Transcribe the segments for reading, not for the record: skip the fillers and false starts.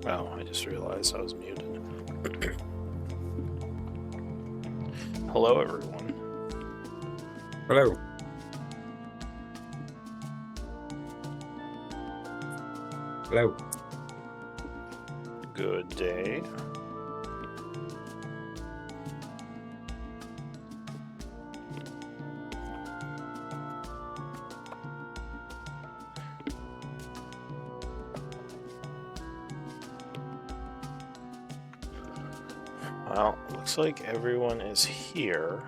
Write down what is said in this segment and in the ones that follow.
Oh, I just realized I was muted. Hello, everyone. Hello. Hello. Good day. Well, looks like everyone is here.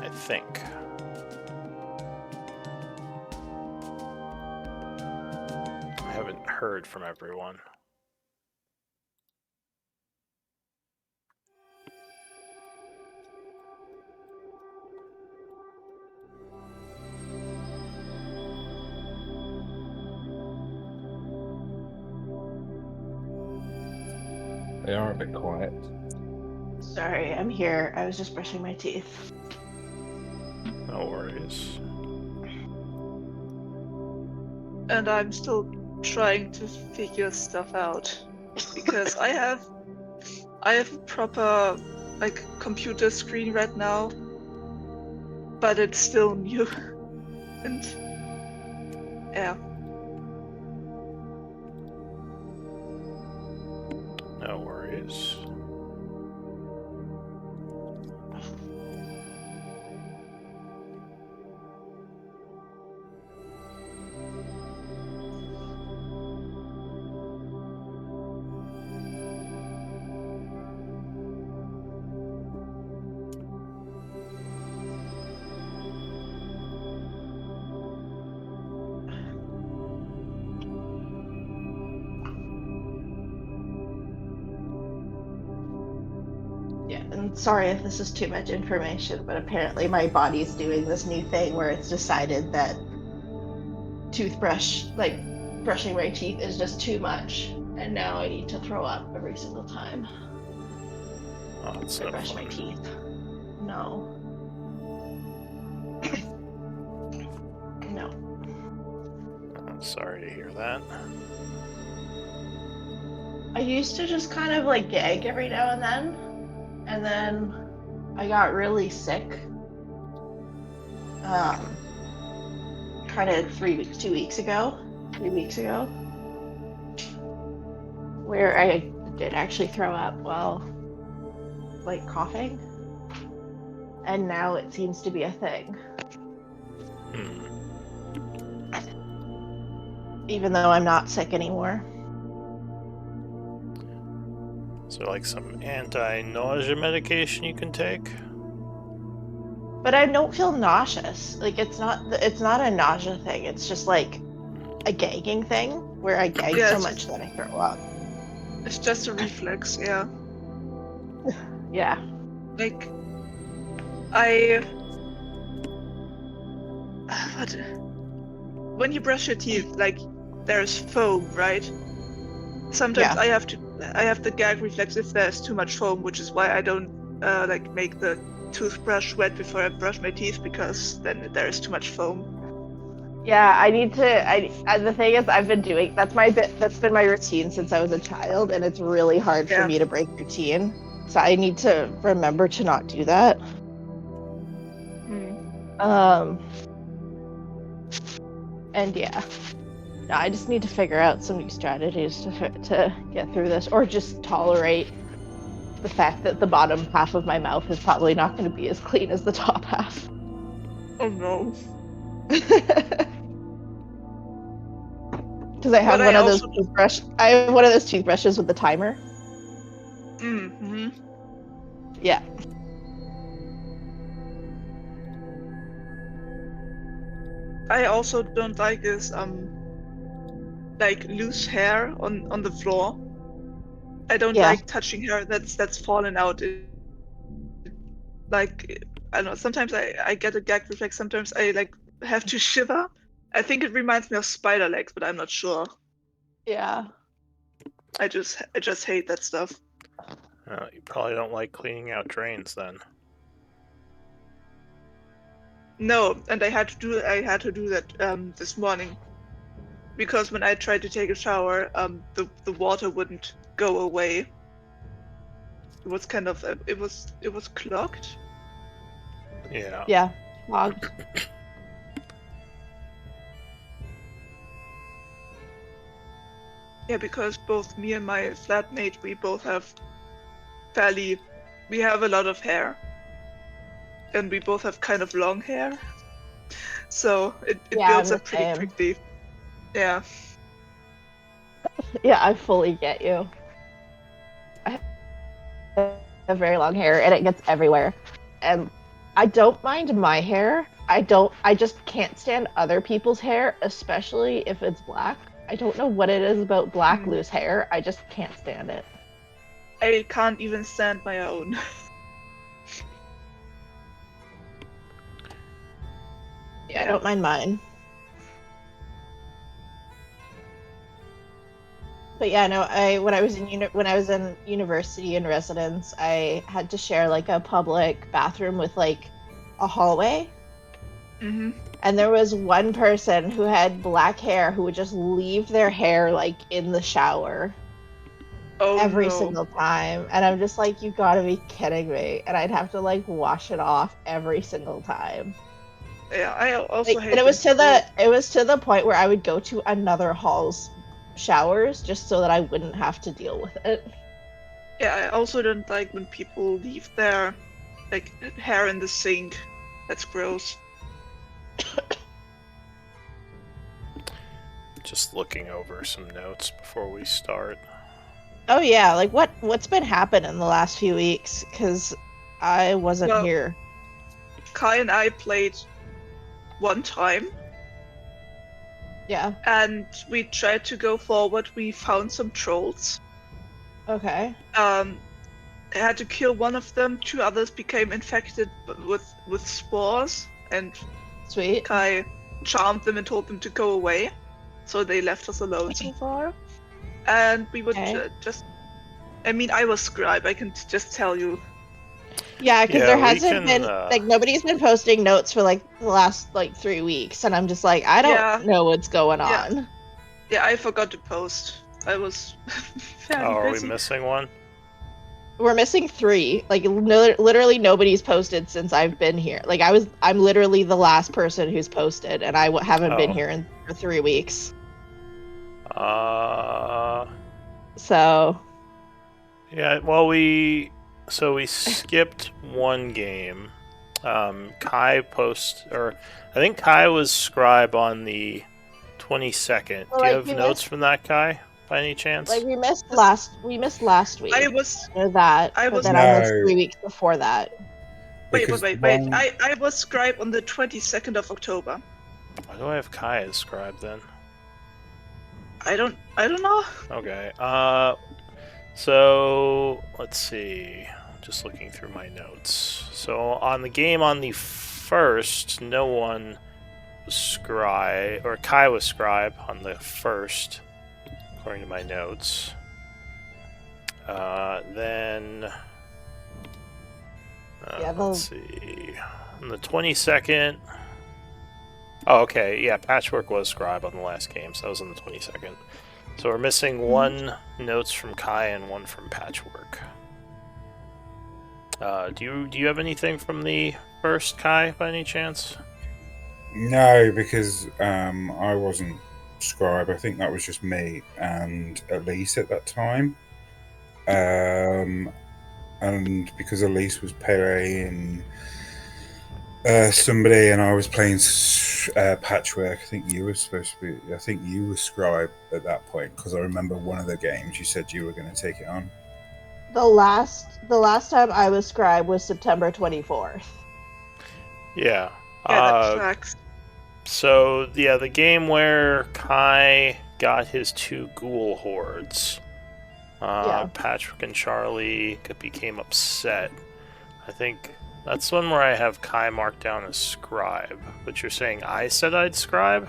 I think. I haven't heard from everyone. They are a bit quiet. Sorry, I'm here. I was just brushing my teeth. No worries. And I'm still trying to figure stuff out because I have a proper computer screen right now, but it's still new. And yeah. No worries. Yeah, and sorry if this is too much information, but apparently my body's doing this new thing where it's decided that brushing my teeth is just too much, and now I need to throw up every single time Oh, it's I no brush my fun. teeth. No. No. I'm sorry to hear that. I used to just kind of gag every now and then I got really sick. Kind of 3 weeks ago, where I did actually throw up while coughing, and now it seems to be a thing. Even though I'm not sick anymore. Is there some anti-nausea medication you can take? But I don't feel nauseous. It's not a nausea thing. It's just a gagging thing where I gag so much that I throw up. It's just a reflex, yeah. Yeah. When you brush your teeth, there's foam, right? Sometimes Yeah. I have the gag reflex if there's too much foam, which is why I don't make the toothbrush wet before I brush my teeth, because then there is too much foam. Yeah, I need to. The thing is, I've been doing that's been my routine since I was a child, and it's really hard for me to break routine. So I need to remember to not do that. And yeah, no, I just need to figure out some new strategies to get through this, or just tolerate the fact that the bottom half of my mouth is probably not going to be as clean as the top half. Oh no. Because I have one of those toothbrushes with the timer. Mm-hmm. Yeah. I also don't like this loose hair on the floor. I don't like touching hair that's fallen out. I don't know, sometimes I get a gag reflex, sometimes I have to shiver. I think it reminds me of spider legs, but I'm not sure. Yeah. I just hate that stuff. You probably don't like cleaning out drains then. No, and I had to do that this morning because when I tried to take a shower, the water wouldn't go away. It was kind of it was clogged. Yeah. Yeah, logged. Yeah, because both me and my flatmate, we both have we have a lot of hair, and we both have kind of long hair, so it Yeah, I'm builds the up pretty same. quickly. Yeah. Yeah, I fully get you. I have very long hair and it gets everywhere. And I don't mind my hair. I just can't stand other people's hair, especially if it's black. I don't know what it is about black Hmm. loose hair. I just can't stand it. I can't even stand my own. Yeah, I don't mind mine. But yeah, no, when I was in university in residence, I had to share like a public bathroom with like a hallway. Hmm. And there was one person who had black hair who would just leave their hair like in the shower Oh every no. single time. And I'm just like, you gotta be kidding me. And I'd have to like wash it off every single time. Yeah, I also Like, hate and when people. it was to the point where I would go to another hall's showers just so that I wouldn't have to deal with it. Yeah, I also don't like when people leave their like hair in the sink. That's gross. Just looking over some notes before we start. Oh yeah, like what's been happening the last few weeks? Because I wasn't Well, here. Kai and I played one time, Yeah. and we tried to go forward. We found some trolls. Okay. I had to kill one of them. Two others became infected with spores, and Sweet. Kai charmed them and told them to go away. So they left us alone so far. And we would Okay. just. I mean, I was scribe. I can just tell you. Yeah, because Yeah, there we hasn't can, been like nobody's been posting notes for like the last like 3 weeks, and I'm just like, I Yeah. don't know what's going Yeah. on. Yeah, I forgot to post. I was Oh, very are we busy. missing one? We're missing 3. Like literally nobody's posted since I've been here. Like I'm literally the last person who's posted, and I haven't been Oh. here for 3 weeks. Uh, So yeah, well, we skipped one game. Kai I think Kai was scribe on the 22nd. Well, Do you like, have we notes missed- from that, Kai, by any chance? like we missed last week. I was. I know that, I but was- then I missed No. 3 weeks before that. Wait. Because Wait. I was scribe on the 22nd of October. Why do I have Kai as scribe then? I don't know. Okay. So let's see. Just looking through my notes. So on the game on the 1st, no one was scribe, or Kai was scribe on the 1st, according to my notes. Then Yeah, let's see. On the 22nd. Oh, okay. Yeah, Patchwork was scribe on the last game, so that was on the 22nd. So we're missing one notes from Kai and one from Patchwork. Do you have anything from the 1st, Kai, by any chance? No, because I wasn't scribe. I think that was just me and Elise at that time. And because Elise was playing somebody, and I was playing Patchwork. I think you were supposed to be. I think you were scribe at that point, because I remember one of the games you said you were going to take it on. The last time I was scribe was September 24th. Yeah. Yeah, that tracks. So, yeah, the game where Kai got his 2 ghoul hordes. Yeah. Patrick and Charlie became upset. I think that's one where I have Kai marked down as scribe. But you're saying I said I'd scribe?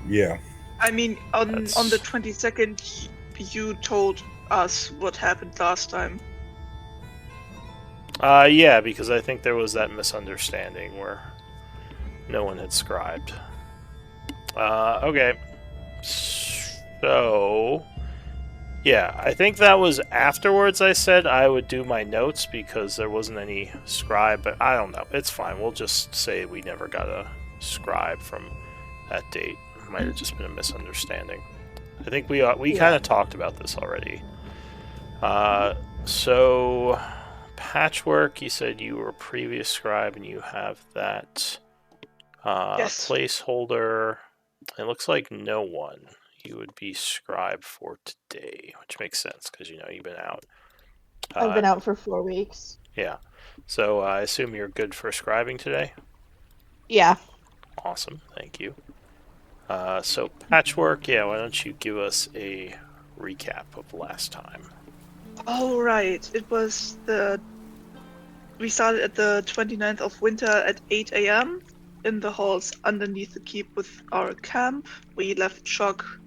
Yeah. I mean, on That's- the 22nd, you told us what happened last time. Yeah, because I think there was that misunderstanding where No one had scribed. Okay. So... Yeah, I think that was afterwards I said I would do my notes because there wasn't any scribe, but I don't know. It's fine. We'll just say we never got a scribe from that date. Might have just been a misunderstanding. I think we kind of talked about this already. So Patchwork, you said you were a previous scribe and you have that Yes. placeholder. It looks like no one. You would be scribe for today, which makes sense because you've been out. I've been out for 4 weeks. Yeah. So I assume you're good for scribing today? Yeah. Awesome. Thank you. So Patchwork, yeah, why don't you give us a recap of last time? Oh, right. It was we started at the 29th of winter at 8 a.m. in the halls underneath the keep with our camp. We left Shock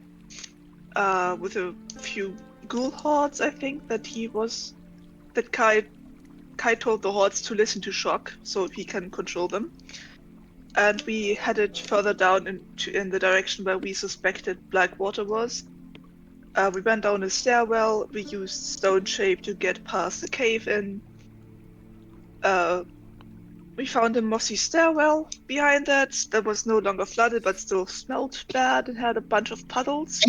with a few ghoul hordes, I think, that Kai told the hordes to listen to Shock so he can control them. And we headed further down in the direction where we suspected Blackwater was. We went down a stairwell, we used Stone Shape to get past the cave-in. We found a mossy stairwell behind that was no longer flooded but still smelled bad and had a bunch of puddles.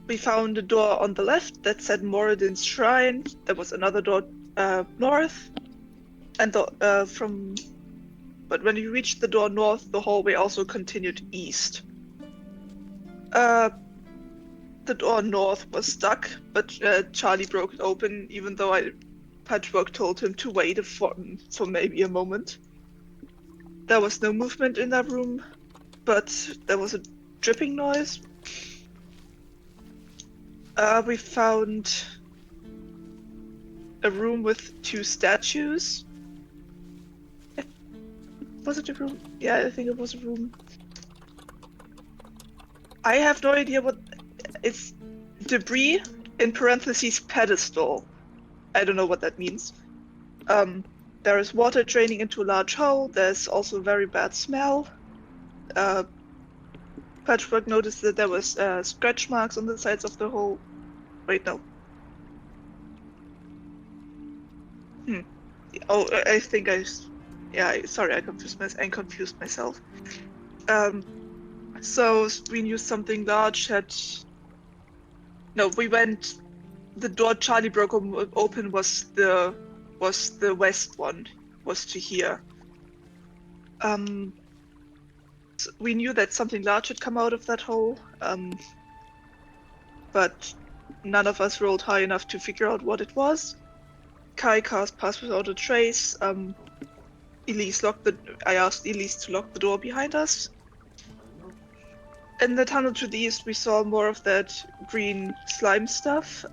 We found a door on the left that said Moradin's Shrine. There was another door north, and but when we reached the door north, the hallway also continued east. The door north was stuck, but Charlie broke it open, even though Patchwork told him to wait for maybe a moment. There was no movement in that room, but there was a dripping noise. We found a room with 2 statues. Was it a room? Yeah, I think it was a room. I have no idea what... It's debris, in parentheses, pedestal. I don't know what that means. There is water draining into a large hole. There's also a very bad smell. Patchwork noticed that there was scratch marks on the sides of the hole. Wait, no. Oh, I think sorry, I confused myself. So we knew something large had... No, we went... The door Charlie broke open was the west one, was to here. So we knew that something large had come out of that hole, but none of us rolled high enough to figure out what it was. Kai cast Pass Without a Trace. I asked Elise to lock the door behind us. In the tunnel to the east, we saw more of that green slime stuff.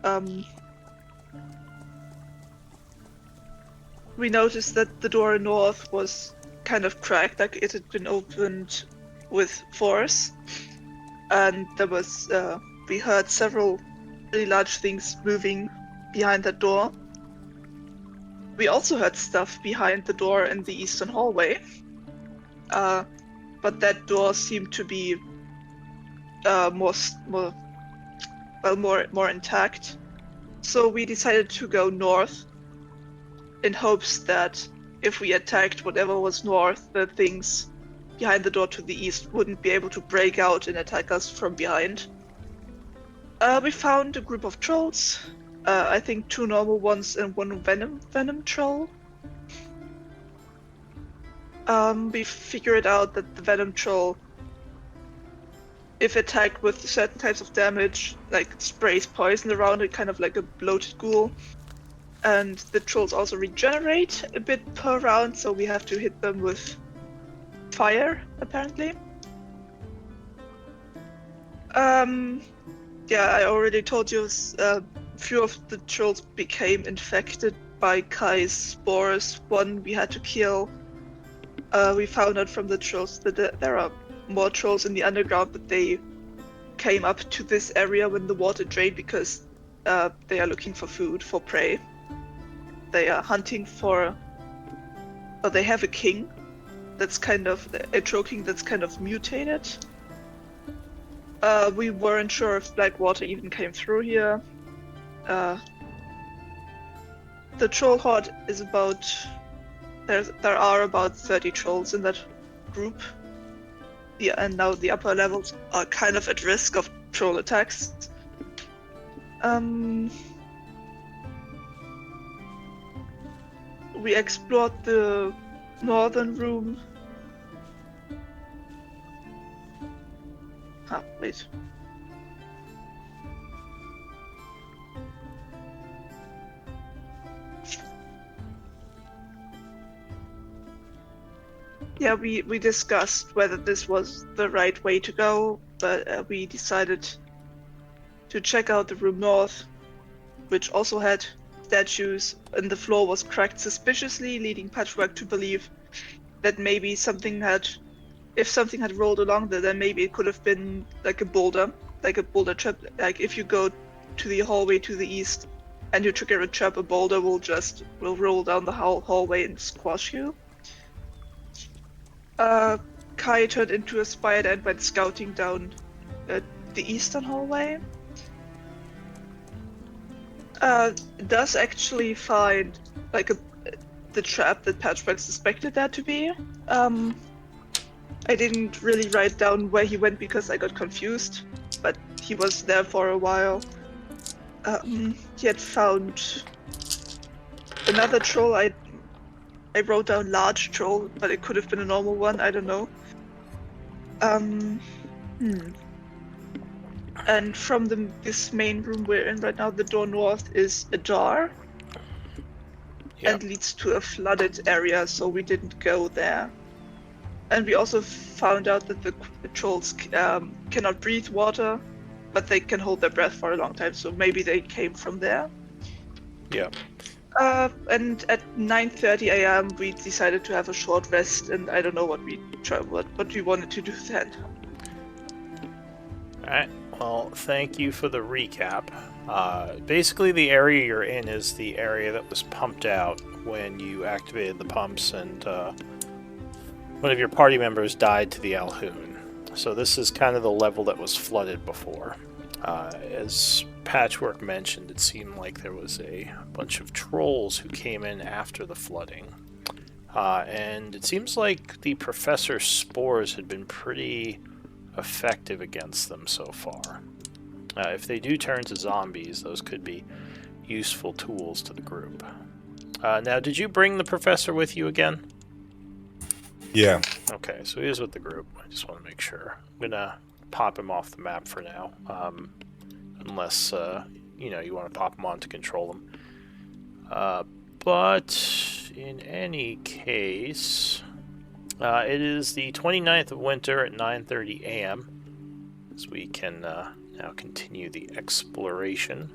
We noticed that the door north was kind of cracked, like it had been opened with force. And there was, we heard several really large things moving behind that door. We also heard stuff behind the door in the eastern hallway. But that door seemed to be more intact. So we decided to go north in hopes that if we attacked whatever was north, the things behind the door to the east wouldn't be able to break out and attack us from behind. We found a group of trolls. I think 2 normal ones and 1 venom troll. We figured out that the venom troll, if attacked with certain types of damage, like sprays poison around it, kind of like a bloated ghoul. And the trolls also regenerate a bit per round, so we have to hit them with fire, apparently. Yeah, I already told you a few of the trolls became infected by Kai's spores. 1 we had to kill. We found out from the trolls that there are more trolls in the underground, but they came up to this area when the water drained because they are looking for food, for prey. They are hunting for they have a king that's kind of a troll king that's kind of mutated. We weren't sure if Blackwater even came through here. The troll horde is about... There are about 30 trolls in that group. Yeah, and now the upper levels are kind of at risk of troll attacks. We explored the northern room. Wait. Yeah, we discussed whether this was the right way to go, but we decided to check out the room north, which also had statues, and the floor was cracked suspiciously, leading Patchwork to believe that maybe if something had rolled along there, then maybe it could have been like a boulder trap. Like if you go to the hallway to the east and you trigger a trap, a boulder will roll down the hallway and squash you. Kai turned into a spider and went scouting down the eastern hallway. Does actually find the trap that Patchwork suspected that to be. I didn't really write down where he went because I got confused, but he was there for a while. He had found another troll. I wrote down large troll, but it could have been a normal one, I don't know. And from this main room we're in right now, the door north is ajar. Yep. And leads to a flooded area, so we didn't go there. And we also found out that the trolls cannot breathe water, but they can hold their breath for a long time, so maybe they came from there. Yeah. And at 9:30 a.m. we decided to have a short rest, and I don't know what we wanted to do then. Alright, well, thank you for the recap. Basically, the area you're in is the area that was pumped out when you activated the pumps and one of your party members died to the Alhoon. So this is kind of the level that was flooded before. As Patchwork mentioned, it seemed like there was a bunch of trolls who came in after the flooding. And it seems like the Professor's spores had been pretty effective against them so far. If they do turn to zombies, those could be useful tools to the group. Now, did you bring the Professor with you again? Yeah. Okay, so he is with the group. I just want to make sure. I'm gonna pop him off the map for now, unless you want to pop him on to control him. But in any case, it is the 29th of winter at 9:30 a.m. as we can now continue the exploration.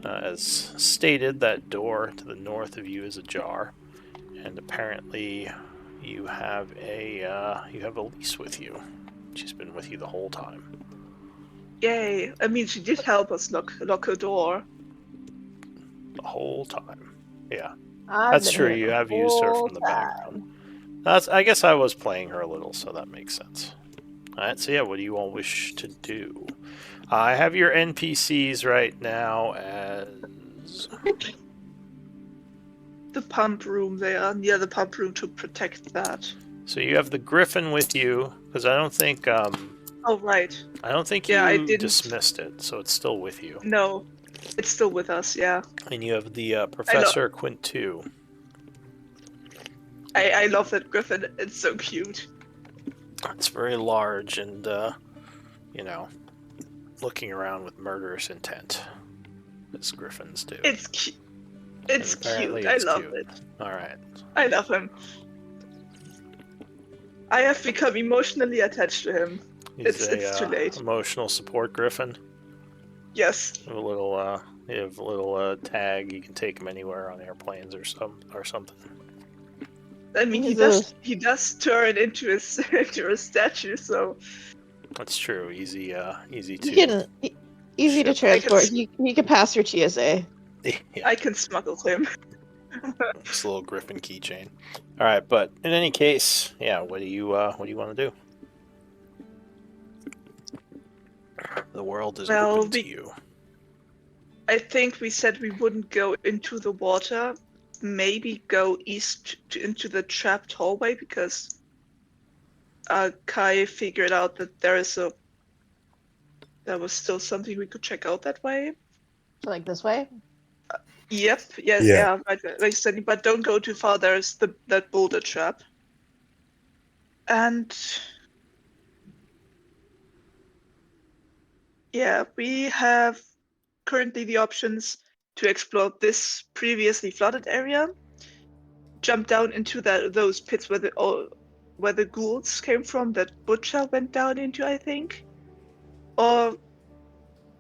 As stated, that door to the north of you is ajar, and apparently you have a Elise with you. She's been with you the whole time. Yay! I mean, she did help us lock her door. The whole time. Yeah. I've That's been true, here you the have used her whole from the time. background. I guess I was playing her a little, so that makes sense. Alright, so yeah, what do you all wish to do? I have your NPCs right now as... The pump room there, near the pump room to protect that. So you have the Griffin with you, because I don't think... Oh, right. I don't think Yeah, I you didn't... dismissed it, so it's still with you. No, it's still with us, yeah. And you have the Professor Quint 2. I love that Griffin, it's so cute. It's very large and, looking around with murderous intent, as Griffins do. It's cute. It's cute. I love it. Alright. I love him. I have become emotionally attached to him. He's It's too late. Emotional support Griffin. Yes. You have a little tag. You can take him anywhere on airplanes or something. I mean, he does turn into a statue, so. That's true. Easy to. Easy to transport. He can pass your TSA. Yeah. I can smuggle him. This little griffin keychain. All right, but in any case, yeah. What do you want to do? The world is Well, open to you. I think we said we wouldn't go into the water. Maybe go east into the trapped hallway because Kai figured out that there was still something we could check out that way. So, like this way? Yep. Yes. Yeah. Yeah. Right. Like said, but don't go too far. There's that boulder trap. And yeah, we have currently the options to explore this previously flooded area, jump down into those pits where the ghouls came from, that Butcher went down into, I think, or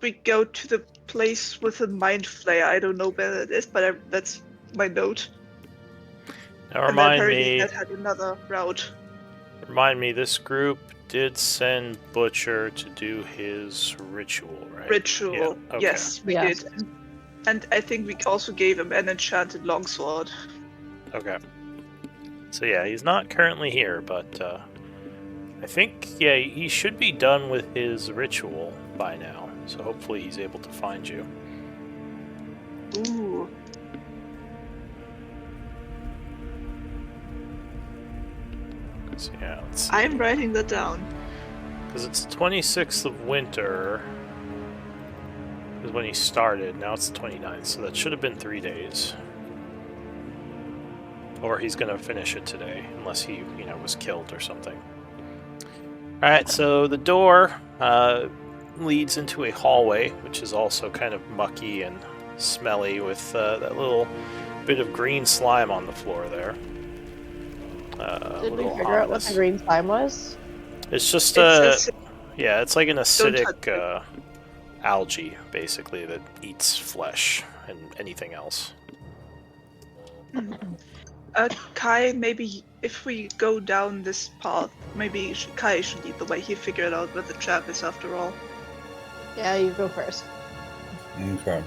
we go to the place with the mind flayer. I don't know where it is, but that's my note. Now And then remind apparently me. that had another route. Remind me. This group did send Butcher to do his ritual, right? Ritual. Yeah, okay. Yes, we did. And I think we also gave him an enchanted longsword. Okay. So yeah, he's not currently here, but I think he should be done with his ritual by now. So hopefully he's able to find you. Ooh. So yeah, let's see. I'm writing that down. Because it's 26th of winter is when he started. Now it's the 29th, so that should have been 3 days. Or he's going to finish it today, unless he, was killed or something. Alright, so the door leads into a hallway, which is also kind of mucky and smelly with that little bit of green slime on the floor there. Did we figure out what the green slime was? It's just it's like an acidic algae, basically, that eats flesh and anything else. Kai, maybe if we go down this path, maybe Kai should lead the way. He figured out where the trap is after all. Yeah, you go first. Okay.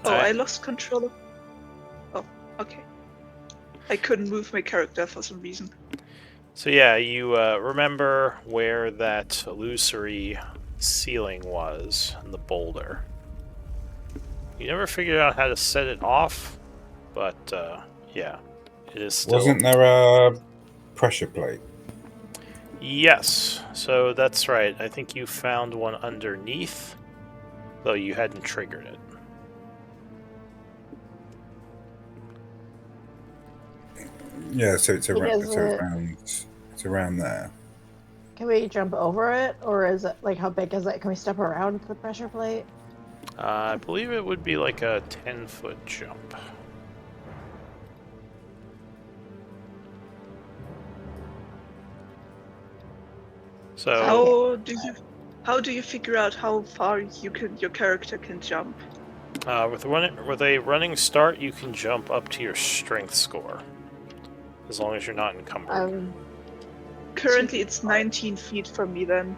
Oh, I lost control of... Oh, okay. I couldn't move my character for some reason. So yeah, you remember where that illusory ceiling was in the boulder. You never figured out how to set it off, but yeah, it is still... Wasn't there a pressure plate? Yes, so that's right. I think you found one underneath, though you hadn't triggered it. Yeah, so it's around there. Can we jump over it, or is it like how big is it? Can we step around the pressure plate? I believe it would be like a 10-foot jump. So how do you figure out how far your character can jump? with a running start, you can jump up to your strength score, as long as you're not encumbered. Currently, it's 19 feet from me. Then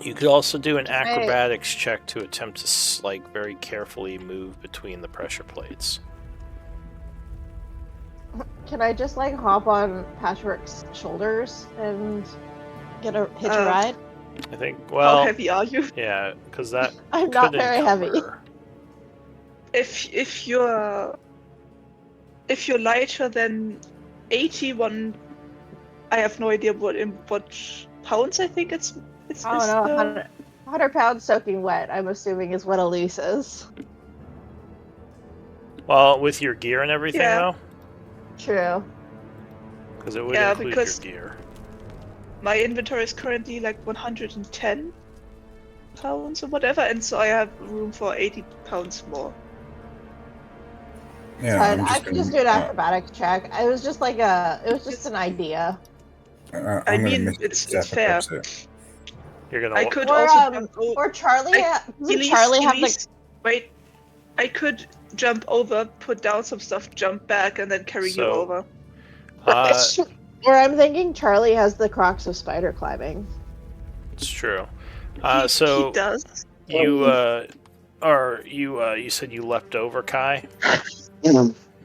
you could also do an acrobatics check to attempt to very carefully move between the pressure plates. Can I just hop on Patrick's shoulders and get a hitch a ride? I think. Well, how heavy are you? Yeah, because that I'm not very heavy. If you're lighter than 81, I have no idea what pounds. I think it's. I don't know. 100 pounds soaking wet, I'm assuming, is what Elise is. Well, with your gear and everything, though? True. Because it would include your gear. My inventory is currently 110 pounds or whatever, and so I have room for 80 pounds more. Yeah, I could just do an acrobatics check. It was just an idea. I mean, it's fair. You're gonna. I could also. Or Charlie. Wait. I could jump over, put down some stuff, jump back, and then carry you over. Or I'm thinking Charlie has the Crocs of spider climbing. It's true. He does. You said you leapt over Kai?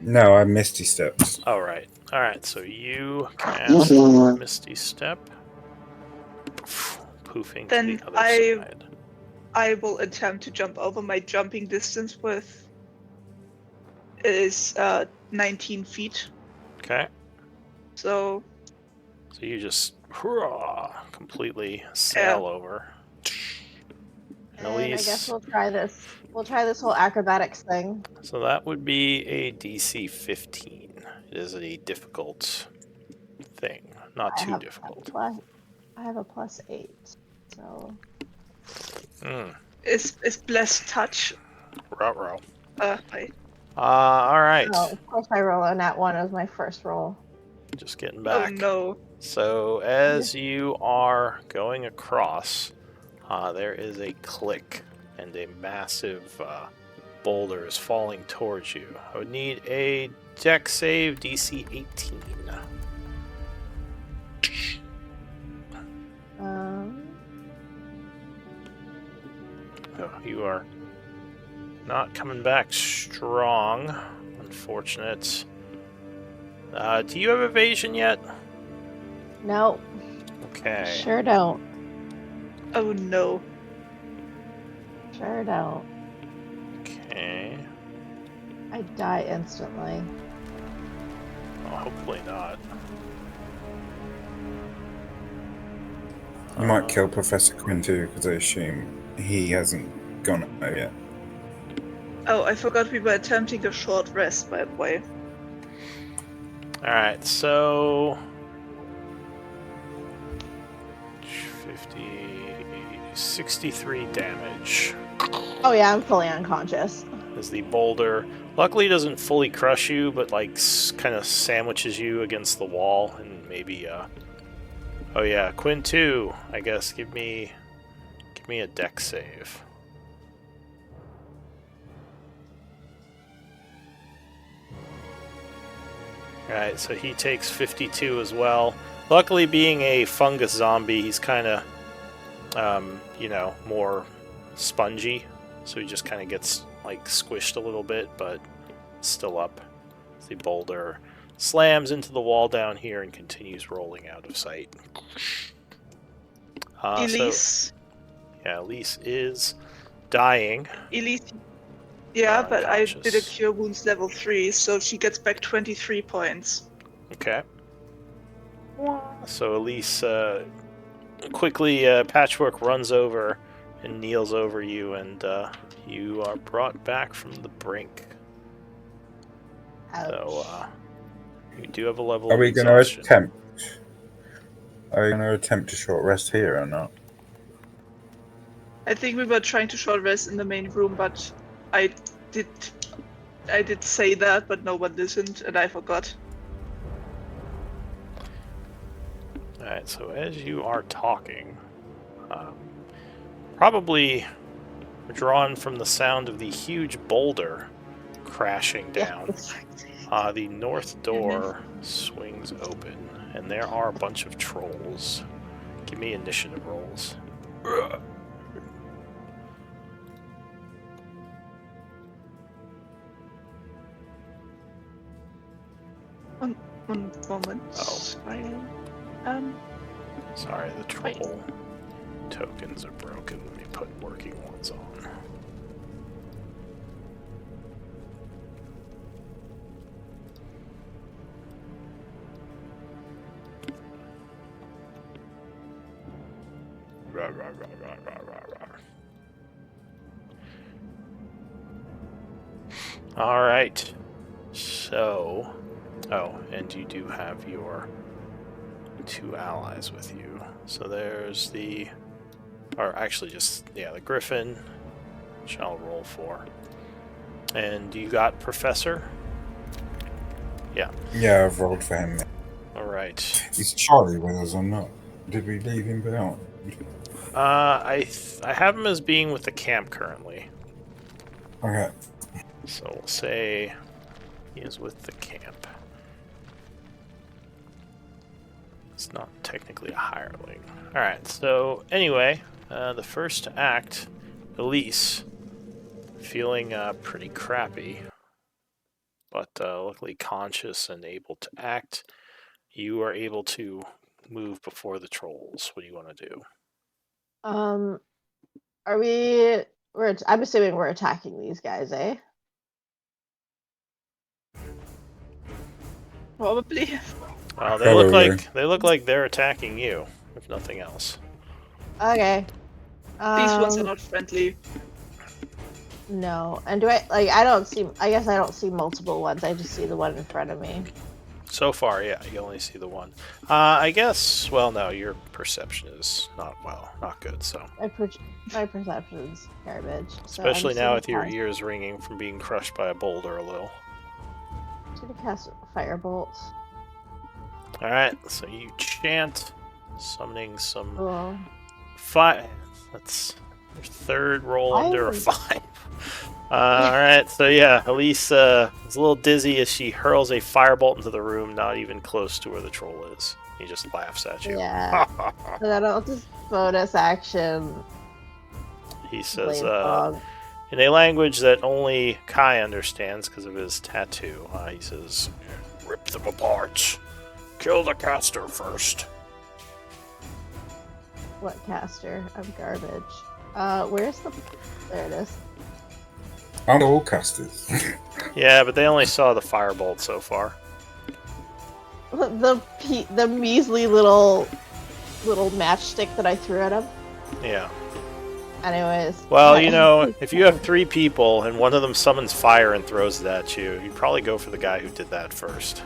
No, I Misty Steps. Oh, right. Alright, so you cast Misty Step. Poofing Then to the other side. I will attempt to jump over. My jumping distance is 19 feet. Okay. So So you just completely sail over. And I guess Elise. we'll try this. We'll try this whole acrobatics thing. So that would be a DC 15. It is a difficult thing. Not too difficult. I have a +8, so. is blessed touch. Ruh-roh. Wait. Alright. Oh, of course I roll a nat 1 as my first roll. Just getting Oh back. no. So as you are going across, there is a click and a massive boulder is falling towards you. I would need a dex save DC 18. Oh, you are not coming back strong. Unfortunate. Do you have evasion yet? No. Okay. Sure don't. Oh no. Sure don't. Okay. I die instantly. Well, hopefully not. You might kill Professor Quinn too, because I assume he hasn't gone out yet. Oh, I forgot we were attempting a short rest, by the way. Alright, so 50, 63 damage Oh yeah, I'm fully unconscious. as the boulder luckily doesn't fully crush you, but like kind of sandwiches you against the wall and maybe oh yeah, Quinn 2, I guess. Give me a dex save. Alright, so he takes 52 as well. Luckily, being a fungus zombie, he's kind of, more spongy. So he just kind of gets, like, squished a little bit, but still up. The boulder slams into the wall down here and continues rolling out of sight. Elise. Elise is dying. Elise. Yeah, but I Unconscious. did a Cure Wounds level 3, so she gets back 23 points. Okay. So Elise quickly, Patchwork runs over and kneels over you, and you are brought back from the brink. Ouch. So you do have a level Are of we going to exhaustion. attempt? Are we going to attempt a short rest here or not? I think we were trying to short rest in the main room, but I did say that, but no one listened, and I forgot. Alright, so as you are talking, probably drawn from the sound of the huge boulder crashing down, the north door swings open, and there are a bunch of trolls. Give me initiative rolls. One moment. Oh. Sorry, the troll tokens are broken. Let me put working ones on. Rah, rah, rah, rah, rah, rah, rah. All right. So, and you do have your 2 allies with you. So there's the Griffin, which I'll roll for. And you got Professor? Yeah. Yeah, I've rolled for him. All right. Is Charlie with us or not? Did we leave him behind? I have him as being with the camp currently. Okay. So we'll say he is with the camp. It's not technically a hireling. Alright, so anyway, the first act Elise, feeling pretty crappy, but luckily conscious and able to act, you are able to move before the trolls. What do you want to do? Are we? I'm assuming we're attacking these guys, eh? Probably. Well, Probably. they look like they're attacking you, if nothing else. Okay. These ones are not friendly. No. And do I like? I don't see. I guess I don't see multiple ones. I just see the one in front of me. So far, yeah, you only see the one. I guess. Well, no, your perception is not good. So, My perception's garbage. So especially now with your cast, ears ringing from being crushed by a boulder a little. I'm gonna cast Firebolt. All right, so you chant, summoning some Oh. fire. That's your third roll under a Fire. 5. All right, so yeah, Elise is a little dizzy as she hurls a firebolt into the room, not even close to where the troll is. He just laughs at you. Yeah. And then I'll just bonus action. He says, Blade Fog. in a language that only Kai understands because of his tattoo, he says, "Rip them apart. Kill the caster first." What caster? I'm garbage. Where's the? There it is. Aren't all casters? Yeah, but they only saw the firebolt so far. The measly little matchstick that I threw at him. Yeah. Anyways. Well, you know, if you have 3 people and one of them summons fire and throws it at you, you'd probably go for the guy who did that first.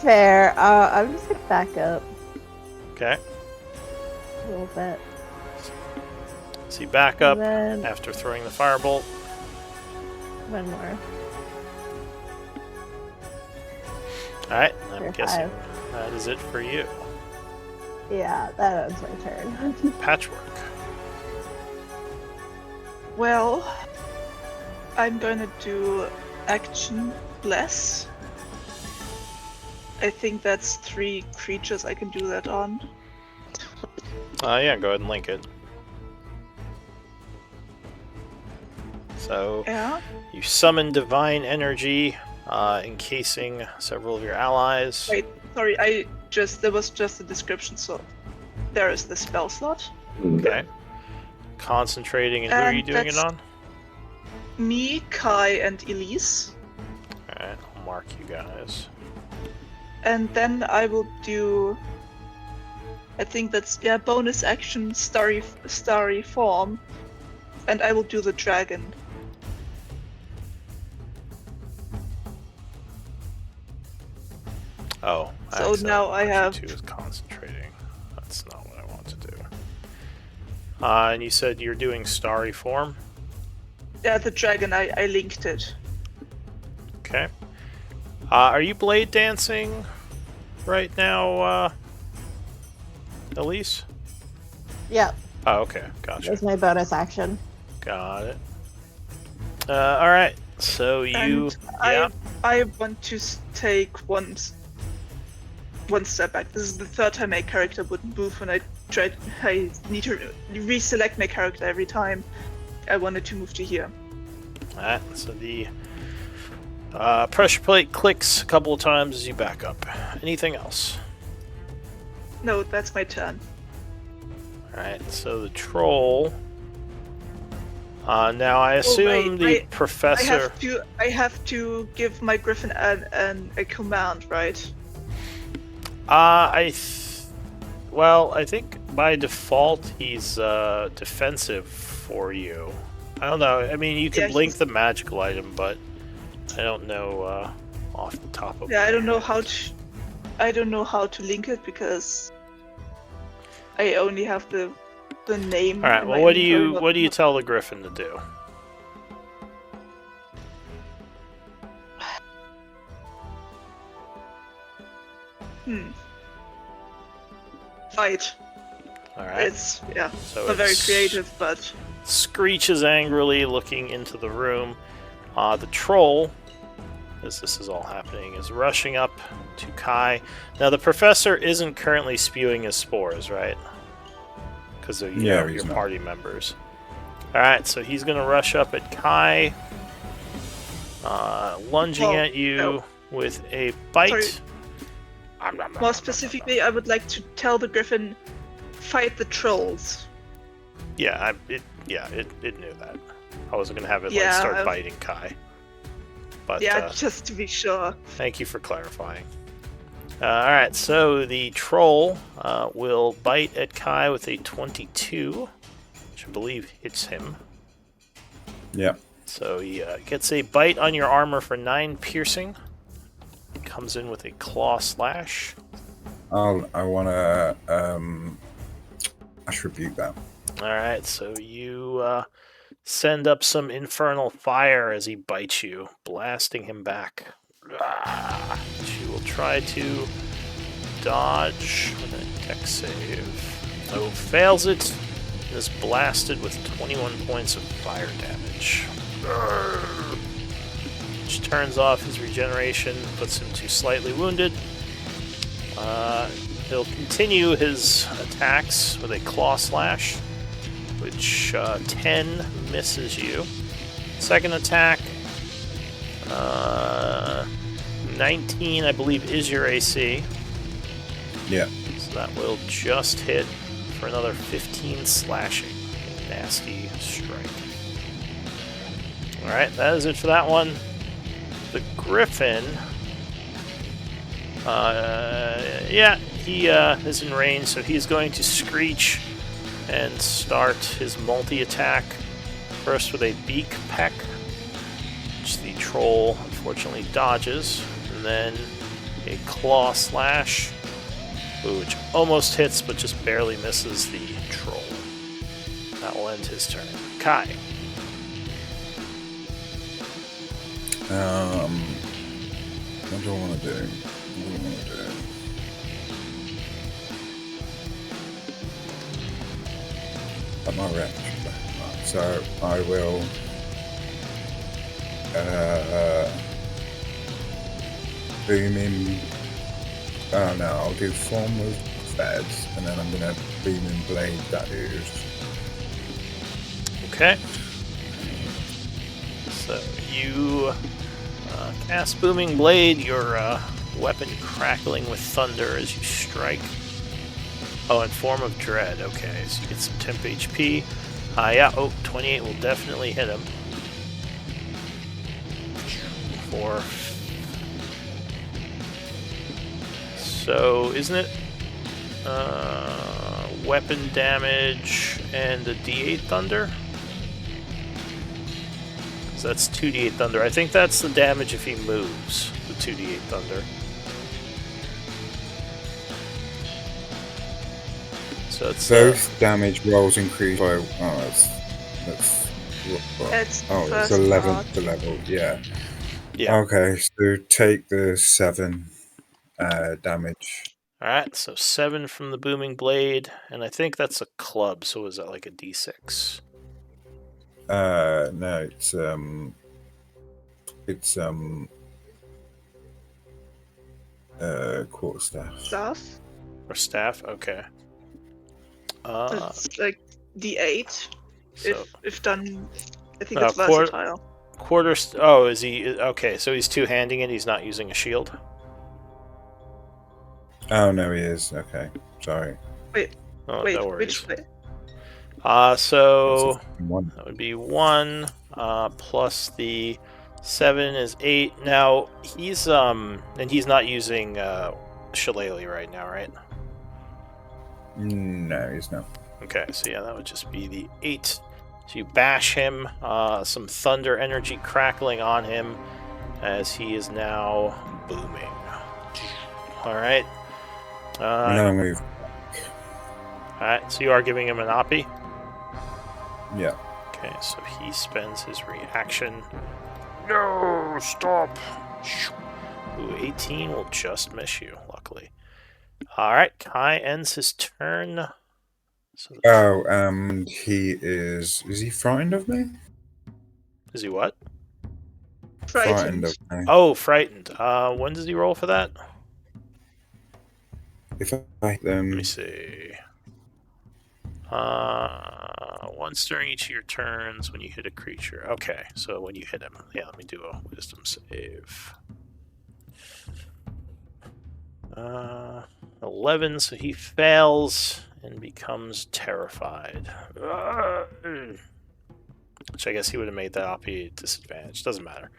Fair. I'm just gonna back up Okay. a little bit. So you back up And then after throwing the firebolt. one more. Alright, I'm For guessing 5. that is it for you. Yeah, that ends my turn. Patchwork. Well, I'm gonna do action bless. I think that's 3 creatures I can do that on. Yeah, go ahead and link it. So, Yeah. you summon divine energy, encasing several of your allies. Wait, sorry, there was just a description, so there is the spell slot. Okay. Concentrating, and who are you And doing it that's- on? Me, Kai, and Elise. Alright, I'll mark you guys. And then I will do, I think that's, bonus action, starry form. And I will do the dragon. Oh, So now I have- 2 is concentrating. That's not what I want to do. And you said you're doing starry form? Yeah, the dragon, I linked it. Okay. Are you blade dancing right now, Elise? Yep, Oh, okay. Gotcha. that's my bonus action. Got it. Alright. So you... And I want to take one step back. This is the third time my character would move when I need to reselect my character every time I wanted to move to here. Alright, so the pressure plate clicks a couple of times as you back up. Anything else? No, that's my turn. Alright, so the troll... now I assume wait, the professor... I have to give my griffin a command, right? Well, I think by default he's defensive for you. I don't know. I mean, you can Yeah, link the magical item, but I don't know off the top of. Yeah, my I don't know head. how to. I don't know how to link it because I only have the name. All right. in Well, my what do inventory, you not- tell the griffin to do? Fight. All right. It's So not very it's- creative, but Screeches angrily, looking into the room. The troll, as this is all happening, is rushing up to Kai. Now, the professor isn't currently spewing his spores, right? Because of Yeah, your he's not. party members. Alright, so he's going to rush up at Kai, lunging Oh, at you no. with a bite. Sorry. More specifically, I would like to tell the griffin, fight the trolls. Yeah, it knew that. I wasn't going to have it Yeah, start biting Kai. But Yeah, just to be sure. thank you for clarifying. Alright, so the troll will bite at Kai with a 22, which I believe hits him. Yeah. So he gets a bite on your armor for 9 piercing. Comes in with a claw slash. I want to attribute that. Alright, so you send up some infernal fire as he bites you, blasting him back. She will try to dodge with a dex save. Oh, fails it. And is blasted with 21 points of fire damage. Which turns off his regeneration, puts him to slightly wounded. He'll continue his attacks with a claw slash, which 10 misses you. Second attack, 19, I believe, is your AC. Yeah. So that will just hit for another 15 slashing. A nasty strike. Alright, that is it for that one. The Griffin. He is in range, so he's going to screech and start his multi-attack. First with a beak peck, which the troll unfortunately dodges, and then a claw slash, which almost hits but just barely misses the troll. That will end his turn. Kai. What do I want to do? At my reach. So I will boom him. Oh no, I'll do form with feds, and then I'm gonna boom him blade that is. Okay. So you cast Booming Blade, your weapon crackling with thunder as you strike. Oh, and Form of Dread. Okay, so you get some temp HP. 28 will definitely hit him. So, isn't it weapon damage and a D8 thunder? So that's 2d8 thunder. I think that's the damage if he moves, the 2d8 thunder. So it's both damage rolls increase by that's It's oh, it's first 11th part. level, yeah. Yeah. Okay, so take the 7 damage. Alright, so 7 from the Booming Blade, and I think that's a club, so is that like a d6? No, it's quarterstaff. Staff. Or staff? Okay. So it's like D8. So If done, I think it's quarter- versatile. Oh, is he? Okay, so he's two-handing it, he's not using a shield? Oh no, he is. Okay, sorry. Oh, Wait, no worries. which way? So One. that would be 1 plus the 7 is 8. Now he's and he's not using Shillelagh right now, right? No, he's not. Okay, so yeah, that would just be the 8. So you bash him, some thunder energy crackling on him as he is now booming. Alright. No move. Alright, so you are giving him an Oppie? Yeah. Okay, so he spends his reaction. No, stop! Ooh, 18 will just miss you, luckily. Alright, Kai ends his turn. So He is he frightened of me? is he what? Frightened. of me. Oh, frightened. When does he roll for that? If I hit them, Let me see. Once during each of your turns when you hit a creature. Okay, so when you hit him. Yeah, let me do a wisdom save. 11, so he fails and becomes terrified. Which I guess he would have made that op a disadvantage. Doesn't matter,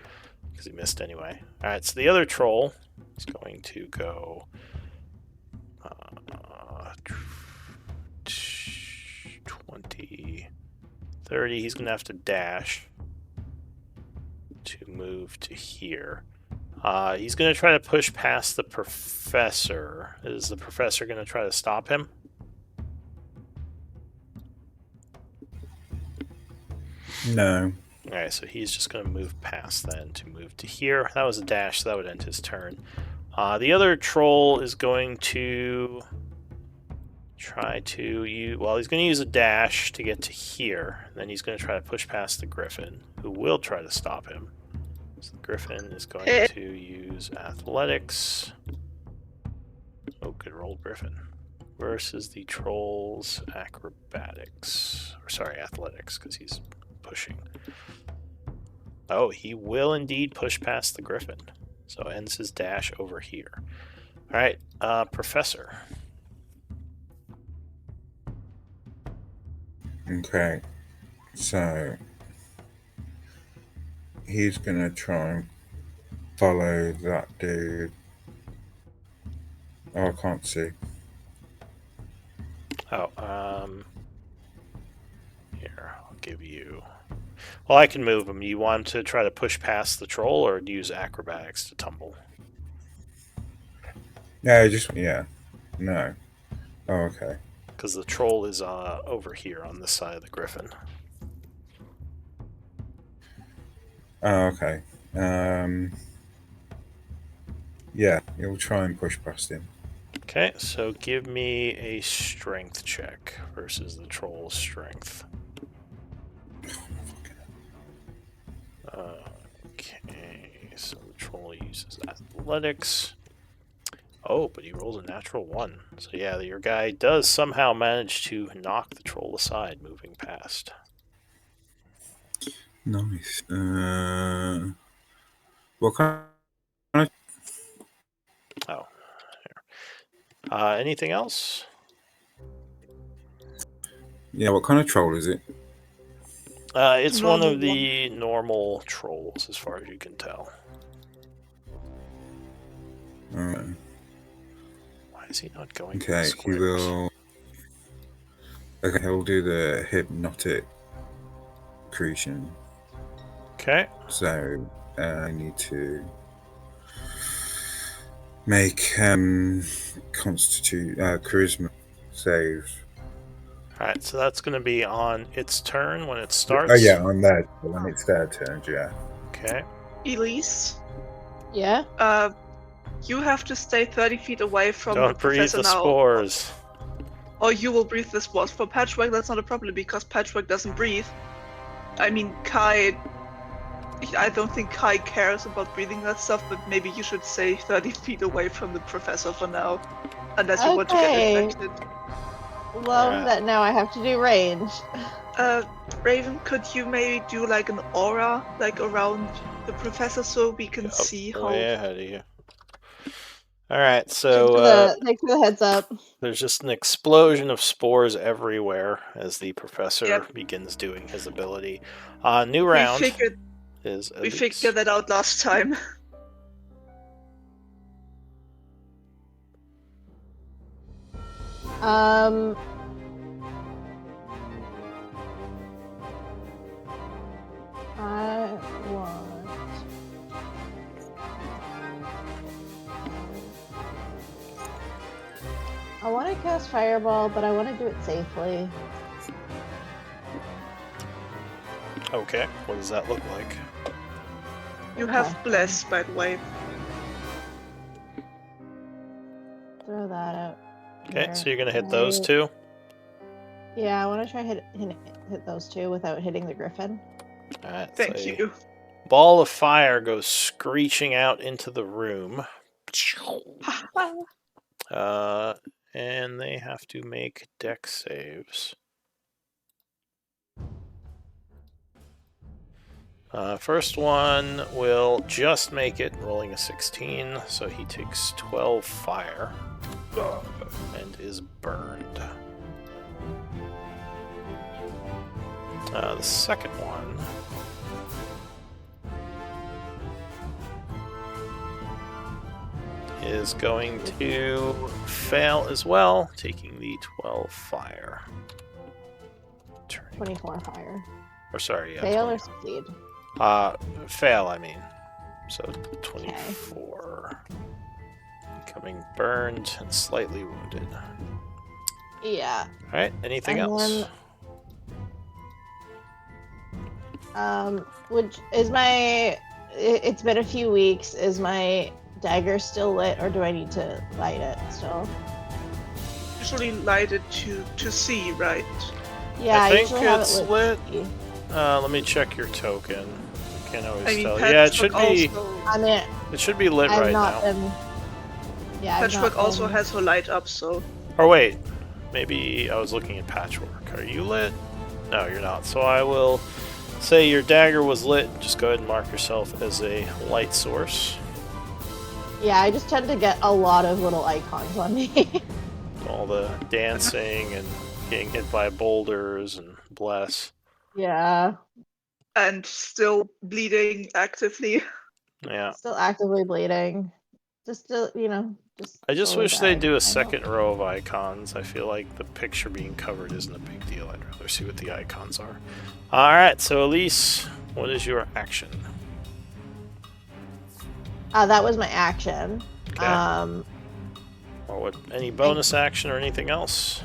because he missed anyway. Alright, so the other troll is going to go 20, 30. He's going to have to dash to move to here. He's going to try to push past the professor. Is the professor going to try to stop him? No. Alright, so he's just going to move past then to move to here. That was a dash, so that would end his turn. The other troll is going to try to use... Well, he's going to use a dash to get to here. Then he's going to try to push past the griffin, who will try to stop him. So the griffin is going to use athletics. Oh, good roll, griffin. Versus the troll's acrobatics. Or sorry, athletics, because he's pushing. Oh, he will indeed push past the griffin. So ends his dash over here. Alright, Professor. Okay. So he's gonna try and follow that dude. Oh, I can't see. Oh, here, I'll give you... Well, I can move him. You want him to try to push past the troll or use acrobatics to tumble? No, yeah. No. Oh, okay. Because the troll is over here on this side of the griffin. Oh, okay. Yeah, you'll try and push past him. Okay, so give me a strength check versus the troll's strength. Okay, so the troll uses athletics. Oh, but he rolls a natural 1. So yeah, your guy does somehow manage to knock the troll aside, moving past. Nice. What kind of... Oh, here. Anything else? Yeah, what kind of troll is it? It's one Normal of the normal trolls, as far as you can tell. Why is he not going to the Okay, he squares? will... Okay, he'll do the hypnotic creation. Okay. So, I need to make charisma saves. Alright, so that's going to be on its turn when it starts. Oh yeah, on that when it's their turn, yeah. Okay. Elise, Yeah? you have to stay 30 feet away from the Don't breathe professor the now. spores. Or you will breathe the spores. For Patchwork, that's not a problem because Patchwork doesn't breathe. I mean, Kai... I don't think Kai cares about breathing that stuff, but maybe you should stay 30 feet away from the professor for now. Unless you want to get Okay. infected. Love Alright. that now I have to do range. Raven, could you maybe do like an aura, like around the professor so we can see how... Way ahead of you. Alright, Thanks so for the heads up. there's just an explosion of spores everywhere as the professor begins doing his ability. New round is We Elise. figured that out last time. I want to cast Fireball, but I want to do it safely. Okay, what does that look like? You have Bless, by the way. Throw that out. Okay, here. so you're gonna hit those two? Yeah, I want to try hit those two without hitting the griffin. Alright, Thank so you. ball of fire goes screeching out into the room. And they have to make dex saves. First one will just make it, rolling a 16, so he takes 12 fire and is burned. The second one is going to fail as well, taking the 12 fire. 24 fire. Or sorry, yeah. Fail 20. or succeed? Fail, I mean. So 24. Becoming burned and slightly wounded. Yeah. Alright, anything And else? Which is my... It's been a few weeks. Is my dagger still lit, or do I need to light it still? Usually light it to see, right? Yeah, I think usually have it's it lit. to see. Let me check your token. I can't always I mean, tell. Yeah, it Patchwork should be. also, I mean, It should be lit I've right not now. been... Yeah, I've Patchwork not also been... has her light up, so Or wait, maybe I was looking at Patchwork. Are you lit? No, you're not. So I will say your dagger was lit. Just go ahead and mark yourself as a light source. Yeah, I just tend to get a lot of little icons on me. All the dancing and getting hit by boulders and bless. Yeah, and still bleeding actively. Yeah. still actively bleeding. Just to, just... I just slowly wish they'd dying. do I a know. second row of icons. I feel like the picture being covered isn't a big deal. I'd rather see what the icons are. Alright, so Elise, what is your action? That was my action. Okay. Or what? Any bonus action or anything else?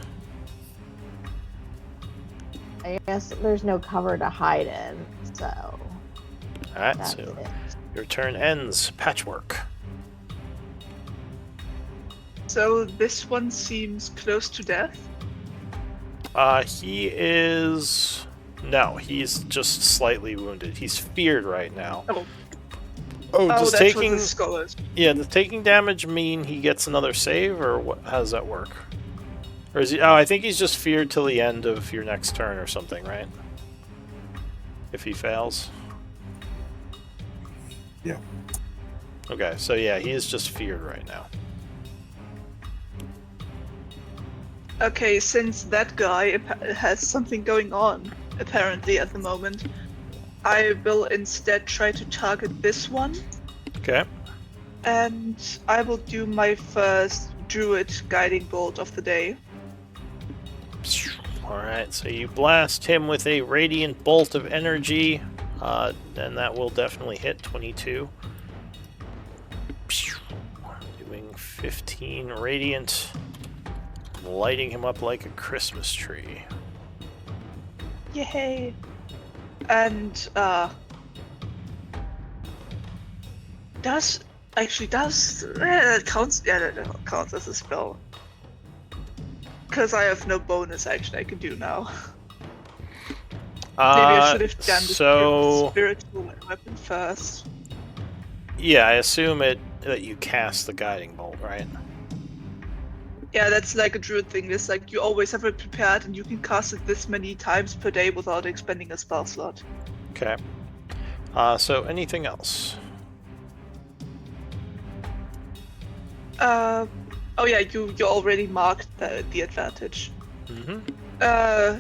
I guess there's no cover to hide in, so Alright, that's so it. your turn ends. Patchwork. So this one seems close to death. He is... No, he's just slightly wounded. He's feared right now. Oh. Oh, Oh, does that's taking... what the skull is. Yeah, does taking damage mean he gets another save, or what? How does that work? Or is he? Oh, I think he's just feared till the end of your next turn or something, right? If he fails. Yeah. Okay, so yeah, he is just feared right now. Okay, since that guy has something going on, apparently at the moment, I will instead try to target this one, Okay. and I will do my first druid guiding bolt of the day. Alright, so you blast him with a radiant bolt of energy, and that will definitely hit 22. Doing 15 radiant, lighting him up like a Christmas tree. Yay! And it counts? Yeah, that counts as a spell. Because I have no bonus action I can do now. Maybe I should have done the spiritual weapon first. Yeah, I assume that you cast the guiding bolt, right? Yeah, that's like a druid thing. It's like you always have it prepared and you can cast it this many times per day without expending a spell slot. Okay. So anything else? Oh yeah, you already marked the advantage. Mm-hmm.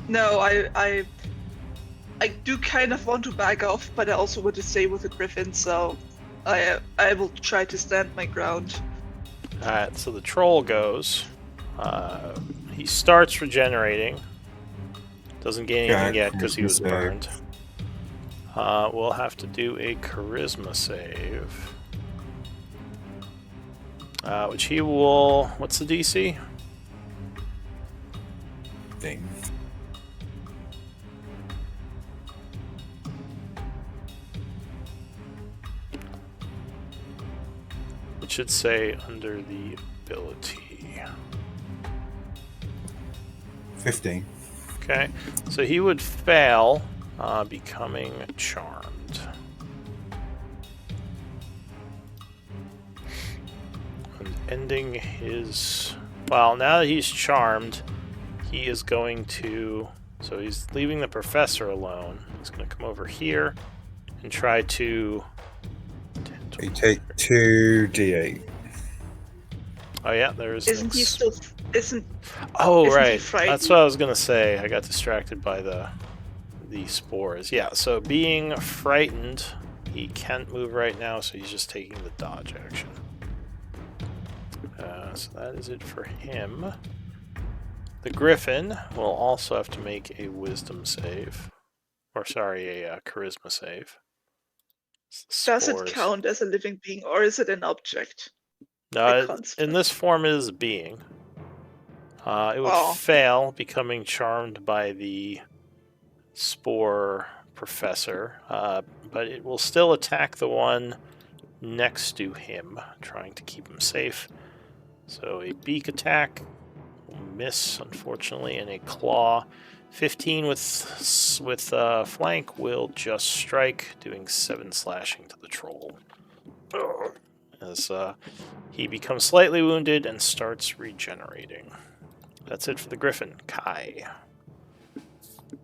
No, I do kind of want to back off, but I also want to stay with the griffin, so I will try to stand my ground. Alright, so the troll goes. He starts regenerating. Doesn't gain anything yet because he was burned. We'll have to do a charisma save. Which he will... What's the DC? Thing. It should say under the ability. 15. Okay, so he would fail, becoming charmed. And ending his... Well, now that he's charmed, he is going to So he's leaving the professor alone. He's going to come over here and try to... You take 2d8. Oh yeah, there's... Isn't he still? Isn't Oh, isn't he right. frightened? That's what I was going to say. I got distracted by the spores. Yeah, so being frightened, he can't move right now, so he's just taking the dodge action. So that is it for him. The Griffin will also have to make a wisdom save. Or, sorry, a charisma save. Does it Spores. count as a living being, or is it an object? No, Construct. in this form, it is a being. It would Oh. fail, becoming charmed by the spore professor, but it will still attack the one next to him, trying to keep him safe. So a beak attack will miss, unfortunately, and a claw 15 with flank will just strike, doing 7 slashing to the troll. As he becomes slightly wounded and starts regenerating. That's it for the Griffin. Kai.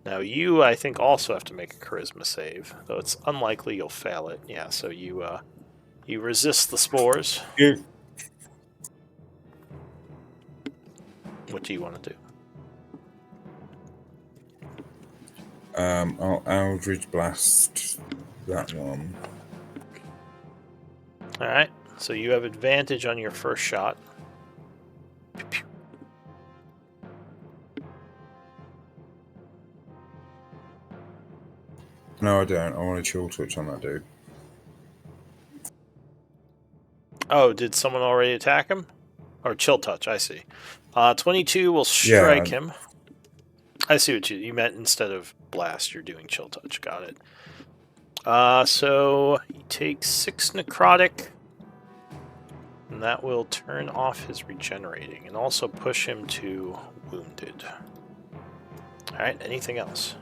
Now you, I think, also have to make a charisma save, though it's unlikely you'll fail it. Yeah, so you resist the spores. You. What do you want to do? I'll Eldritch Blast that one. Alright, so you have advantage on your first shot. Pew, pew. No, I don't. I want a chill touch on that dude. Oh, did someone already attack him? Or chill touch, I see. 22 will strike him. I see what you meant. Instead of blast, you're doing chill touch. Got it. So he takes 6 necrotic, and that will turn off his regenerating and also push him to wounded. Alright, anything else?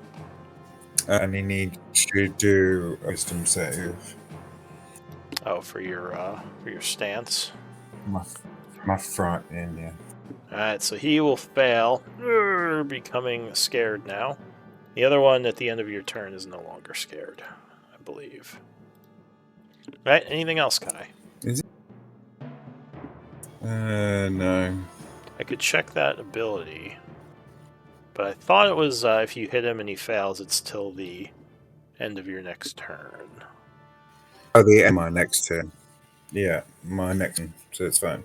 And he needs to do a wisdom save. Oh, for your stance. My frightening, yeah. Alright, so he will fail, becoming scared now. The other one at the end of your turn is no longer scared, I believe. Right, anything else, Kai? Is it? No. I could check that ability, but I thought it was if you hit him and he fails, it's till the end of your next turn. Oh, the end of my next turn. Yeah, my next turn, so it's fine.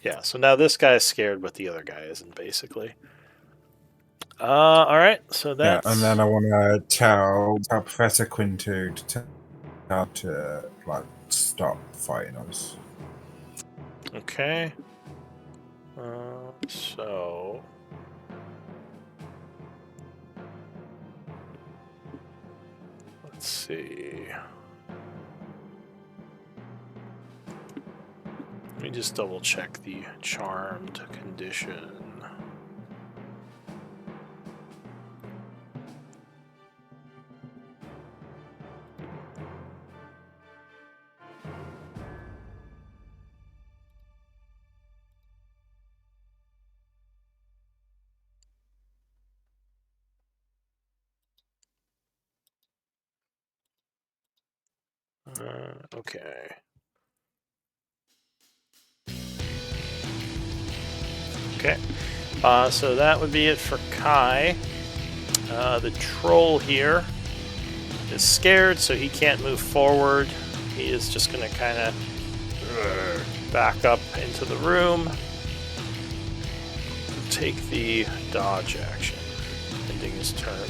Yeah, so now this guy is scared, but the other guy isn't, basically. Alright, so that's... Yeah, and then I want to tell Professor Quinto to tell to, like, stop fighting us. Okay. So... Let's see... Let me just double check the charmed condition. Okay. Okay. So that would be it for Kai. The troll here is scared, so he can't move forward. He is just going to kind of back up into the room. Take the dodge action, ending his turn.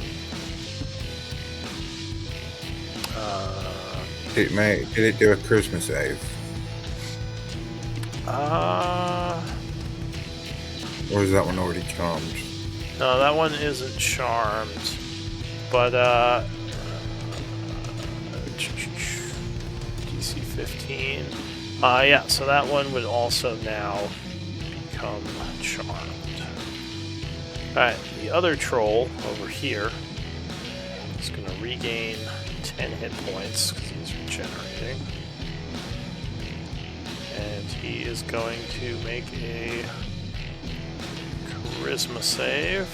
Did it do a charisma save? Or is that one already charmed? No, that one isn't charmed. But, DC 15. Yeah, so that one would also now become charmed. Alright, the other troll over here is going to regain 10 hit points because he's regenerating. And he is going to make a charisma save.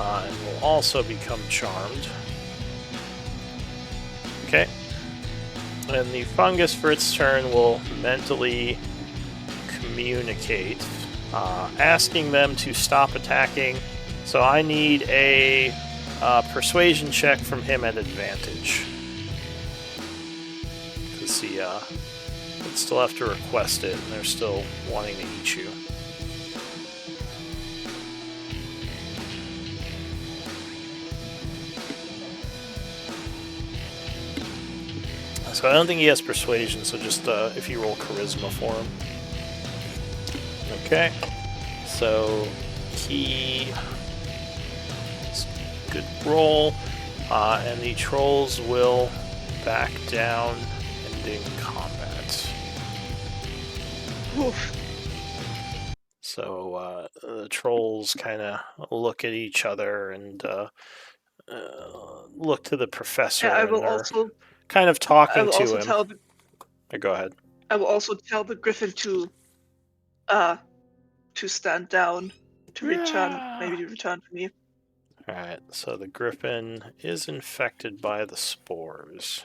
and will also become charmed. Okay. And the fungus for its turn will mentally communicate, asking them to stop attacking. So I need a persuasion check from him at advantage. Because he would still have to request it, and they're still wanting to eat you. So I don't think he has persuasion, so just if you roll charisma for him. Okay. So he... Good roll. And the trolls will back down, ending combat. Oof. So the trolls kind of look at each other and look to the professor. Yeah, I and will they're also. kind of I talking will to also him. tell the. Go ahead. I will also tell the griffin to stand down, to return, maybe to return to me. Alright, so the griffin is infected by the spores.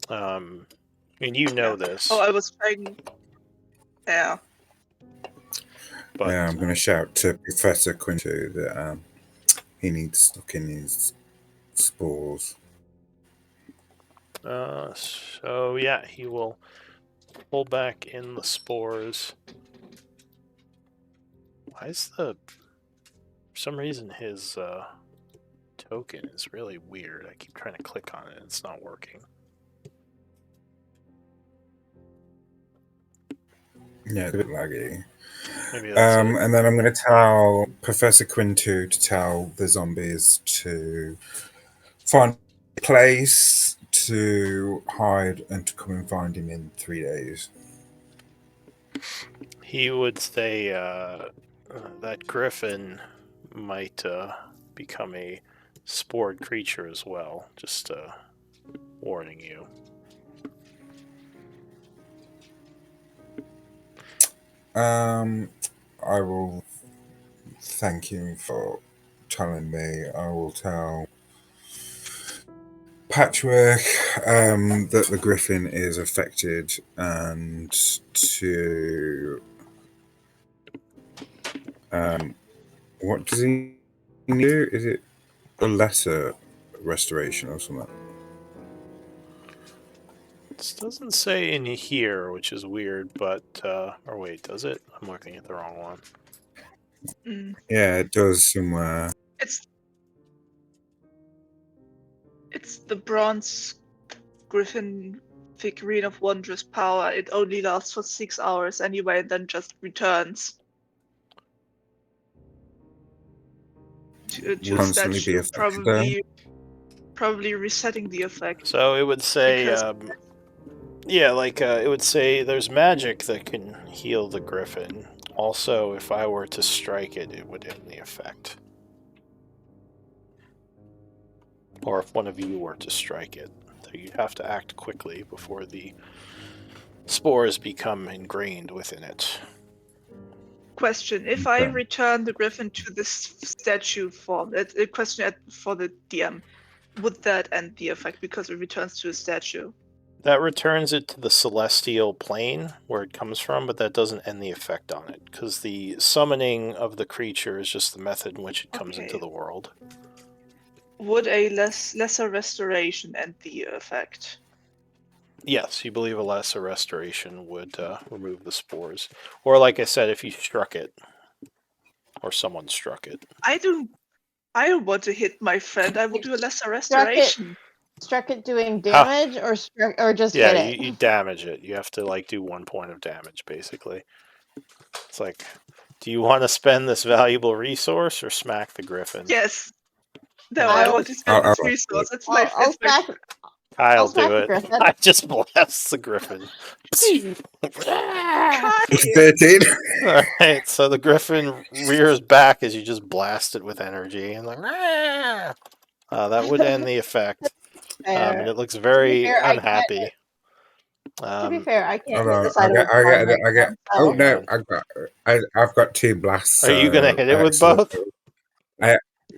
I mean, you know this. Oh, I was trying. Yeah. But Yeah, I'm going to shout to Professor Quinto that he needs stuck in his spores. so yeah, he will pull back in the spores. Why is for some reason his token is really weird. I keep trying to click on it, it's not working. Yeah, it's a bit laggy. Maybe that's it. And then I'm going to tell Professor Quinto to tell the zombies to find a place to hide and to come and find him in 3 days. He would say that griffin might become a spored creature as well. Just warning you. I will thank you for telling me. I will tell Patchwork that the griffin is affected and to what does he do? Is it a lesser restoration or something? This doesn't say in here, which is weird, but or wait, does it? I'm looking at the wrong one. Mm. Yeah, it does somewhere. It's the bronze griffin figurine of wondrous power. It only lasts for 6 hours anyway, and then just returns to Will constantly be statue, affected though. probably resetting the effect. So it would say, yeah, like it would say there's magic that can heal the griffin. Also, if I were to strike it, it would end the effect. Or if one of you were to strike it. So you'd have to act quickly before the spores become ingrained within it. Question: if I return the griffin to this statue form, a question for the DM, would that end the effect because it returns to a statue? That returns it to the celestial plane where it comes from, but that doesn't end the effect on it, because the summoning of the creature is just the method in which it comes into the world. Would a lesser restoration end the effect? Yes, you believe a lesser restoration would remove the spores. Or like I said, if you struck it. Or someone struck it. I don't want to hit my friend. I will do a lesser restoration. Struck it doing damage or just hit it? Yeah, you damage it. You have to like do 1 point of damage, basically. It's like, do you want to spend this valuable resource or smack the griffin? Yes. No, I want to spend this resource. It's my I'll do it. I just blast the griffin. 13. Alright, so the griffin rears back as you just blast it with energy and like that would end the effect. And it looks very unhappy. To be fair, I can't hit the side of it. Oh no, I've got 2 blasts. Are you gonna hit it with both?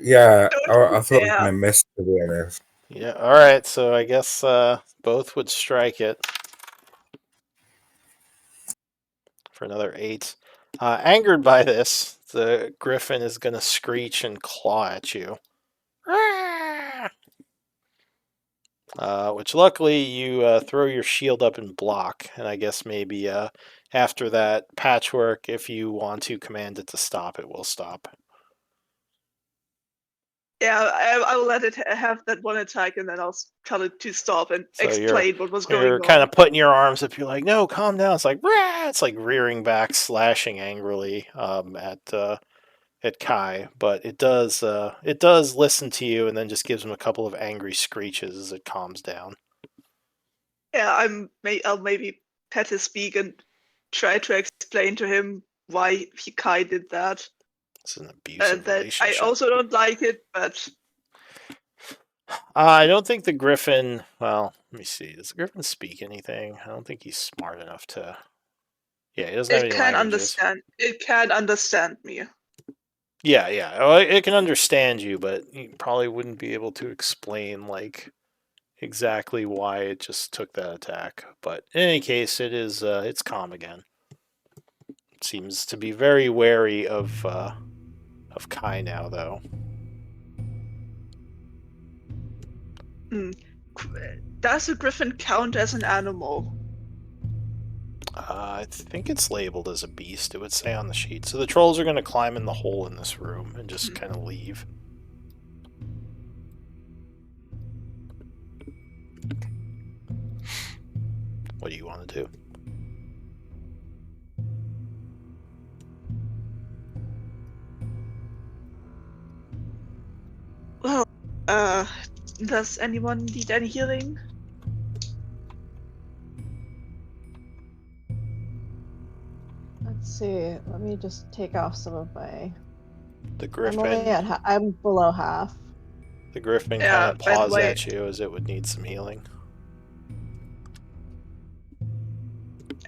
Yeah, Don't I you thought I was dare. going to miss, to be honest. Yeah, alright, so I guess both would strike it for another 8. Angered by this, the griffin is going to screech and claw at you. Which luckily you throw your shield up and block, and I guess maybe after that patchwork, if you want to command it to stop, it will stop. Yeah, I will let it have that one attack, and then I'll tell it to stop and So explain what was you're going kind on. of putting your arms up. You're like, no, calm down. It's like, Rah! It's like rearing back, slashing angrily at Kai, but it does listen to you, and then just gives him a couple of angry screeches as it calms down. Yeah, I'll maybe pet his beak and try to explain to him why Kai did that. It's an abusive That I relationship. also don't like it, but I don't think the griffin. Well, let me see. Does the griffin speak anything? I don't think he's smart enough to. Yeah, he doesn't have it any can languages. understand. It can understand me. Yeah. Well, it can understand you, but he probably wouldn't be able to explain like exactly why it just took that attack. But in any case, it's calm again. It seems to be very wary of Kai now, though. Does a griffin count as an animal? I think it's labeled as a beast. It would say on the sheet. So the trolls are going to climb in the hole in this room and just kind of leave. What do you want to do? Well, does anyone need any healing? Let's see. Let me just take off some of my. The I'm only griffin. at. I'm below half. The griffin kind Yeah, of by the paws way, at you as it would need some healing.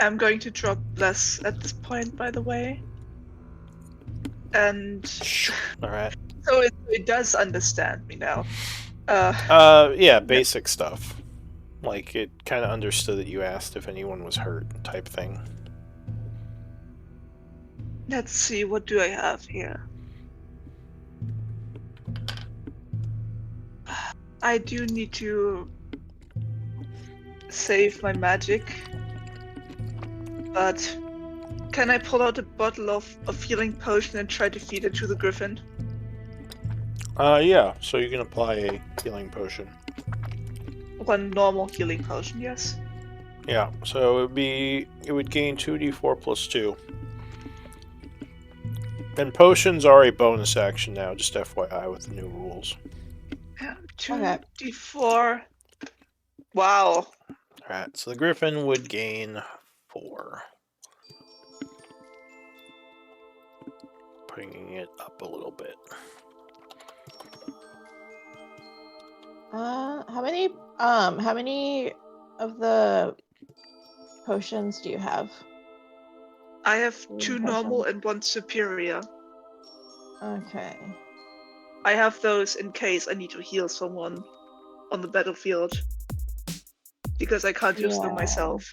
I'm going to drop Bless at this point, by the way. And All right. so it does understand me now. Yeah, basic stuff. Like it kind of understood that you asked if anyone was hurt, type thing. Let's see, what do I have here? I do need to save my magic, but can I pull out a bottle of a healing potion and try to feed it to the griffin? Yeah. So you can apply a healing potion. One normal healing potion, yes. Yeah. So it would gain 2d4 plus 2. And potions are a bonus action now, just FYI with the new rules. Yeah, Okay. 2d4. Wow. Alright, so the griffin would gain 4. Bringing it up a little bit. How many of the potions do you have? I have Healing 2 potion? normal and 1 superior. Okay. I have those in case I need to heal someone on the battlefield. Because I can't use them Yeah. myself.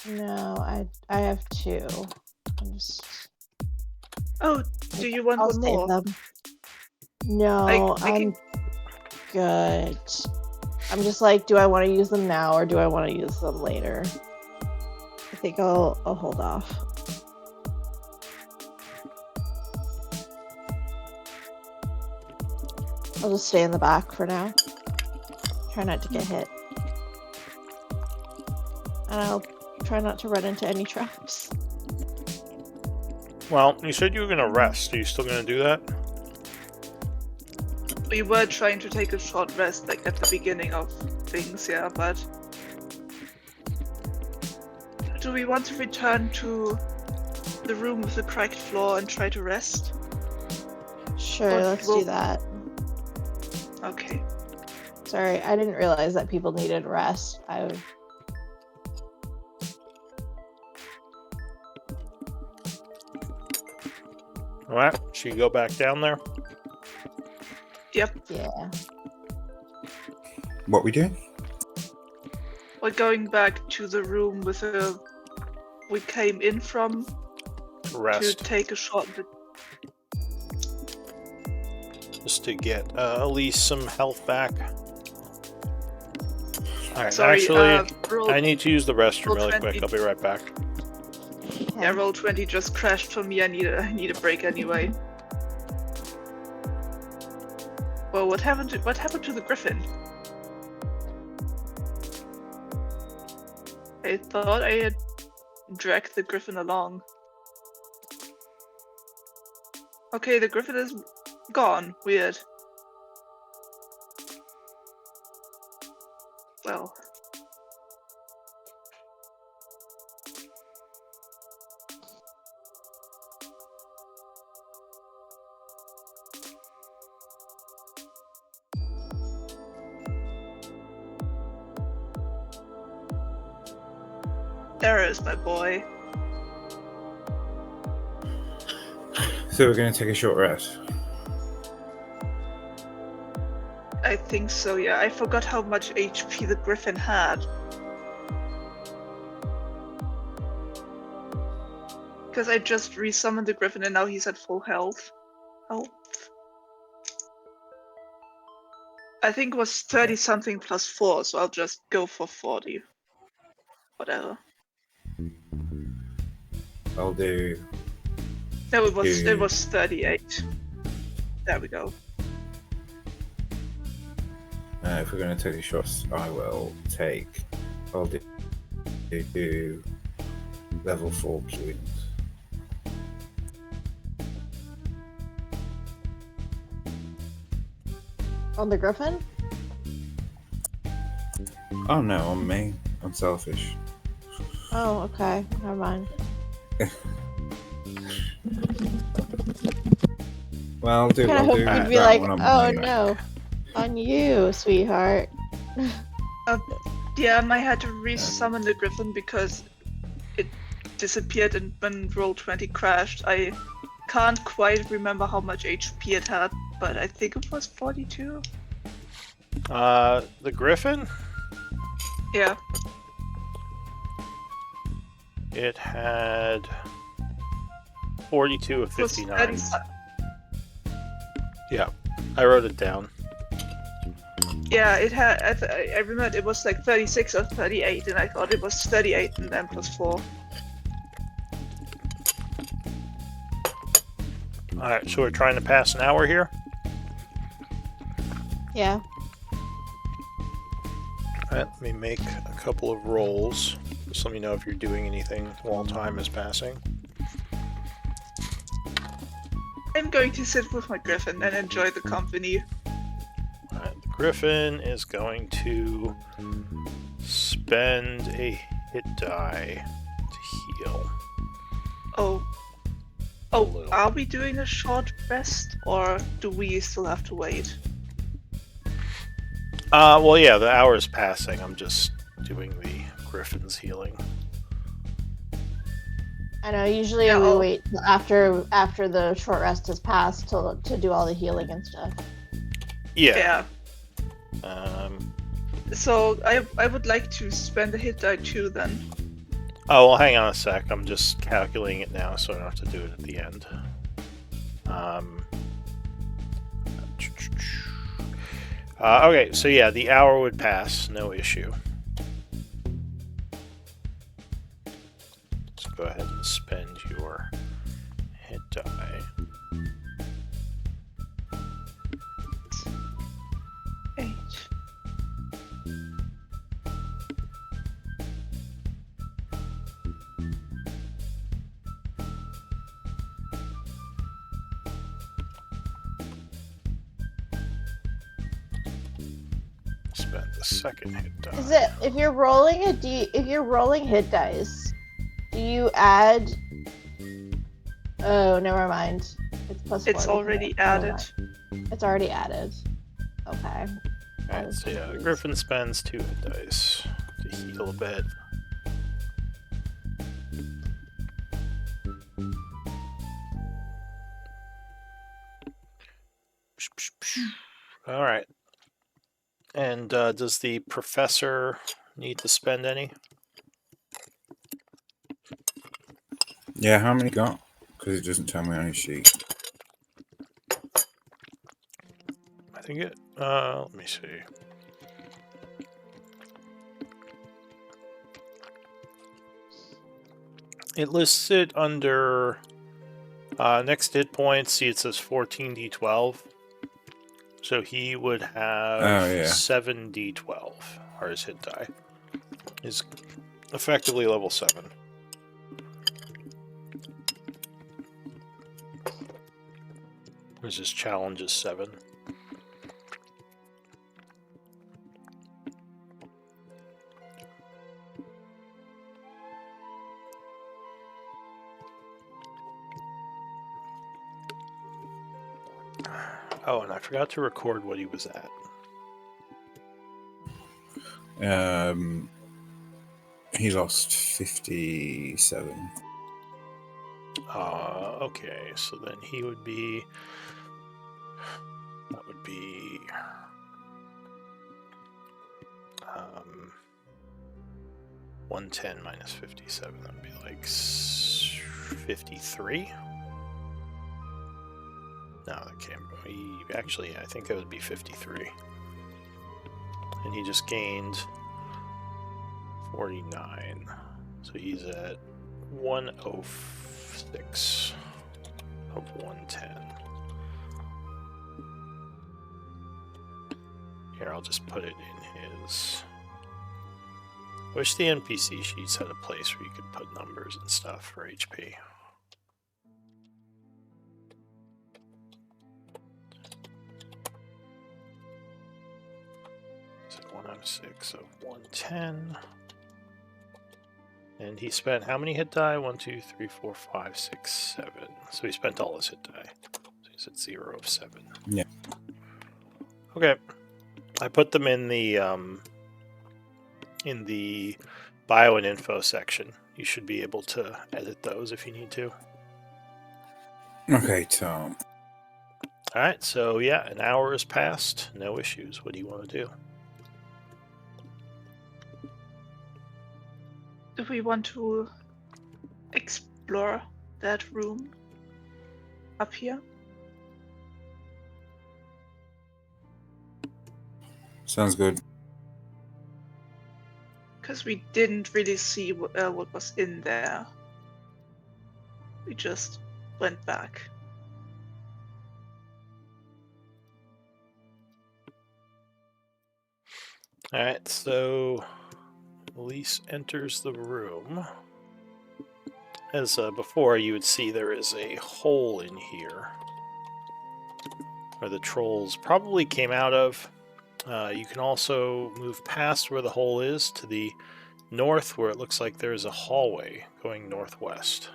No, I have 2. I'm just. Oh, do you want I'll one save more? them. No, I I'm good. I'm just like, do I want to use them now or do I want to use them later? I think I'll hold off. I'll just stay in the back for now. Try not to get hit. And I'll try not to run into any traps. Well, you said you were going to rest. Are you still going to do that? We were trying to take a short rest, like at the beginning of things, yeah, but... Do we want to return to the room with the cracked floor and try to rest? Sure, Or let's will- do that. Okay. Sorry, I didn't realize that people needed rest. Alright, should you go back down there? Yep. Yeah. What we doing? We're going back to the room we came in from to Rest. take a short bit. Just to get at least some health back. Alright, Sorry, actually, roll, I need to use the restroom roll really 20. quick. I'll be right back. yeah, roll 20 just crashed for me. I need a break anyway. Well, what happened to the griffin? I thought I had dragged the griffin along. Okay, the griffin is gone. Weird. Well. There is my boy. So we're going to take a short rest. I think so, yeah. I forgot how much HP the griffin had. Because I just resummoned the griffin and now he's at full health. Oh. I think it was 30 something plus 4, so I'll just go for 40. Whatever. I'll do. No, it was 38. There we go. If we're going to take a shot, I'll do level 4 wounds. On the griffin? Oh no, on me. I'm selfish. Oh, okay. Never mind. Well, I'll do. Kind of I'll hope do you'd be that like, one on oh my back. no, on you, sweetheart. Yeah, I had to resummon the griffin because it disappeared and when roll 20 crashed. I can't quite remember how much HP it had, but I think it was 42. The griffin? Yeah. It had 42 of It was 59. 30 Yeah, I wrote it down. Yeah, it had. I remember it was like 36 or 38, and I thought it was 38 and then plus 4. Alright, so we're trying to pass an hour here? Yeah. Alright, let me make a couple of rolls. Just let me know if you're doing anything while time is passing. I'm going to sit with my griffin and enjoy the company. Alright, the griffin is going to spend a hit die to heal. Oh. A Oh, little. are we doing a short rest, or do we still have to wait? Well, yeah, the hour is passing. I'm just doing the griffin's healing. I know, usually Yeah, we I'll- wait till after the short rest has passed to do all the healing and stuff. Yeah. Yeah. So I would like to spend a hit die too then. Oh, well, hang on a sec. I'm just calculating it now, so I don't have to do it at the end. Okay, so yeah, the hour would pass, no issue. Let's go ahead and spend your hit die. 8. Spend the second hit die. Is it if you're rolling if you're rolling hit dice, do you add? Oh, never mind. It's plus 4. It's isn't already it? Never added. mind. It's already added. Okay. Alright, so yeah, the griffin spends 2 hit dice to heal a bit. All right. And does the professor need to spend any? Yeah, how many got? Because it doesn't tell me on his sheet. I think it. Let me see. It lists it under next hit points. See, it says 14d12. So he would have 7d12 are his hit die. He's effectively level 7. Whereas his challenge is 7. Oh, and I forgot to record what he was at. He lost 57. Okay, so then he would be. That would be. 110 minus 57. That would be like 53. No, that can't be. Actually, I think that would be 53. And he just gained 49. So he's at 106 of 110. Here, I'll just put it in his. I wish the NPC sheets had a place where you could put numbers and stuff for HP. So 106 of 110. And he spent how many hit die? 1, 2, 3, 4, 5, 6, 7. So he spent all his hit die. So he's at 0 of 7. Yeah. Okay. I put them in the bio and info section. You should be able to edit those if you need to. Okay, Tom. Alright, so yeah, an hour has passed. No issues. What do you want to do? If we want to explore that room up here. Sounds good. Because we didn't really see what was in there. We just went back. Alright, so Elise enters the room. As before, you would see there is a hole in here where the trolls probably came out of. You can also move past where the hole is to the north, where it looks like there's a hallway going northwest.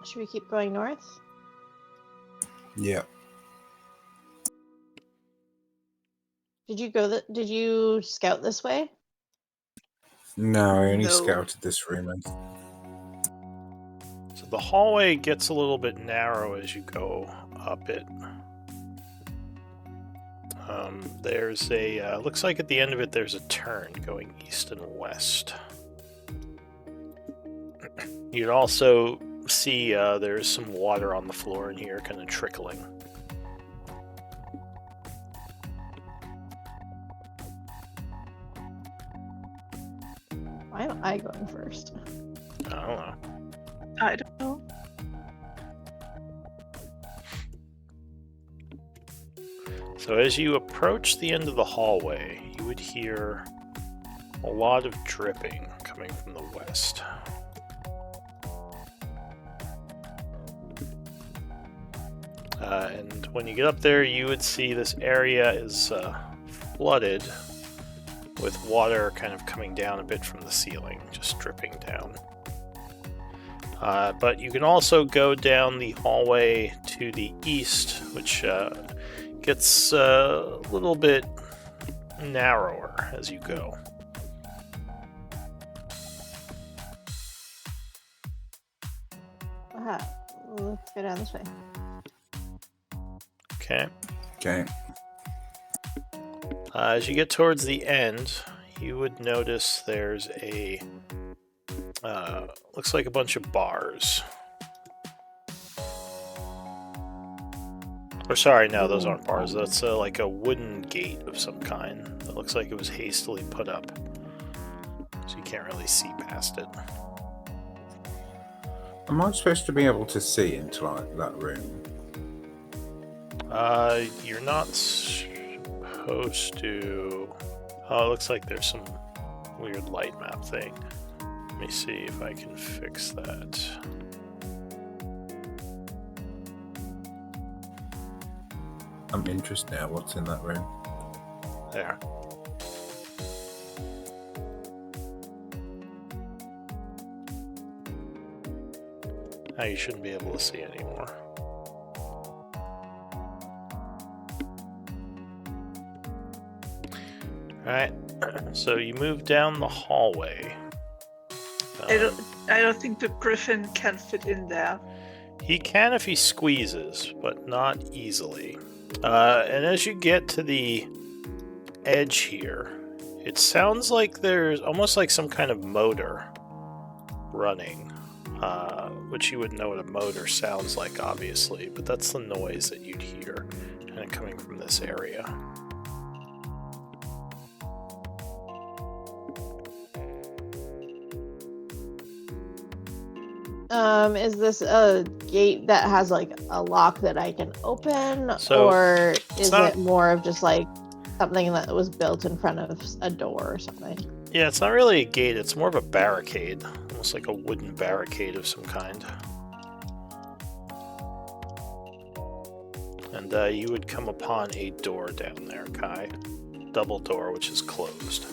Should we keep going north? Yeah. Did you scout this way? No, I only No. scouted this room. So the hallway gets a little bit narrow as you go up it. There's a, looks like at the end of it there's a turn going east and west. You'd also see there's some water on the floor in here, kind of trickling. Why am I going first? I don't know. I don't know. So as you approach the end of the hallway, you would hear a lot of dripping coming from the west. And when you get up there, you would see this area is flooded with water kind of coming down a bit from the ceiling, just dripping down. But you can also go down the hallway to the east, which gets a little bit narrower as you go. Yeah, let's go down this way. Okay. Okay. As you get towards the end, you would notice there's a looks like a bunch of bars. Or sorry, no, those aren't bars. That's like a wooden gate of some kind. That looks like it was hastily put up, so you can't really see past it. Am I supposed to be able to see into like that room? You're not supposed to. Oh, it looks like there's some weird light map thing. Let me see if I can fix that. I'm interested now. What's in that room? There. Now you shouldn't be able to see anymore. Alright, so you move down the hallway. I don't think the griffin can fit in there. He can if he squeezes, but not easily. And as you get to the edge here, it sounds like there's almost like some kind of motor running, which you would know what a motor sounds like, obviously, but that's the noise that you'd hear kind of coming from this area. Is this a gate that has like a lock that I can open, So, or is not- it more of just like something that was built in front of a door or something? Yeah, it's not really a gate, it's more of a barricade, almost like a wooden barricade of some kind. And you would come upon a door down there, Kai. Double door, which is closed.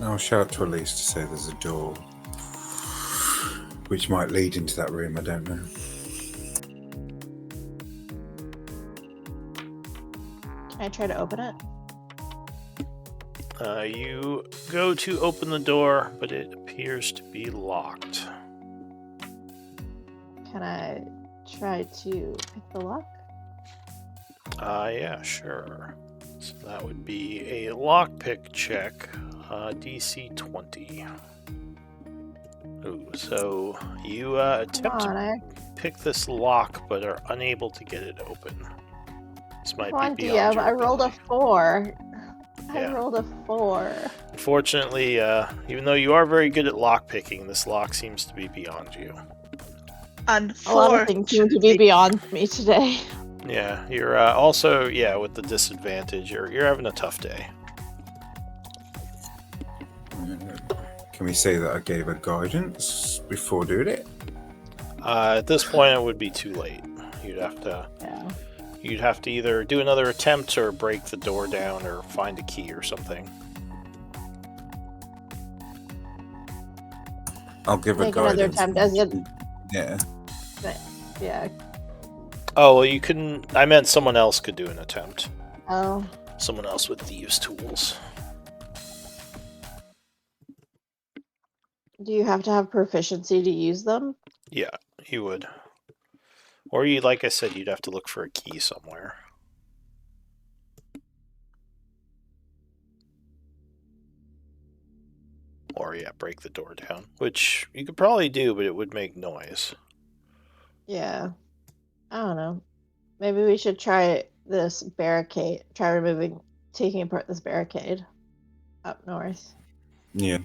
I'll shout to Elise to say there's a door, which might lead into that room. I don't know. Can I try to open it? You go to open the door, but it appears to be locked. Can I try to pick the lock? Yeah, sure. So that would be a lockpick check, DC 20. Ooh, so you attempt Come on, to pick this lock, but are unable to get it open. This might Come on, be beyond DM. your I rolled a ability. 4. Yeah. I rolled a 4. Unfortunately, even though you are very good at lockpicking, this lock seems to be beyond you. A lot of things seem to be beyond me today. Yeah, you're also, with the disadvantage, you're having a tough day. Can we say that I gave her guidance before doing it? At this point, it would be too late. You'd have to either do another attempt or break the door down or find a key or something. I'll give her Make another guidance. attempt as it. Yeah. Yeah. Oh, well, you couldn't. I meant someone else could do an attempt. Oh. Someone else with thieves' tools. Do you have to have proficiency to use them? Yeah, you would. Or you, like I said, you'd have to look for a key somewhere. Or, break the door down. Which you could probably do, but it would make noise. Yeah. I don't know. Maybe we should try this barricade. Try taking apart this barricade up north. Yeah.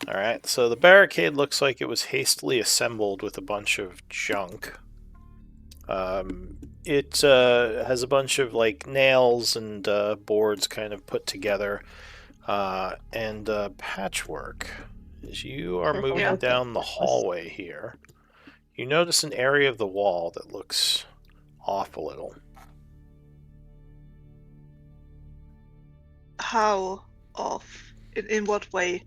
Alright, so the barricade looks like it was hastily assembled with a bunch of junk. It has a bunch of like nails and boards kind of put together, and patchwork. As you are moving Yeah. down the hallway here, you notice an area of the wall that looks off a little. How off? In what way?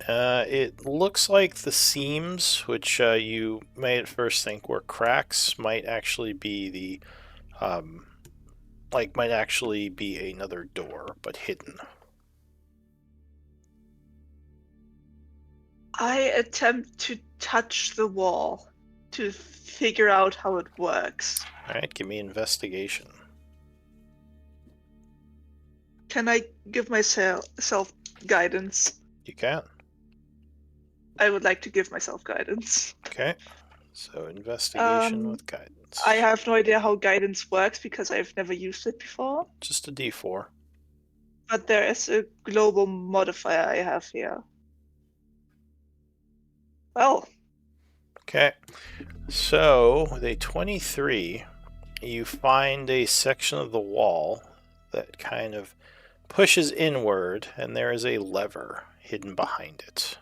It looks like the seams, which you may at first think were cracks, might actually be might actually be another door, but hidden. I attempt to touch the wall to figure out how it works. Alright, give me investigation. Can I give myself guidance? You can. I would like to give myself guidance. Okay. So investigation Um, with guidance. I have no idea how guidance works because I've never used it before. Just a d4. But there is a global modifier I have here. Well, Okay. So, with a 23, you find a section of the wall that kind of pushes inward, and there is a lever hidden behind it.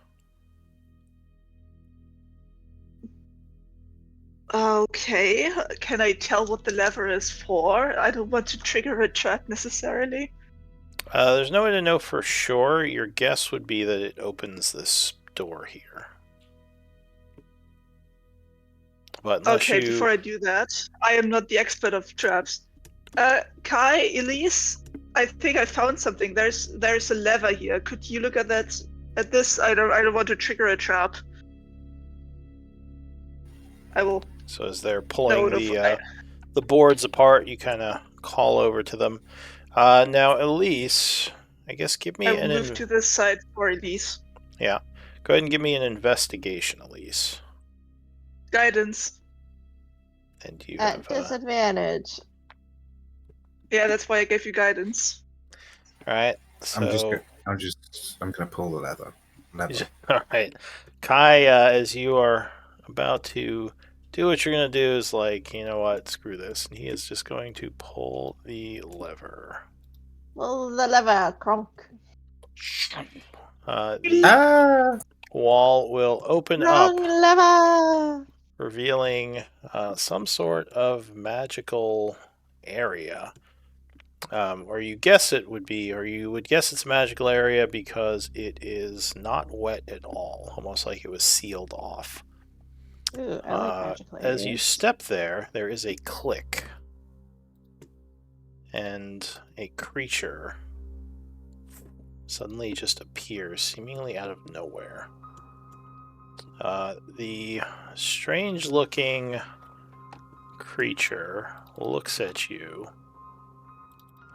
okay. Can I tell what the lever is for? I don't want to trigger a trap necessarily. There's no way to know for sure. Your guess would be that it opens this door here. But Okay, before I do that, I am not the expert of traps. Kai, Elise, I think I found something. There's a lever here. Could you look at that? At this, I don't want to trigger a trap. I will. So as they're pulling the boards apart, you kind of call over to them. Now, Elise, I guess give me I will move to this side for Elise. Yeah. Go ahead and give me an investigation, Elise. Guidance. And you At have disadvantage. Yeah, that's why I gave you guidance. all right. So I'm gonna pull the lever. all right, Kai, as you are about to do what you're gonna do, is like, you know what? Screw this, and he is just going to pull the lever. Pull the lever, Kronk. The wall will open Wrong up, lever! revealing some sort of magical area. Or you guess it would be, or you would guess it's a magical area because it is not wet at all, almost like it was sealed off. Ooh, I like magical areas. As you step there, there is a click, and a creature suddenly just appears, seemingly out of nowhere. The strange-looking creature looks at you,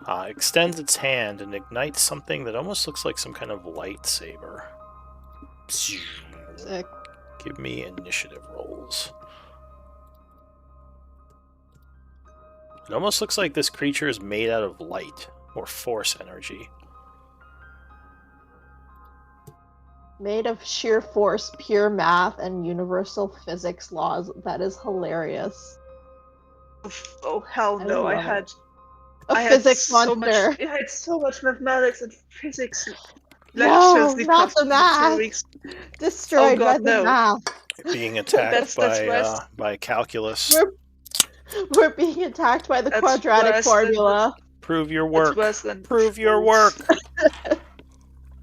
extends its hand, and ignites something that almost looks like some kind of lightsaber. Sick. Give me initiative rolls. It almost looks like this creature is made out of light or force energy. Made of sheer force, pure math, and universal physics laws. That is hilarious. Oh hell no! I had physics so monster. I had so much mathematics and physics No, lectures these not past the 2 math. weeks. Destroyed by God, the no. math. Being attacked That's by calculus. We're being attacked by the That's quadratic worse than formula. Prove your work. That's worse than Prove your work.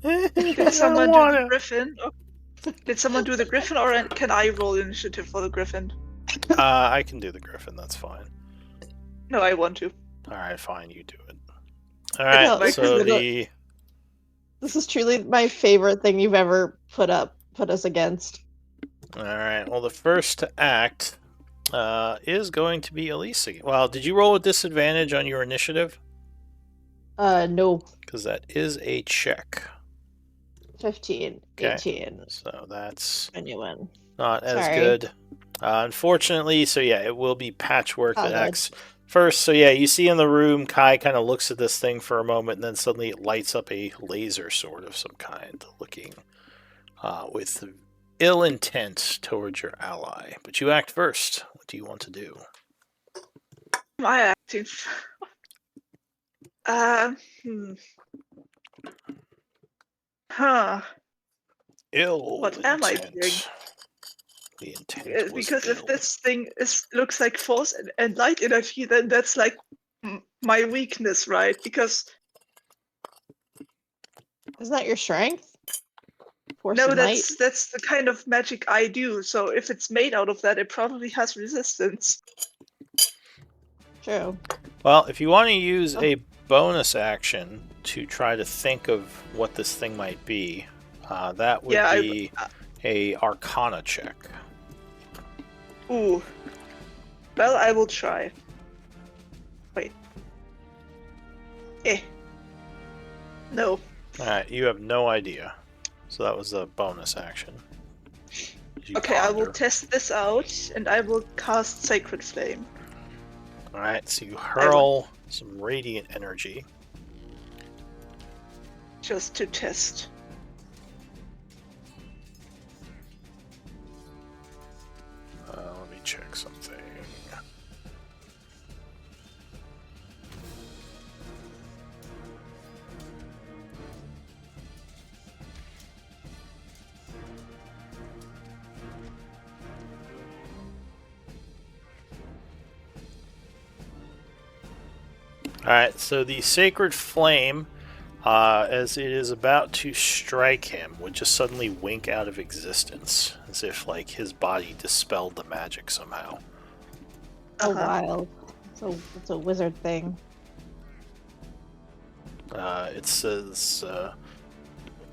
Did someone do the griffin? Did someone do the griffin, or can I roll initiative for the griffin? I can do the griffin. That's fine. No, I want to. All right, fine. You do it. All right. No, So this is truly my favorite thing you've ever put us against. All right. Well, the first to act is going to be Elise again. Well, did you roll with disadvantage on your initiative? No. Because that is a check. 15, Okay. 18. So that's Genuine. not as Sorry. good. Unfortunately, so yeah, it will be Patchwork that good. acts first. So yeah, you see in the room, Kai kind of looks at this thing for a moment, and then suddenly it lights up a laser sword of some kind, looking with ill intent towards your ally. But you act first. What do you want to do? Am I acting? Huh. Ill What intent. am I doing? The intent was Because ill. if this thing looks like force and light energy, then that's like my weakness, right? Because Isn't that your strength? Force no, and light? that's the kind of magic I do. So if it's made out of that, it probably has resistance. True. Well, if you want to use a bonus action to try to think of what this thing might be, that would be a Arcana check. Ooh. Well, I will try. Wait. No. Alright, you have no idea. So that was a bonus action. You Okay, I will ponder. test this out, and I will cast Sacred Flame. Alright, so you hurl some radiant energy. Just to test. Let me check something. Alright, so the Sacred Flame, as it is about to strike him, would just suddenly wink out of existence, as if, like, his body dispelled the magic somehow. Oh, Uh-huh. wild. It's a wizard thing. It says,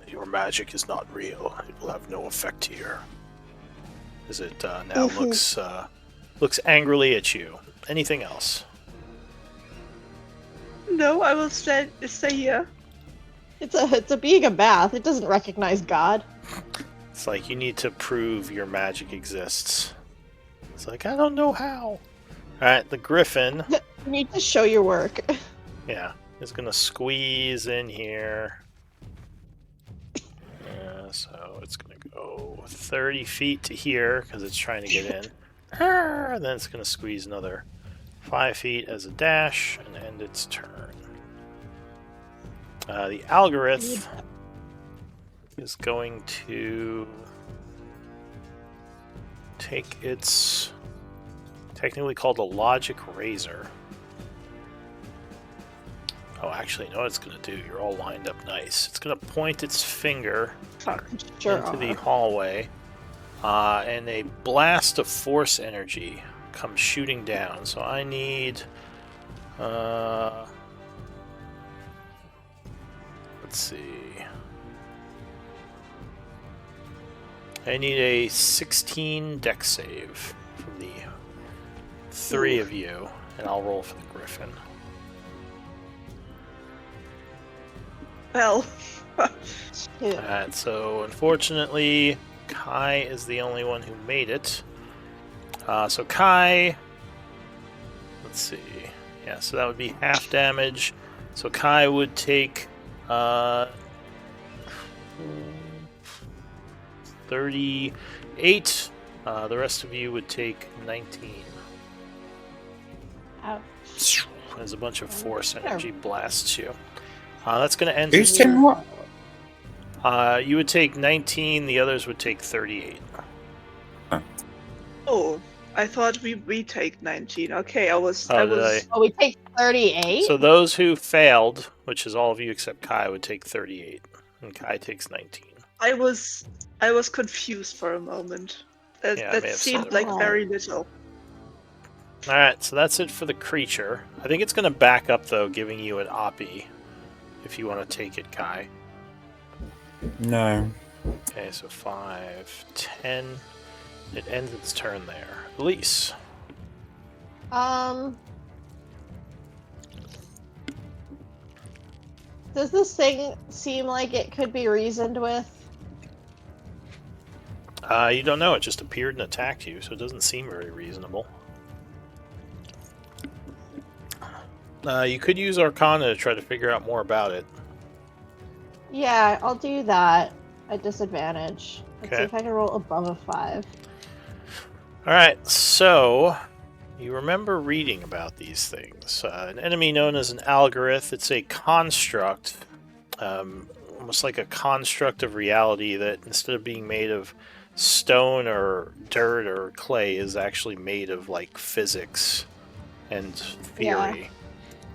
your magic is not real. It will have no effect here. As it now looks angrily at you. Anything else? No, I will stay here. It's a being of Bath. It doesn't recognize God. It's like you need to prove your magic exists. It's like, I don't know how. Alright, the Griffin, You need to show your work. yeah, is gonna squeeze in here. So it's gonna go 30 feet to here, because it's trying to get in. And then it's gonna squeeze another 5 feet as a dash, and end its turn. The Algorith is going to take its technically called a Logic Razor. Oh, actually, you know what it's going to do? You're all lined up nice. It's going to point its finger Sure into the are. hallway, and a blast of force energy comes shooting down. So I need... let's see... I need a 16 dex save from the three of you, and I'll roll for the Griffin. Well. Alright, so unfortunately, Kai is the only one who made it. So Kai, let's see, yeah, so that would be half damage. So Kai would take 38. The rest of you would take 19. Ouch. As a bunch of force energy blasts you. That's going to end. Who's taking what? You would take 19. The others would take 38. Oh, I thought we take 19. Okay, I was. Oh, we take 38? So those who failed, which is all of you except Kai, would take 38, and Kai takes 19. I was confused for a moment. Yeah, I That may have seemed said it like wrong. very little. Alright, so that's it for the creature. I think it's going to back up, though, giving you an Oppie, if you want to take it, Kai. No. Okay, so 5, 10. It ends its turn there. Elise. Does this thing seem like it could be reasoned with? You don't know, it just appeared and attacked you, so it doesn't seem very reasonable. You could use Arcana to try to figure out more about it. Yeah, I'll do that at disadvantage. Let's see Okay. if I can roll above a 5. Alright, so you remember reading about these things. An enemy known as an Algorith, it's a construct, almost like a construct of reality that instead of being made of stone or dirt or clay is actually made of like physics and theory.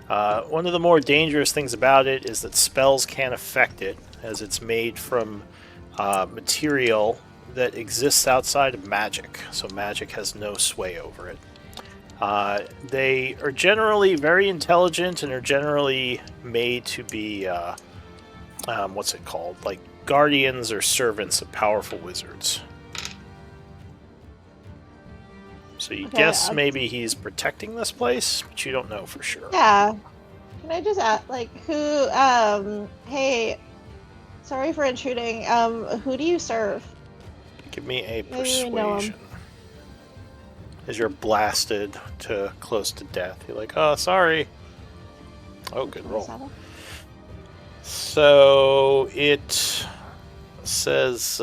One of the more dangerous things about it is that spells can't affect it, as it's made from material that exists outside of magic, so magic has no sway over it. They are generally very intelligent and are generally made to be, what's it called? Like guardians or servants of powerful wizards. So you guess maybe he's protecting this place, but you don't know for sure. Yeah. Can I just ask, like, who, hey, sorry for intruding, who do you serve? Give me a Maybe we know him. persuasion. As you're blasted to close to death, you're like, oh, sorry. Oh, good roll. So it says,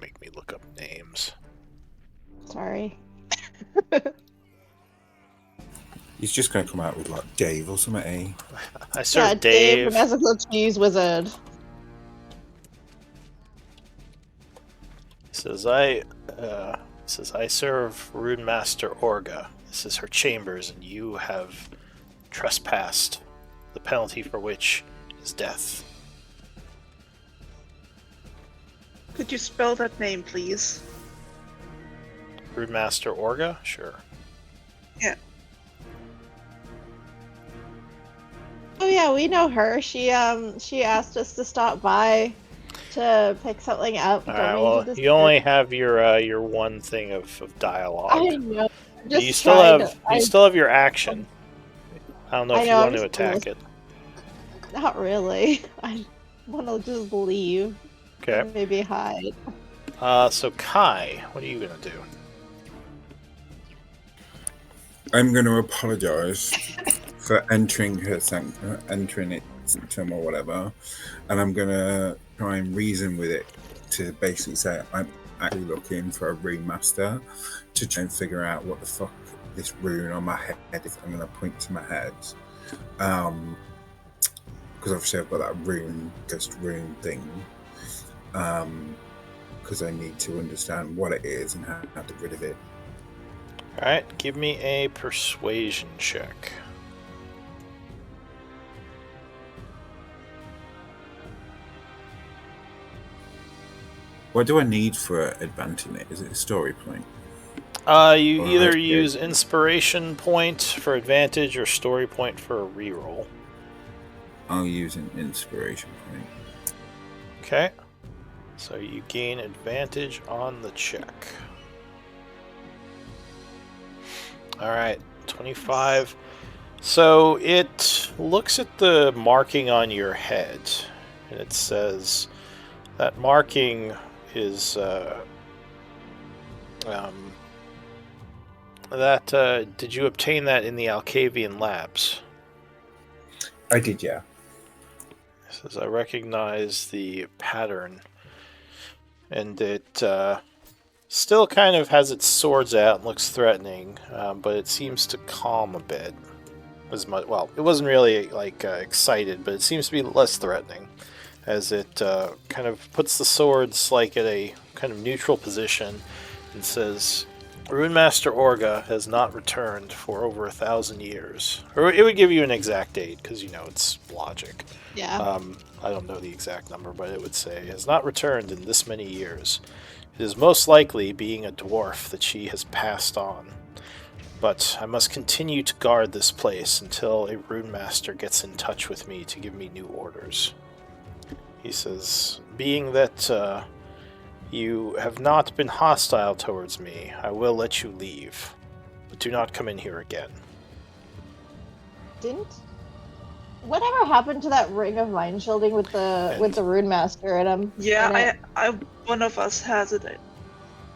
make me look up names. Sorry. He's just going to come out with like Dave or something. I serve Dave. Dave, the magical cheese wizard. Says I serve Rune Master Orga. This is her chambers, and you have trespassed, the penalty for which is death. Could you spell that name, please? Rune Master Orga? Sure. Yeah. Oh yeah, we know her. She asked us to stop by to pick something up. Alright, well, you only have your one thing of dialogue. I know. You still have your action. I don't know if you want to attack it. Not really. I want to just leave. Okay. Maybe hide. So Kai, what are you gonna do? I'm going to apologize for entering it sanctum or whatever, and I'm going to try and reason with it to basically say I'm actually looking for a rune master to try and figure out what the fuck this rune on my head is. I'm going to point to my head, because obviously I've got that ghost rune thing, because I need to understand what it is and how to get rid of it. Alright, give me a persuasion check. What do I need for advancing it? Is it a story point? You either use inspiration point for advantage or story point for a reroll. I'll use an inspiration point. Okay. So you gain advantage on the check. Alright, 25. So it looks at the marking on your head, and it says that marking is did you obtain that in the Alcavian labs? I did, yeah. It says I recognize the pattern, and it still kind of has its swords out and looks threatening, but it seems to calm a bit. Well, it wasn't really excited, but it seems to be less threatening, as it kind of puts the swords like at a kind of neutral position and says, Rune Master Orga has not returned for over 1,000 years. Or it would give you an exact date, because, it's logic. Yeah. I don't know the exact number, but it would say, has not returned in this many years. It is most likely, being a dwarf, that she has passed on. But I must continue to guard this place until a rune master gets in touch with me to give me new orders. He says, being that you have not been hostile towards me, I will let you leave. But do not come in here again. Whatever happened to that ring of mind shielding with the rune master in him? Yeah, I one of us has it.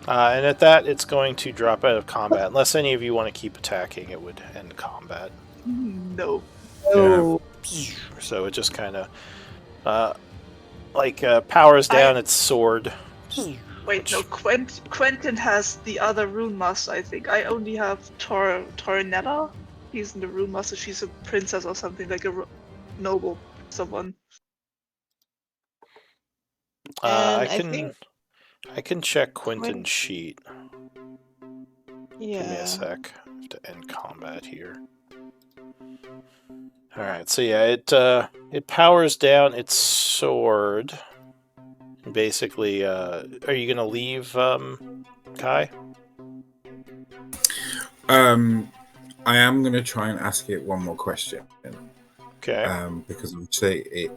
And at that, it's going to drop out of combat. Unless any of you want to keep attacking, it would end combat. No. Oh. Yeah. So it just kind of powers down its sword. Wait, no, Quentin has the other rune master, I think. I only have Torinetta. He's in the rune master. She's a princess or something, like a noble someone. I can check Quentin's sheet. Yeah. Give me a sec. I have to end combat here. Alright, so yeah, it powers down its sword. Basically, are you gonna leave, Kai? I am gonna try and ask it one more question. Okay. Because I would say it.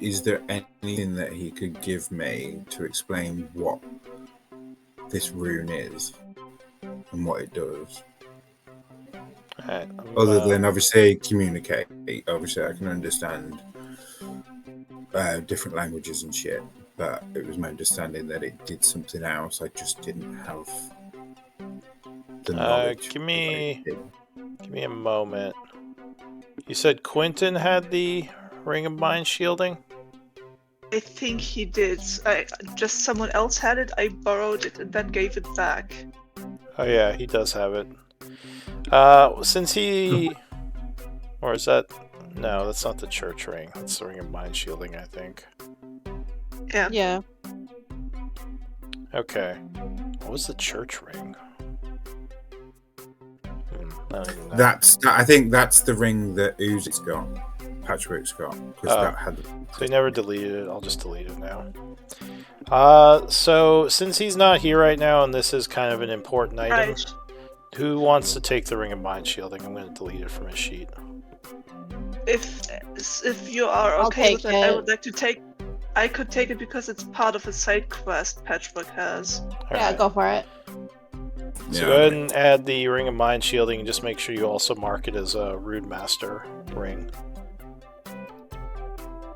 Is there anything that he could give me to explain what this rune is and what it does? Alright, Other than obviously communicate. Obviously, I can understand different languages and shit, but it was my understanding that it did something else. I just didn't have the knowledge. give me a moment. You said Quentin had the Ring of Mind shielding? I think he did. Just someone else had it. I borrowed it and then gave it back. Oh yeah, he does have it. Since he... Or is that... No, that's not the church ring. That's the Ring of Mind shielding, I think. Yeah. Yeah. Okay. What was the church ring? I don't even know. I think that's the ring that Isik got. Patchwork's got. Because that had... So he never deleted it. I'll just delete it now. So since he's not here right now, and this is kind of an important item, Right. who wants to take the Ring of Mind shielding? I'm going to delete it from his sheet. If you are I'll okay with take that, I it. would like to take. I could take it because it's part of a side quest Patchwork has. Yeah, Alright. go for it. So go ahead and add the Ring of Mind shielding, and just make sure you also mark it as a Rude Master ring.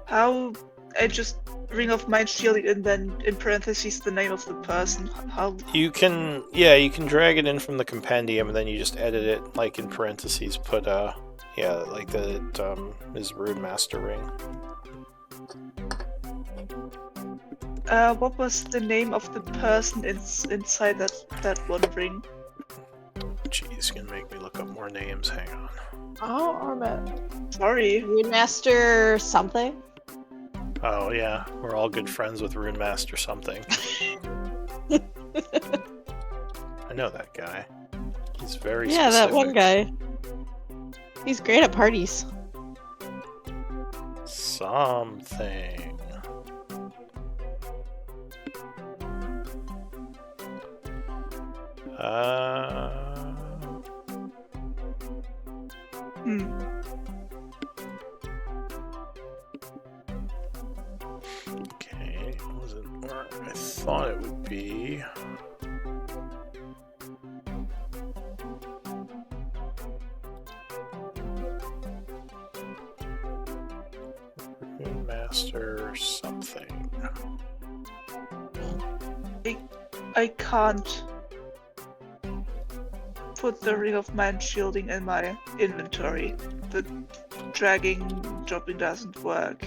How? I just Ring of Mind shielding and then in parentheses the name of the person. How? You can drag it in from the compendium, and then you just edit it, like in parentheses, put like that it is Rude Master ring. What was the name of the person inside that one ring? Jeez, gonna make me look up more names. Hang on. Oh, Armit. Sorry. Rune Master something? Oh yeah, we're all good friends with Rune Master something. I know that guy. He's very Yeah, that specific. one guy. He's great at parties. Something. Okay, wasn't where I thought it would be. Master something. I can't put the Ring of Mind shielding in my inventory. The dragging, dropping doesn't work.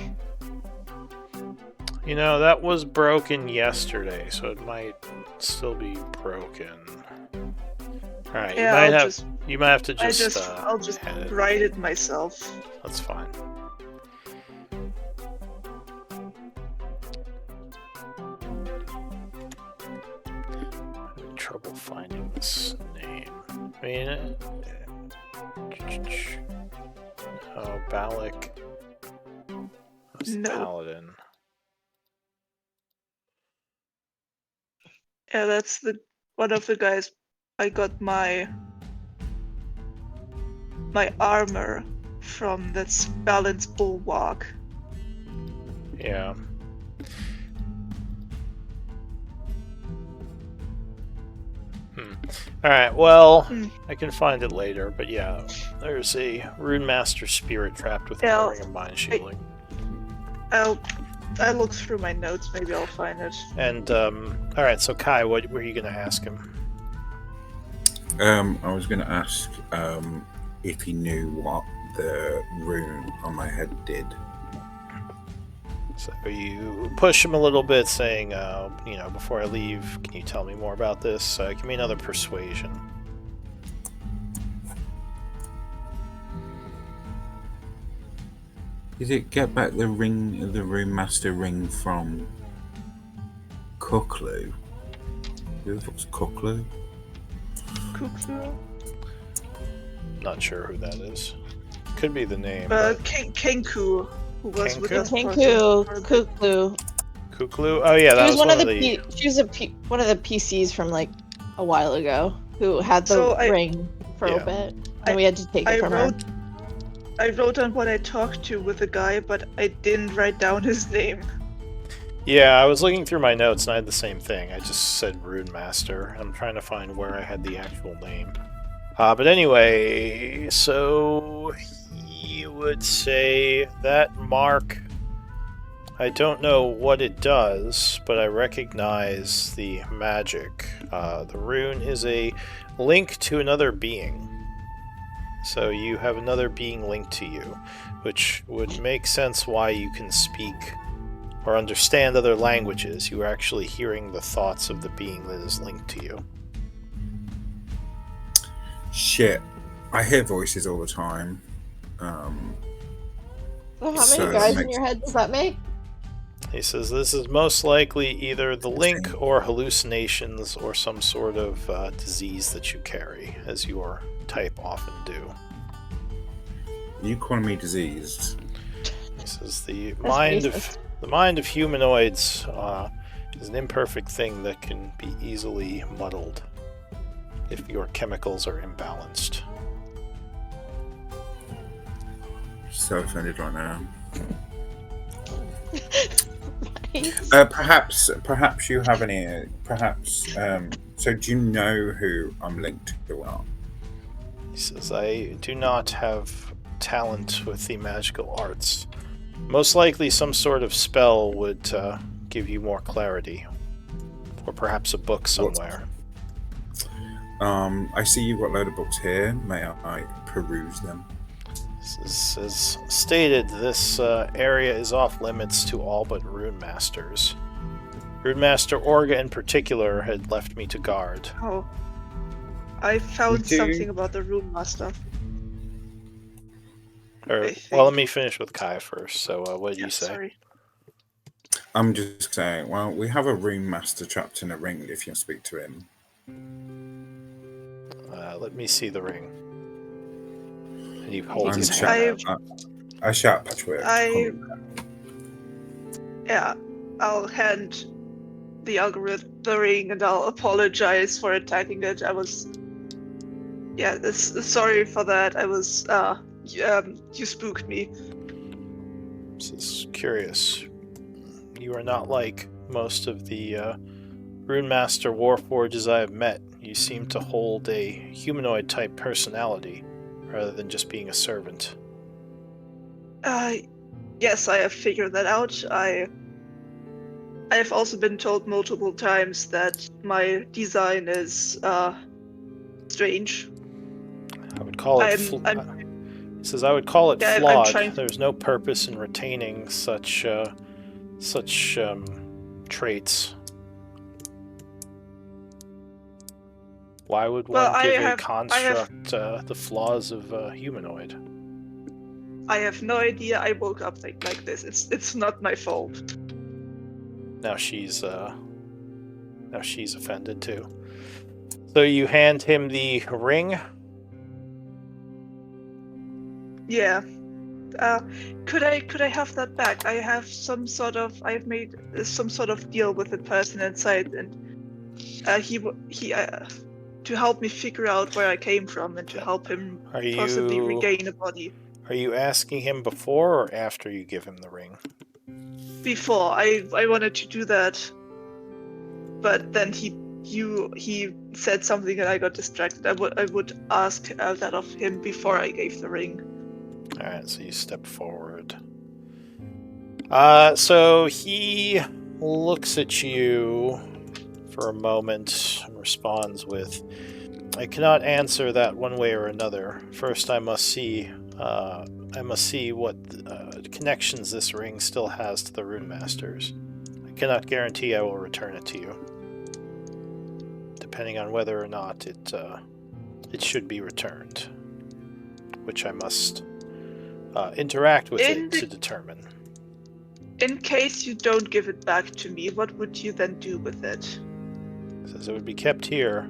You know, that was broken yesterday, so it might still be broken. Alright, Yeah, you might have to just I'll just add it. write it myself. That's fine. Having trouble finding this name. I mean, oh, Balak. That's No. Paladin. Yeah, that's one of the guys. I got my armor from that's Balance Bulwark. Yeah. Alright, well, I can find it later, but yeah, there's a Rune Master spirit trapped within the Ring of Mind shielding. I look through my notes, maybe I'll find it. And, alright, so Kai, what were you going to ask him? I was going to ask if he knew what the rune on my head did. So you push him a little bit, saying, before I leave, can you tell me more about this? Give me another persuasion. Did it get back the Rune Master ring from Kuklu? Who the fuck's Kuklu? Kuklu? Not sure who that is. Could be the name. but... Kenku, who was with us. Kenku, Kuklu. Kuklu? Oh yeah, that was one of the... She was one of the PCs from like a while ago who had the ring for a bit, and we had to take it from her. I wrote down what I talked to with the guy, but I didn't write down his name. Yeah, I was looking through my notes and I had the same thing. I just said Rune Master. I'm trying to find where I had the actual name. But anyway, so he would say that mark. I don't know what it does, but I recognize the magic. The rune is a link to another being. So you have another being linked to you, which would make sense why you can speak or understand other languages. You are actually hearing the thoughts of the being that is linked to you. Shit. I hear voices all the time. Well, how So many that guys in makes- your head does that make? He says this is most likely either the link or hallucinations or some sort of disease that you carry, as your type often do. You calling me diseased? He says the That's mind of humanoids is an imperfect thing that can be easily muddled if your chemicals are imbalanced. So offended right now. Nice. Perhaps you have any. So do you know who I'm linked to or not? He says, I do not have talent with the magical arts. Most likely some sort of spell would give you more clarity. Or perhaps a book somewhere. I see you've got a load of books here. May I peruse them? As stated, this area is off limits to all but Rune Masters. Rune Master Orga in particular had left me to guard. Oh. I found Me too. something about the room master. Or, I well, let think- me finish with Kai first. So, what did Yeah, you say? sorry. I'm just saying, well, we have a room master trapped in a ring if you speak to him. Let me see the ring. And he I'm holds his shout- hand out. I shout Patchwork. Yeah, I'll hand the algorithm the ring and I'll apologize for attacking it. I was... Yeah, sorry for that. I was... you spooked me. This is curious. You are not like most of the Rune Master Warforges I have met. You seem to hold a humanoid-type personality, rather than just being a servant. Yes, I have figured that out. I have also been told multiple times that my design is strange. I would call it. He says, "I would call it Yeah, I'm flawed. trying- There's no purpose in retaining such traits. Why would Well, one I give a have- construct the flaws of a humanoid?" I have no idea. I woke up like this. It's not my fault. Now she's offended too. So you hand him the ring. Yeah. Could I have that back? I have some sort of... I've made some sort of deal with the person inside, and he to help me figure out where I came from and to help him Are possibly you regain a body. Are you asking him before or after you give him the ring? Before I wanted to do that, but then he said something and I got distracted. I would ask that of him before I gave the ring. All right, so you step forward. So he looks at you for a moment and responds with, "I cannot answer that one way or another. First, I must see what connections this ring still has to the Rune Masters. I cannot guarantee I will return it to you, depending on whether or not it should be returned, which I must interact with it to determine." In case you don't give it back to me, what would you then do with it? Says it would be kept here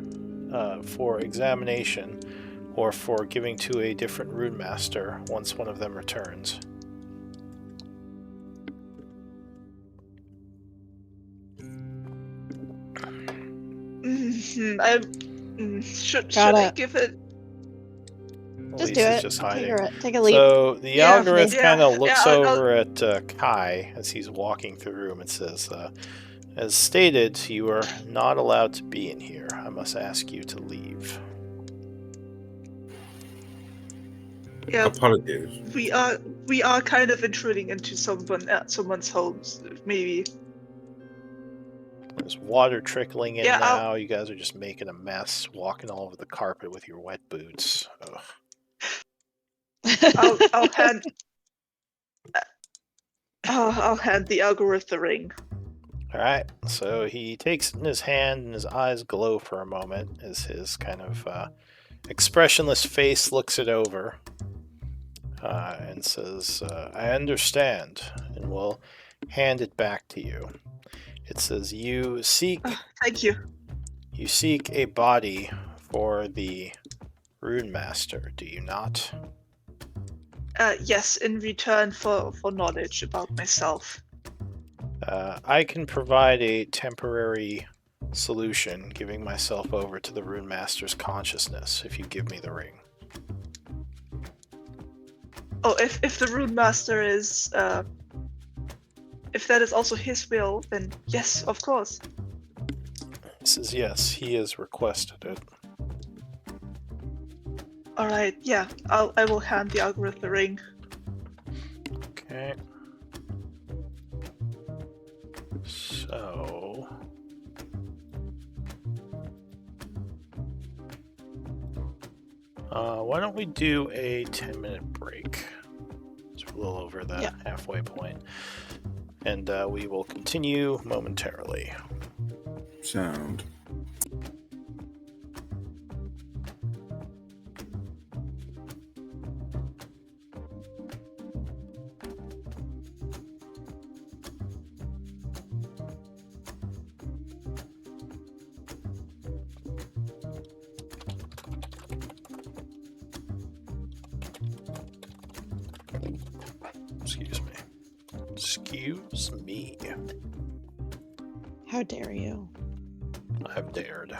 for examination or for giving to a different Rune Master once one of them returns. Should I give it? Just Elise do is it. just hiding. Take a leap. So the Yeah, algorithm yeah, kind of yeah, looks I'll- over at Kai as he's walking through the room and says, as stated, you are not allowed to be in here. I must ask you to leave. Yeah, Apologies. we are kind of intruding into someone's homes. Maybe. There's water trickling in Yeah, now. You guys are just making a mess, walking all over the carpet with your wet boots. Ugh. I'll hand. I'll hand the algorithm the ring. Alright, so he takes it in his hand and his eyes glow for a moment as his kind of expressionless face looks it over and says, I understand, and will hand it back to you. It says, you seek Thank you. a body for the Rune Master, do you not? Yes, in return for knowledge about myself. I can provide a temporary solution, giving myself over to the Rune Master's consciousness if you give me the ring. Oh, if the Rune Master is if that is also his will, then yes, of course. He says, yes, he has requested it. All right, yeah, I will hand the algorithm the ring. Okay. So... why don't we do a 10-minute break? It's a little over the halfway point. And we will continue momentarily. Sound. Excuse me. Excuse me. How dare you? I've dared.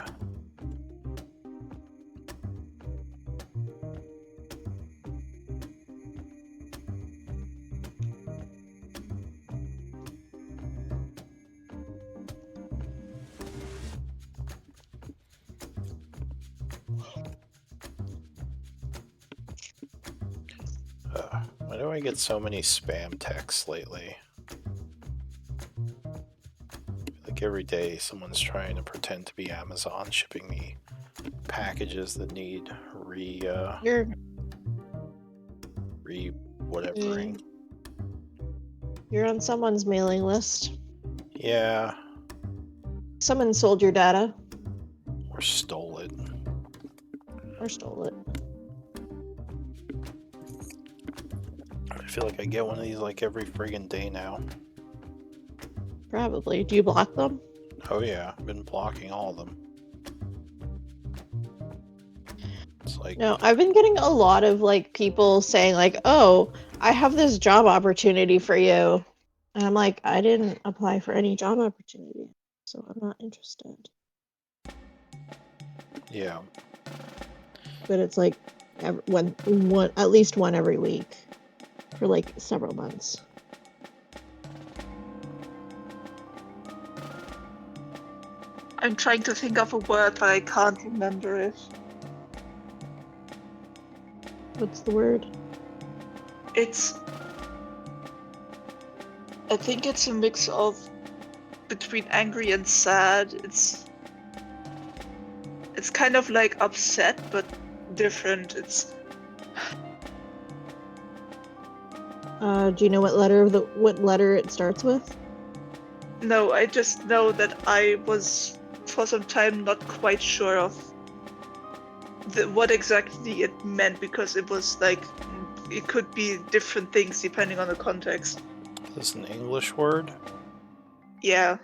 Why do I get so many spam texts lately? Like every day someone's trying to pretend to be Amazon shipping me packages that need You're whatevering. you're on someone's mailing list. Yeah, Someone sold your data or stole it. or stole it. I feel like I get one of these like every friggin' day now. Probably. Do you block them? Oh yeah, I've been blocking all of them. It's like, No, I've been getting a lot of like people saying like, "Oh, I have this job opportunity for you," and I'm like, "I didn't apply for any job opportunity, so I'm not interested." yeah. But it's like one at least one every week for like several months. I'm trying to think of a word, but I can't remember it. What's the word? I think it's a mix of between angry and sad. It's kind of like upset, but different. Do you know what letter it starts with? No, I just know that I was for some time not quite sure of what exactly it meant, because it was like it could be different things depending on the context. Is this an English word? Yeah.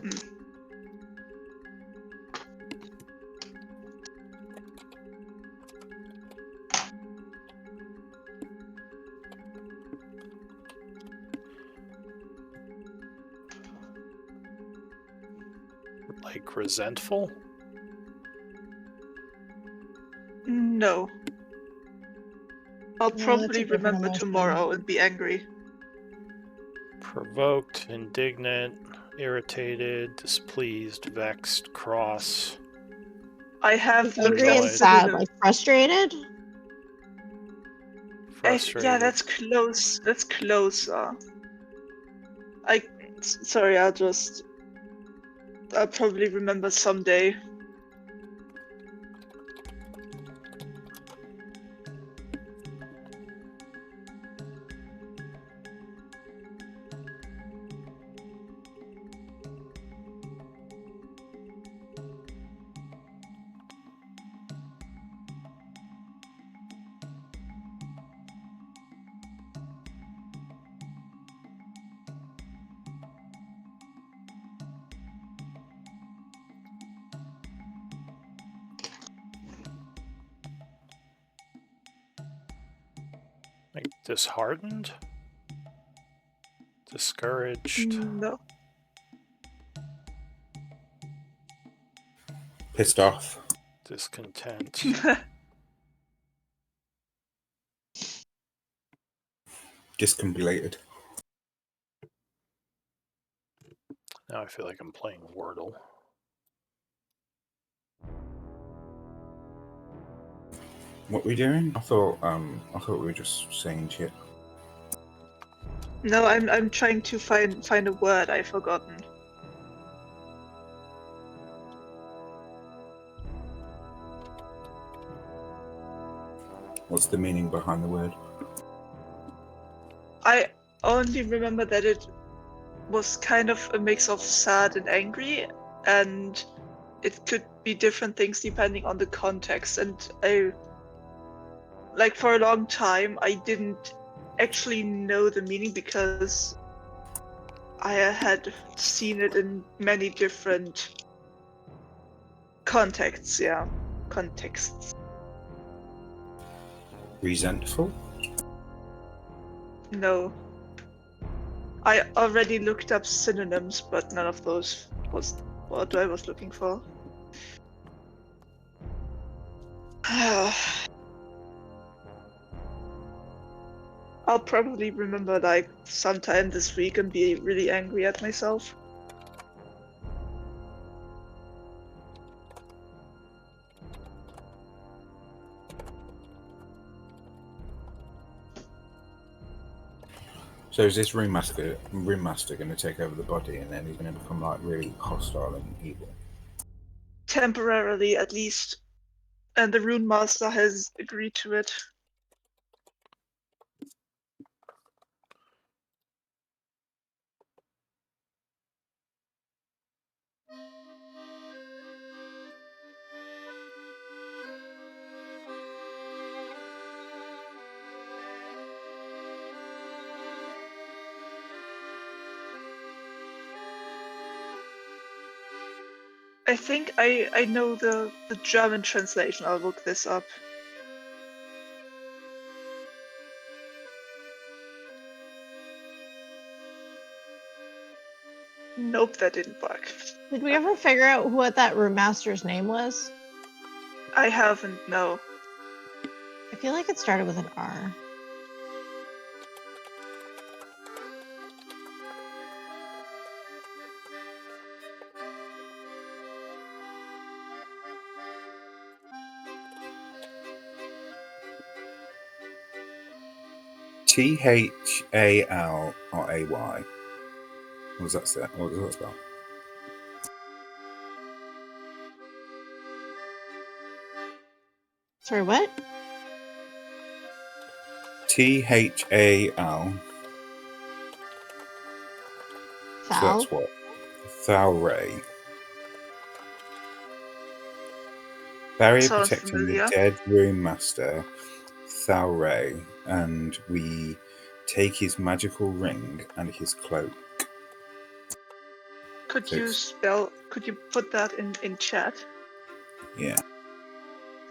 Hmm. Like resentful? No. I'll No, that's a probably different remember emotion. tomorrow and be angry. Provoked, indignant, irritated, displeased, vexed, cross. I have looked Angry up and Annoyed. sad, synonyms. like frustrated. Frustrated. Yeah, that's close. That's closer. Sorry, I'll probably remember someday. Like disheartened? Discouraged? No. Pissed off. Discontent? Discombobulated. Now I feel like I'm playing Wordle. What we doing? I thought we were just saying shit. No, I'm trying to find a word I've forgotten. What's the meaning behind the word? I only remember that it was kind of a mix of sad and angry, and it could be different things depending on the context. And for a long time, I didn't actually know the meaning because I had seen it in many different contexts. Yeah, contexts. Resentful? No. I already looked up synonyms, but none of those was what I was looking for. I'll probably remember sometime this week and be really angry at myself. So is this Rune Master going to take over the body, and then he's going to become like really hostile and evil? Temporarily, at least. And the Rune Master has agreed to it. I think I know the German translation. I'll look this up. Nope, that didn't work. Did we ever figure out what that room master's name was? I haven't, no. I feel like it started with an R. Thal-Ray. What does that say? What does that spell? Sorry, what? Thal. So Thal? that's what? Thal-Ray. Barrier Sounds protecting familiar. the dead Rune Master, Thal-Ray, and we take his magical ring and his cloak. Could So you put that in chat? Yeah.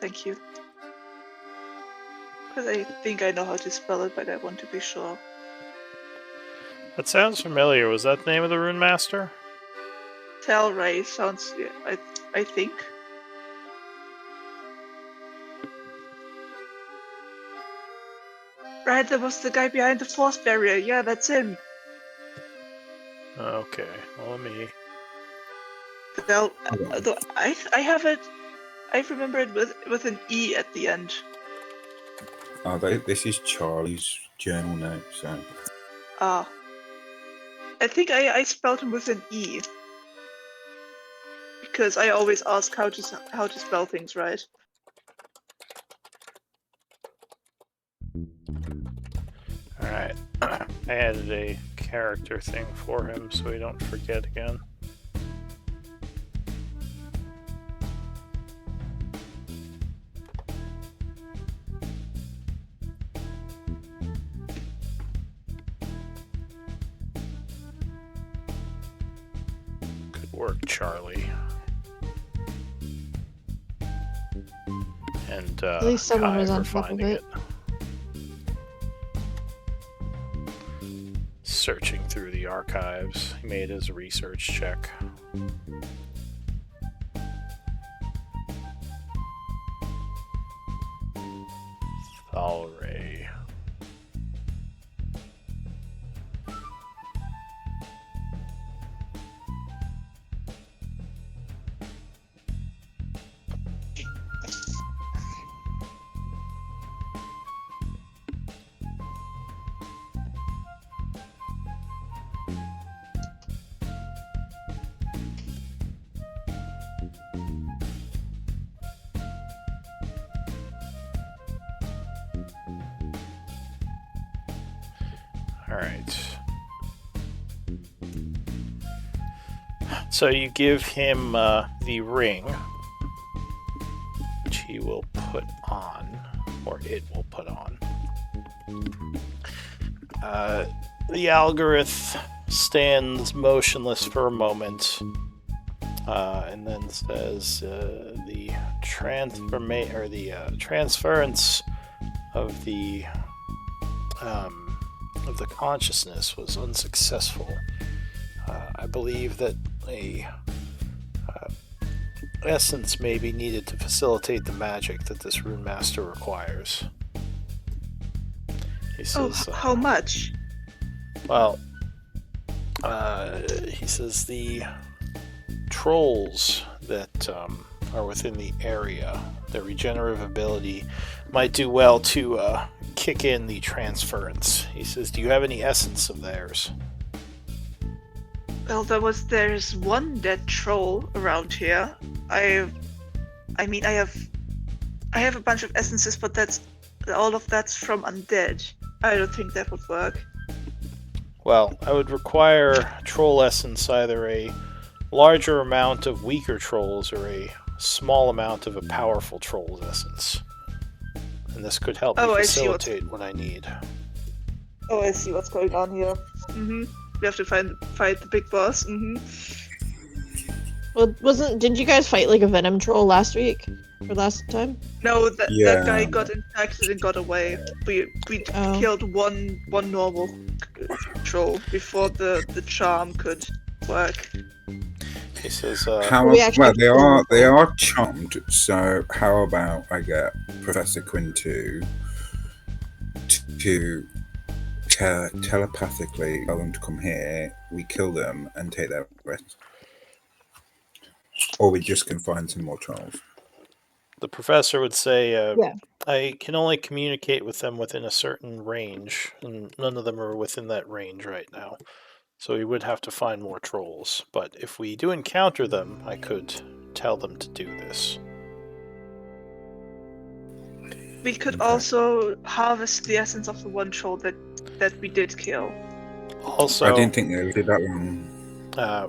Thank you. Because I think I know how to spell it, but I want to be sure. That sounds familiar. Was that the name of the Rune Master? Talray sounds. Yeah, I think. Right, there was the guy behind the force barrier. Yeah, that's him. Okay, well, let me... Well, Okay. I have it. I remember it with an E at the end. This is Charlie's journal note, so... Ah. I think I spelled him with an E. Because I always ask how to spell things right. Alright, I added a character thing for him so we don't forget again. Good work, Charlie. And At least someone Kai was on for top of finding it. Searching through the archives, he made his research check. Thalray. Alright. So you give him the ring, which he will put on, or it will put on. The algorithm stands motionless for a moment, and then says the transference of the consciousness was unsuccessful. I believe that a essence may be needed to facilitate the magic that this rune master requires. He says, how much? Well, he says the trolls that are within the area, their regenerative ability might do well to kick in the transference. He says, do you have any essence of theirs? Well, there's one dead troll around here. I have a bunch of essences, but all of that's from undead. I don't think that would work. Well, I would require troll essence, either a larger amount of weaker trolls or a small amount of a powerful troll's essence. And this could help me facilitate what I need. Oh, I see what's going on here. Mm-hmm. We have to fight the big boss. Mm-hmm. Well, didn't you guys fight like a venom troll last week? Or last time? No, that guy got infected and got away. We killed one normal troll before the charm could work. He says, they are charmed. So how about I get Professor Quintu to telepathically tell them to come here, we kill them and take their rest, or we just can find some more trolls. The professor would say, I can only communicate with them within a certain range, and none of them are within that range right now. So we would have to find more trolls. But if we do encounter them, I could tell them to do this. We could also harvest the essence of the one troll that we did kill. Also, I didn't think they did that one.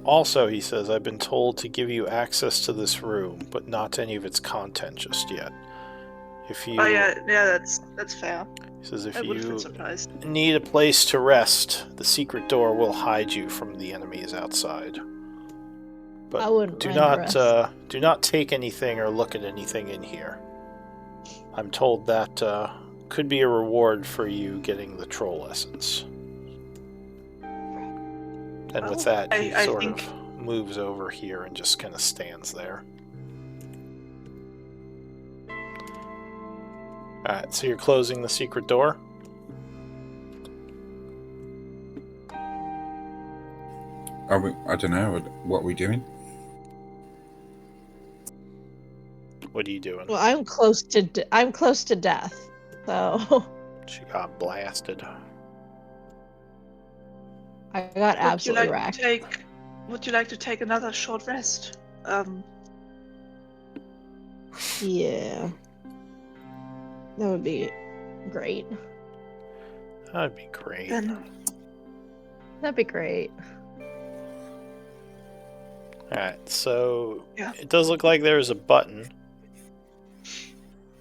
Also, he says, I've been told to give you access to this room, but not to any of its content just yet. If you... Oh yeah, that's fair. He says, if I would've you been surprised. need a place to rest, the secret door will hide you from the enemies outside. But I wouldn't do mind not take anything or look at anything in here. I'm told that could be a reward for you getting the troll essence. And with that, he sort of moves over here and just kind of stands there. Alright, so you're closing the secret door? I don't know. What are we doing? What are you doing? Well, I'm close to death, so She got blasted. I got absolutely wrecked. Would you like to take another short rest? Yeah, that would be great. That'd be great. That'd be great. Alright, so Yeah. it does look like there's a button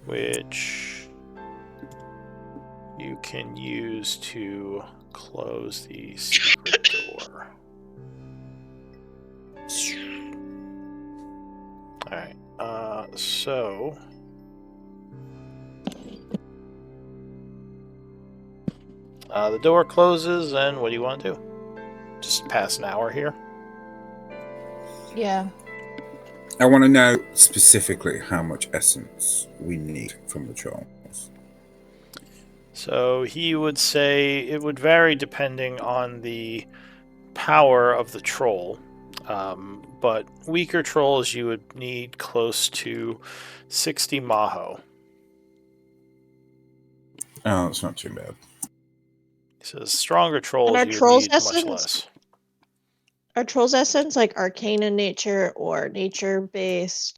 which you can use to close the secret door. Alright, so the door closes, and what do you want to do? Just pass an hour here? Yeah. I want to know specifically how much essence we need from the trolls. So he would say it would vary depending on the power of the troll. But weaker trolls you would need close to 60 maho. Oh, that's not too bad. He says stronger trolls And our you would trolls' need much essence? less. Are trolls' essence like arcane in nature or nature-based?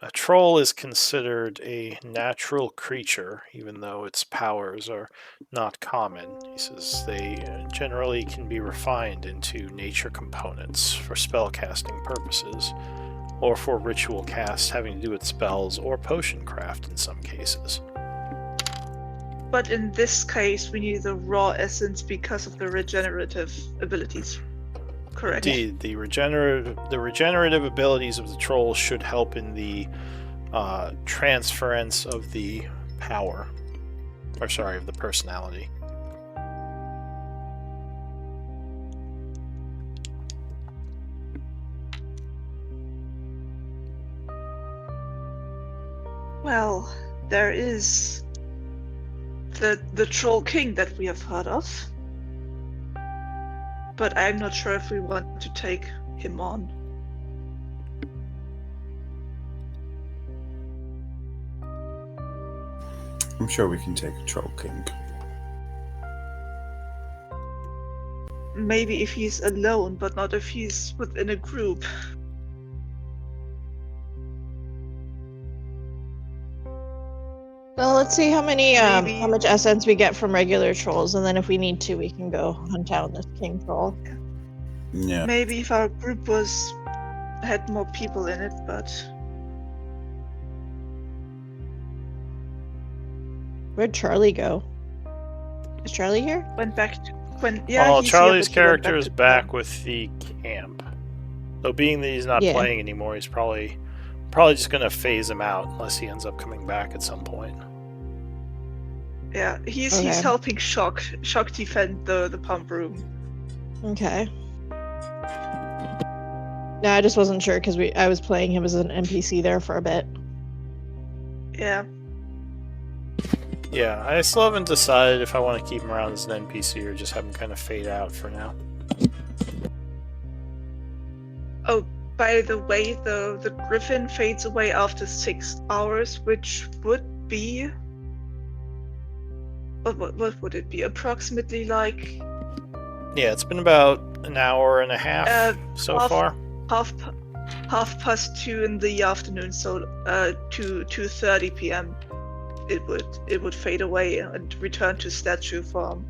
A troll is considered a natural creature, even though its powers are not common. He says they generally can be refined into nature components for spellcasting purposes, or for ritual casts having to do with spells or potion craft in some cases. But in this case, we need the raw essence because of the regenerative abilities. Correct. Indeed, the regenerative abilities of the troll should help in the transference of the power, of the personality. Well, there is the Troll King that we have heard of. But I'm not sure if we want to take him on. I'm sure we can take a troll king. Maybe if he's alone, but not if he's within a group. Well, let's see how Maybe. much essence we get from regular trolls, and then if we need to, we can go hunt down this king troll. Yeah. Maybe if our group had more people in it, but Where'd Charlie go? Is Charlie here? went back to he's Charlie's here, but he went character back is to back camp. with the camp. Though being that he's not Yeah. playing anymore, he's probably just going to phase him out unless he ends up coming back at some point. Yeah, he's Okay. helping Shock defend the pump room. Okay. No, I just wasn't sure because I was playing him as an NPC there for a bit. Yeah. Yeah, I still haven't decided if I want to keep him around as an NPC or just have him kind of fade out for now. Oh, by the way, the griffin fades away after 6 hours, which would be... What would it be? Approximately like... Yeah, it's been about an hour and a half so far. half past 2 in the afternoon, so 2:30 p.m. It would fade away and return to statue form.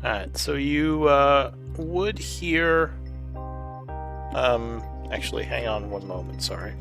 Alright, so you would hear... actually, hang on one moment, sorry.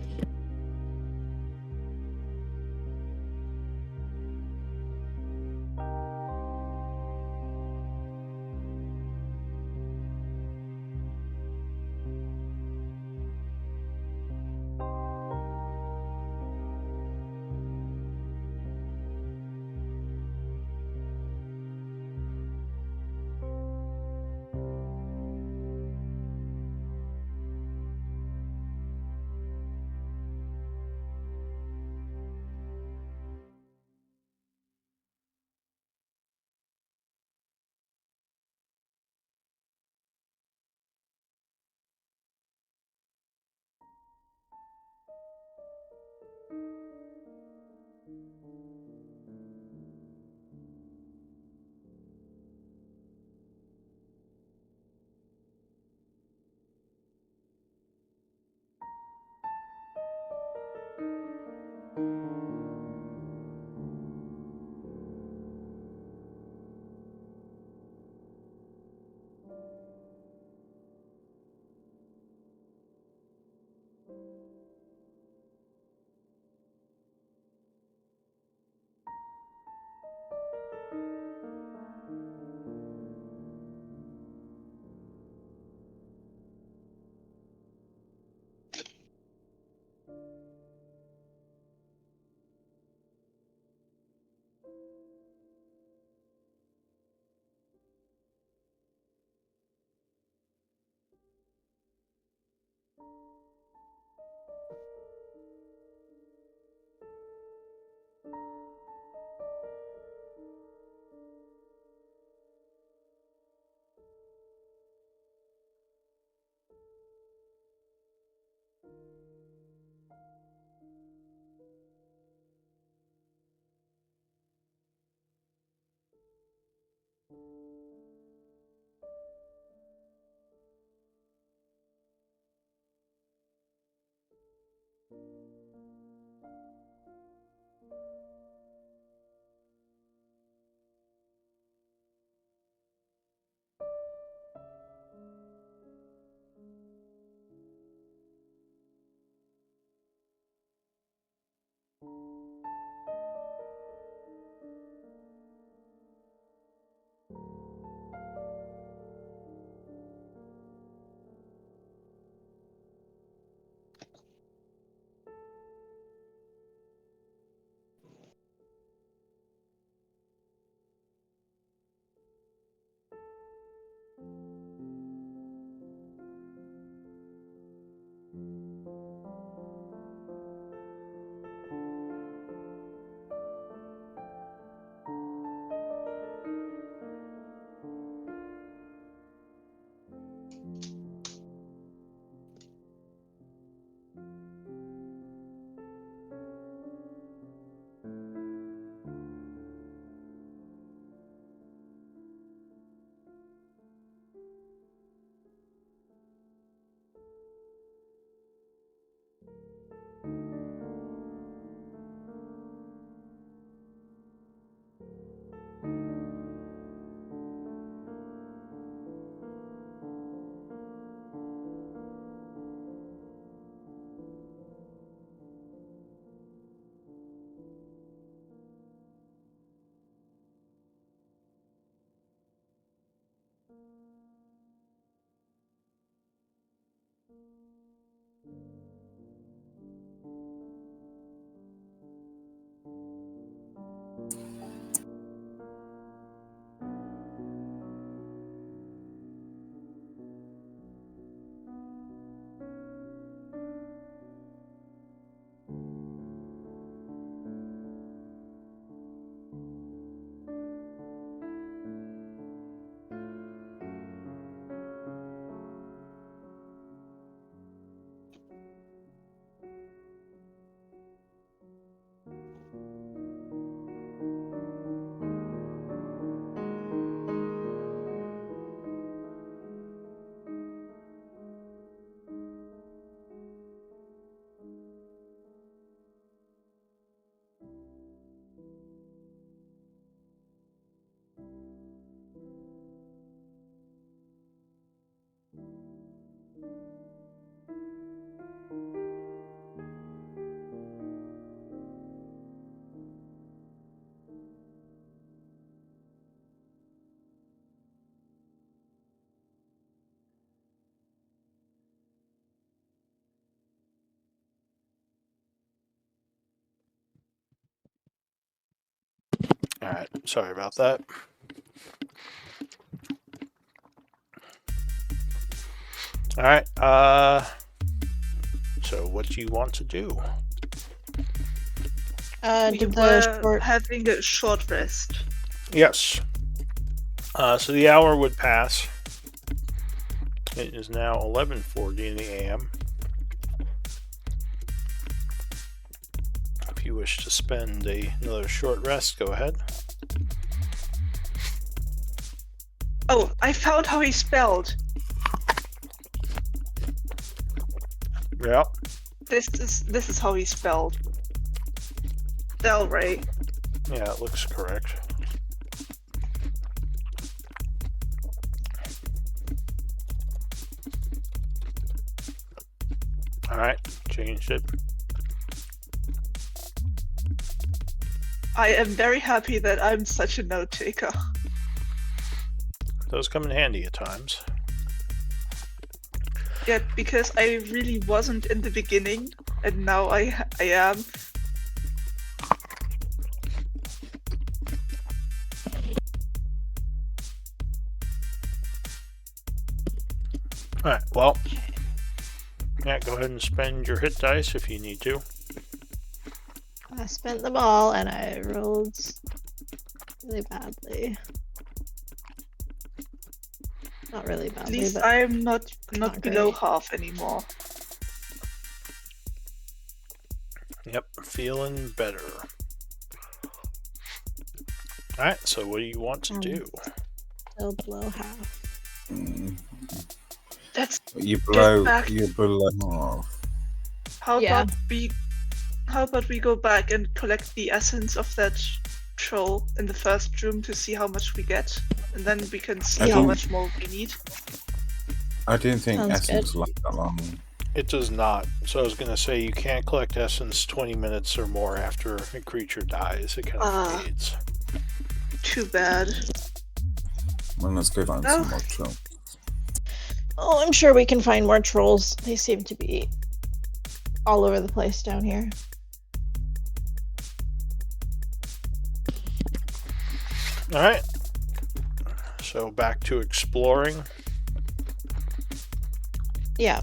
Alright, sorry about that. Alright, so what do you want to do? We Did were the short... having a short rest. Yes. So the hour would pass. It is now 11:40 in the AM. If you wish to spend another short rest, go ahead. Oh, I found how he spelled. Yeah. This is how he spelled. Delray. Yeah, it looks correct. Alright, changed it. I am very happy that I'm such a note taker. Those come in handy at times. Yeah, because I really wasn't in the beginning, and now I am. Alright, well. Yeah, go ahead and spend your hit dice if you need to. I spent them all and I rolled really badly. Not really At badly, least but I'm not not below great. half anymore. Yep, feeling better. Alright, so what do you want to do? Still below half. That's You're back. below half. How Yeah. about we How about we go back and collect the essence of that troll in the first room to see how much we get, and then we can see how much more we need. I didn't think Sounds essence lasts that long. It does not. So I was going to say you can't collect essence 20 minutes or more after a creature dies. It kind of fades. Too bad. Well, let's go find some more troll. Oh, I'm sure we can find more trolls. They seem to be all over the place down here. All right. So back to exploring. Yeah.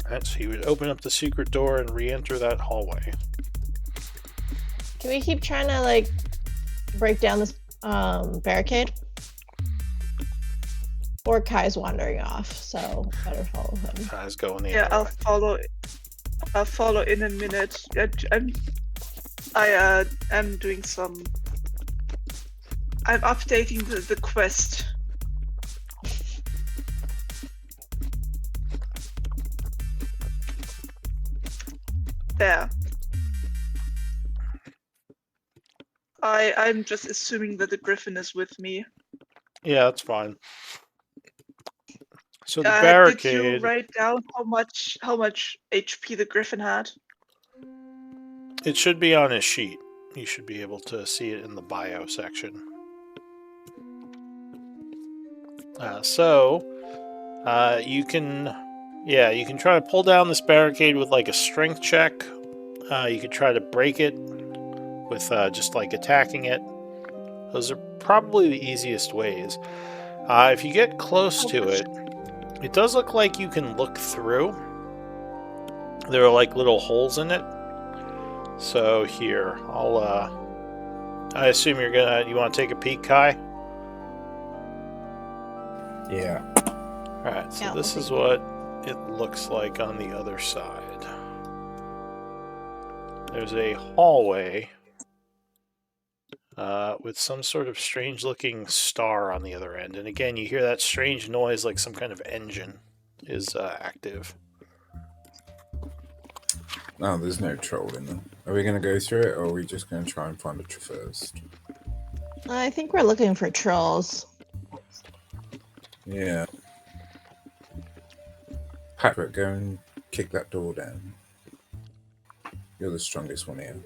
All right, so you would open up the secret door and re-enter that hallway. Can we keep trying to, like, break down this barricade? Or Kai's wandering off, so better follow him. Kai's going the Yeah, other way. I'll follow in a minute. I'm doing some. I'm updating the quest. There. I'm just assuming that the griffin is with me. Yeah, that's fine. So the Did barricade. you write down how much HP the griffin had? It should be on his sheet. You should be able to see it in the bio section. You can try to pull down this barricade with like a strength check. You could try to break it with just like attacking it. Those are probably the easiest ways. If you get close to it, it does look like you can look through. There are like little holes in it. So here, I assume you want to take a peek, Kai? Yeah. Alright, so Yeah, this is what it looks like on the other side. There's a hallway with some sort of strange looking star on the other end. And again, you hear that strange noise like some kind of engine is active. No, there's no troll in there. Are we going to go through it, or are we just going to try and find a troll first? I think we're looking for trolls. Yeah. Patrick, go and kick that door down. You're the strongest one here.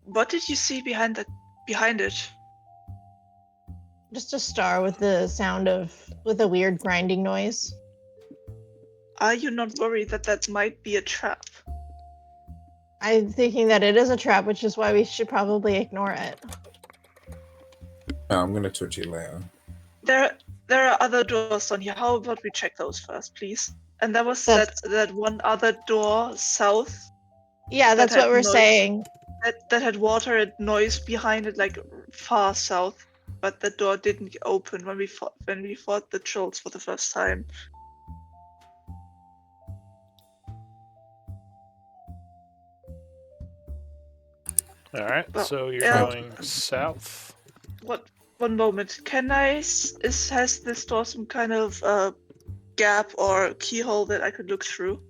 What did you see behind it? Just a star with a weird grinding noise. Are you not worried that might be a trap? I'm thinking that it is a trap, which is why we should probably ignore it. No, I'm going to touch it later. There are other doors on here. How about we check those first, please? And there was that one other door south. Yeah, that's what we're saying. That had water and noise behind it, like far south. But the door didn't open when we fought the trolls for the first time. Alright, Well, so you're going south. What? One moment. Has this door some kind of gap or keyhole that I could look through?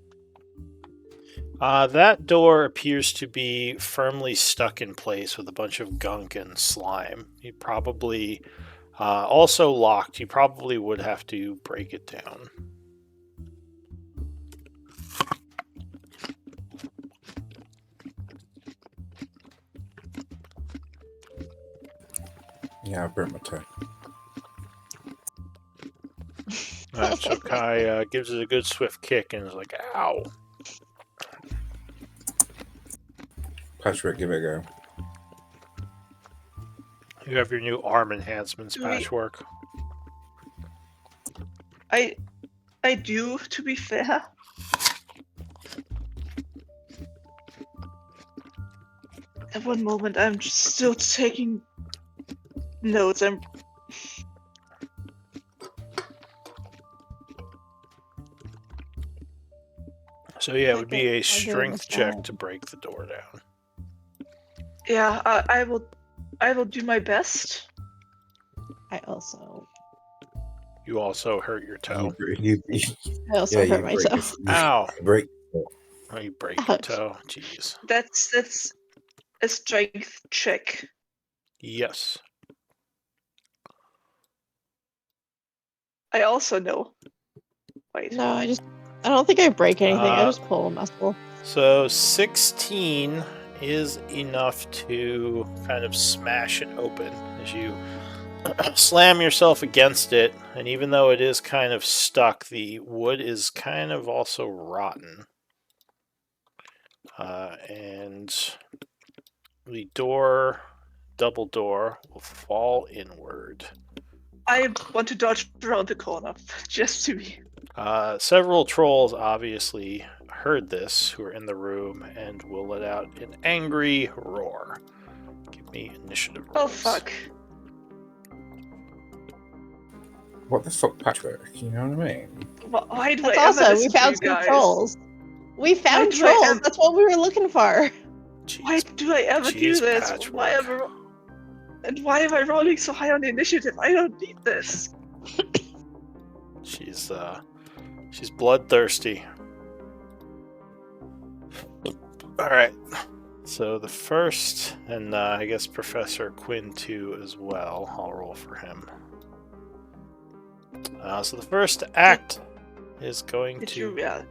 That door appears to be firmly stuck in place with a bunch of gunk and slime. You probably also locked. You probably would have to break it down. Yeah, I burnt my toe. Alright, so Kai gives it a good swift kick and is like, ow. Patrick, give it a go. You have your new arm enhancements patchwork. I do, to be fair. At one moment, I'm just still taking notes. So yeah, it would be a strength check to break the door down. Yeah, I will do my best. I also You also hurt your toe. hurt my toe. Ow. Break. Oh, you break your Ouch. toe. Jeez. That's a strength check. Yes. I also know. Wait. No, I don't think I break anything. I Uh, just pull a muscle. So 16 is enough to kind of smash it open as you slam yourself against it. And even though it is kind of stuck, the wood is kind of also rotten. And the door, double door, will fall inward. I want to dodge around the corner, just to be. Several trolls obviously heard this who are in the room and will let out an angry roar. Give me initiative rolls. Oh fuck. What the fuck, Patrick? You know what I mean? Why do That's I ever also, we listen to found you some guys? trolls. We found do I trolls. ever- That's what we were looking for. Why Jeez, do I ever do jeez, this? Patchwork. Why am I rolling so high on the initiative? I don't need this. She's bloodthirsty. All right. So the first, and I guess Professor Quinn too as well. I'll roll for him. So the first act is going Did to. you? Yeah.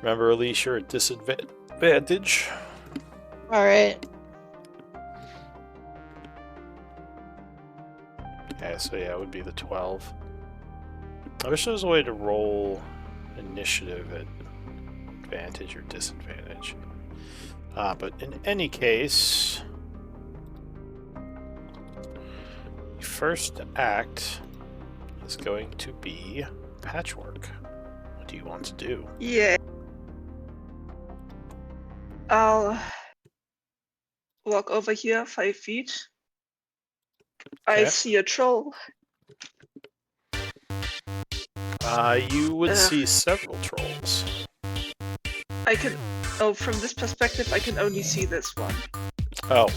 Remember, Elise, you're at disadvantage. All right. Okay, so yeah, it would be the 12. I wish there was a way to roll initiative at advantage or disadvantage. But in any case, the first act is going to be Patchwork. What do you want to do? Yeah. I'll walk over here 5 feet. I Okay. see a troll. You would Ugh. see several trolls. I can. Oh, from this perspective, I can only see this one. Oh,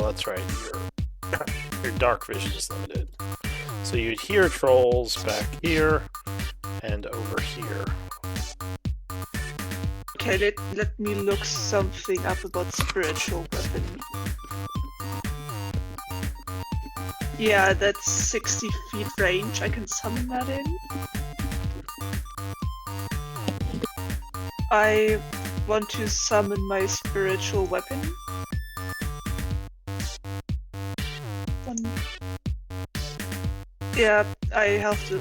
that's right. Your dark vision is limited. So you'd hear trolls back here and over here. Okay, let me look something up about spiritual weapon. Yeah, that's 60 feet range. I can summon that in. I want to summon my spiritual weapon. Yeah, I have to.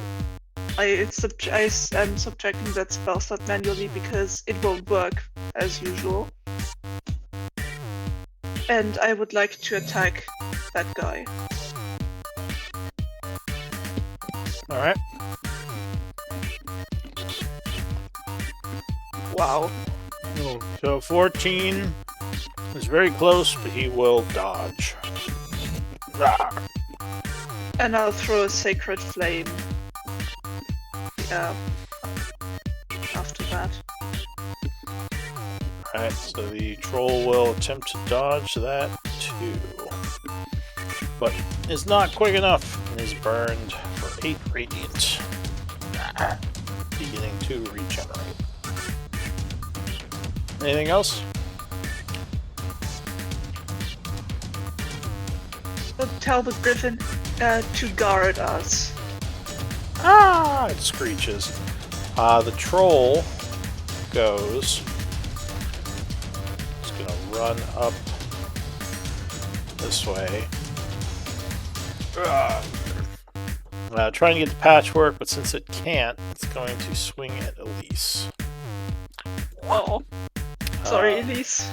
I'm subtracting that spell slot manually because it won't work as usual. And I would like to attack that guy. Alright. Wow. So 14 is very close, but he will dodge. Ah. And I'll throw a sacred flame. Yeah. After that. Alright, so the troll will attempt to dodge that too. But is not quick enough and is burned for 8 radiant. Beginning to regenerate. Anything else? I'll tell the griffin to guard us. Ah! It screeches. The troll goes. It's gonna run up this way. Trying to get the Patchwork, but since it can't, it's going to swing at Elise. Oh. Sorry, Elise.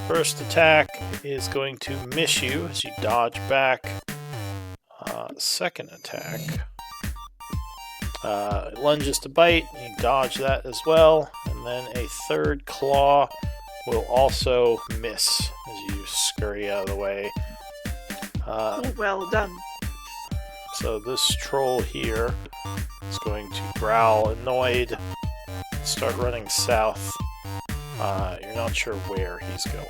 First attack is going to miss you as you dodge back. Second attack lunges to bite, you dodge that as well, and then a third claw will also miss as you scurry out of the way. Well done. So this troll here is going to growl annoyed, start running south. You're not sure where he's going.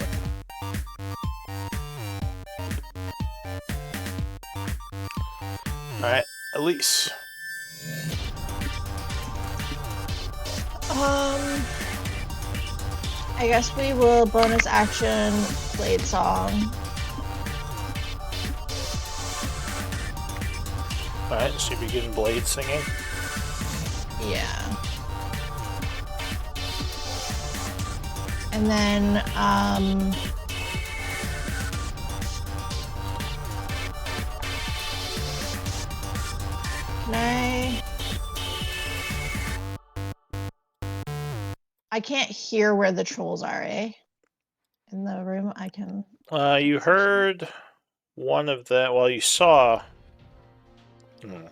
Alright, Elise. I guess we will bonus action Blade Song. Alright, so you begin blade singing. Yeah. And then, can I can't hear where the trolls are, eh? In the room, I can... You heard one of them. Well, you saw.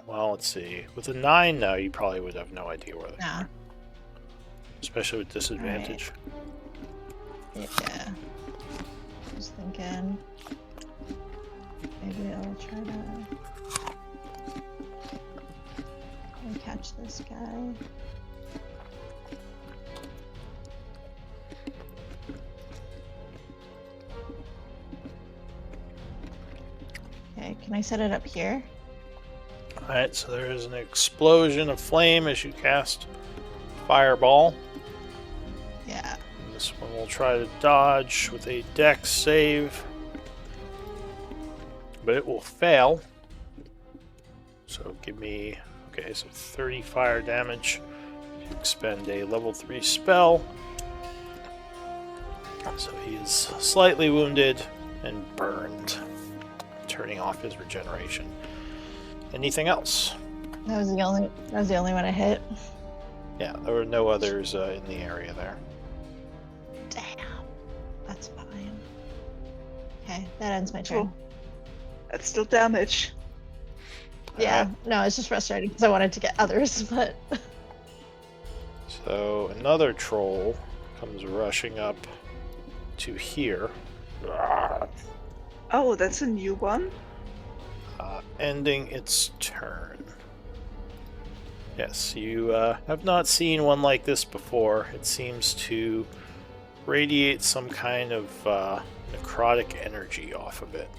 Well, let's see. With a 9 now, you probably would have no idea where they Nah. are. Especially with disadvantage. Yeah. Just thinking. Maybe I'll try to... Let me catch this guy. Okay, can I set it up here? Alright, so there is an explosion of flame as you cast Fireball. Yeah. And this one will try to dodge with a dex save. But it will fail. So give me... Okay, so 30 fire damage. You expend a level 3 spell. So he is slightly wounded and burned, turning off his regeneration. Anything else? That was the only one I hit. Yeah, there were no others in the area there. Damn. That's fine. Okay, that ends my turn. Cool. That's still damage. Yeah, Alright, no, it's just frustrating because I wanted to get others, but... so another troll comes rushing up to here. Oh, that's a new one? Ending its turn. Yes, you have not seen one like this before. It seems to radiate some kind of necrotic energy off of it.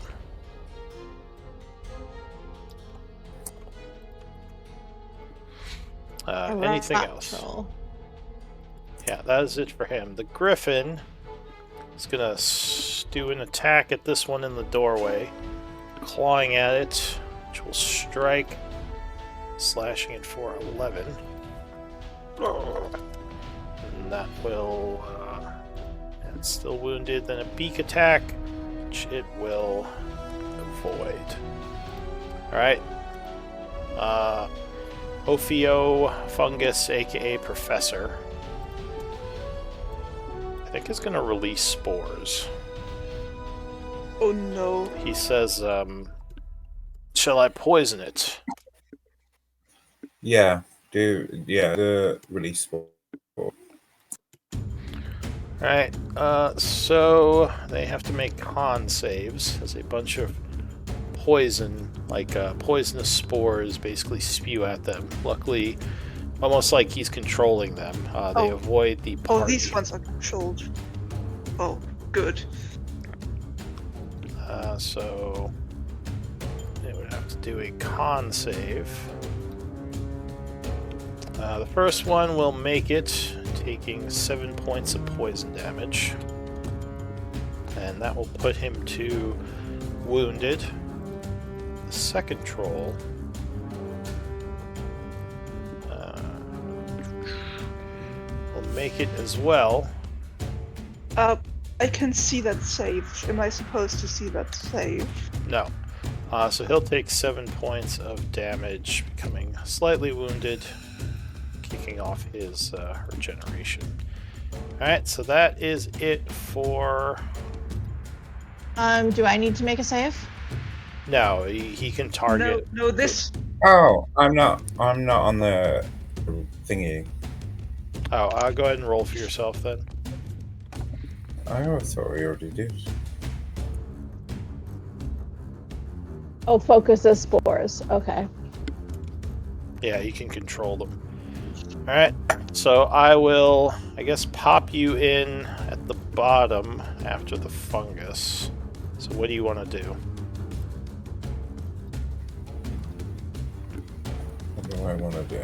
Anything else? Troll. Yeah, that is it for him. The Griffin is going to do an attack at this one in the doorway, clawing at it, which will strike, slashing it for 11. And that will... it's still wounded. Then a beak attack, which it will avoid. Alright. Ophio Fungus, aka Professor, I think is going to release spores. Oh no. He says, shall I poison it? Yeah, the release spore. Alright, so they have to make con saves as a bunch of poison, like poisonous spores, basically spew at them. Luckily, almost like he's controlling them. They avoid the party. Oh, these ones are controlled. Oh, good. So they would have to do a con save. The first one will make it, taking 7 points of poison damage. And that will put him to wounded. The second troll will make it as well. I can see that save. Am I supposed to see that save? No. So he'll take 7 points of damage, becoming slightly wounded, kicking off his regeneration. Alright, so that is it for... Do I need to make a save? No, he can target... No, this... Oh, I'm not on the thingy. Oh, I'll go ahead and roll for yourself then. I thought we already did. Oh, focus as spores. Okay. Yeah, you can control them. Alright, so I will, I guess, pop you in at the bottom after the fungus. So what do you want to do? What do I want to do?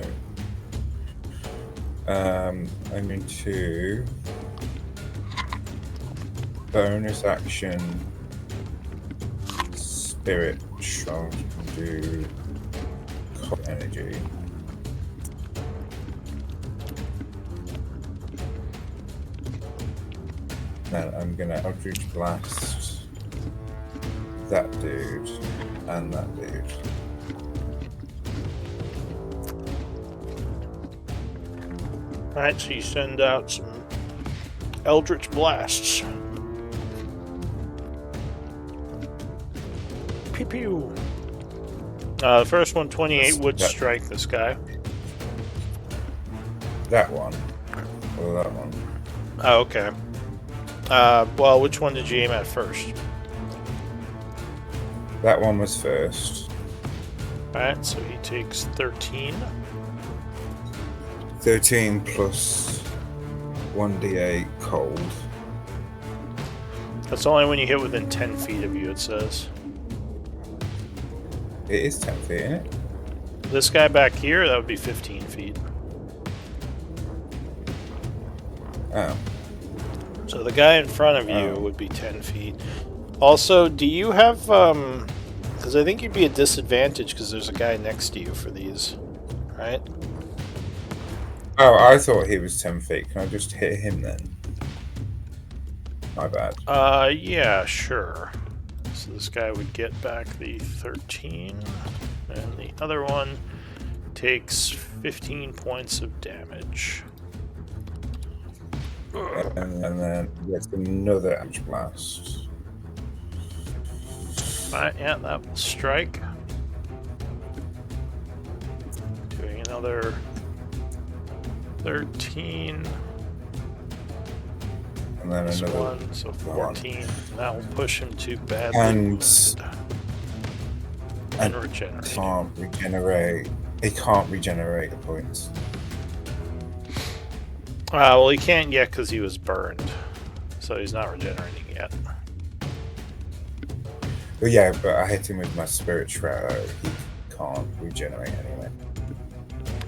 I'm going to bonus action, spirit shot, do energy. Then I'm gonna Eldritch Blast that dude and that dude. Alright, so you send out some Eldritch Blasts. Pew pew. The first one, 28, would strike this guy. That one. Or that one. Oh, okay. Well, which one did you aim at first? That one was first. Alright, so he takes 13. 13 plus 1d8 cold. That's only when you hit within 10 feet of you, it says. It is 10 feet, isn't it? This guy back here, that would be 15 feet. Oh. So the guy in front of you would be 10 feet. Also, do you have, because I think you'd be at disadvantage because there's a guy next to you for these, right? Oh, I thought he was 10 feet. Can I just hit him then? My bad. Yeah, sure. So this guy would get back the 13, and the other one takes 15 points of damage. And then gets another Eldritch Blast. Alright, yeah, that will strike. Doing another 13. And then This another one, so 14. That will push him to badly And regenerate. can't regenerate. He can't regenerate the points. Well, he can't yet because he was burned. So he's not regenerating yet. Well, yeah, but I hit him with my Spirit Shroud. He can't regenerate anyway.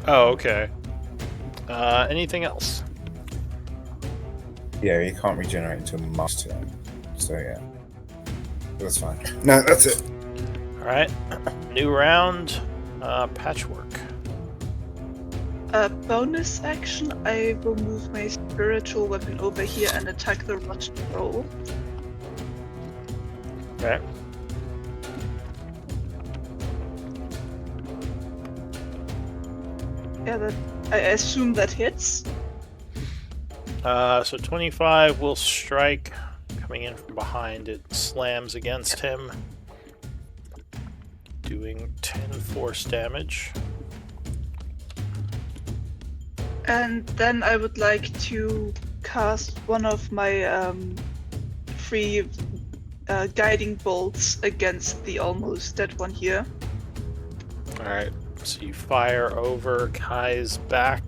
Oh, okay. Anything else? Yeah, he can't regenerate until March turn. So yeah, that's fine. No, that's it. All right. New round. Patchwork. Bonus action, I will move my spiritual weapon over here and attack the rotten troll. Okay. Yeah, I assume that hits. So 25 will strike. Coming in from behind, it slams against him, doing 10 force damage. And then I would like to cast one of my free guiding bolts against the almost dead one here. Alright, so you fire over Kai's back,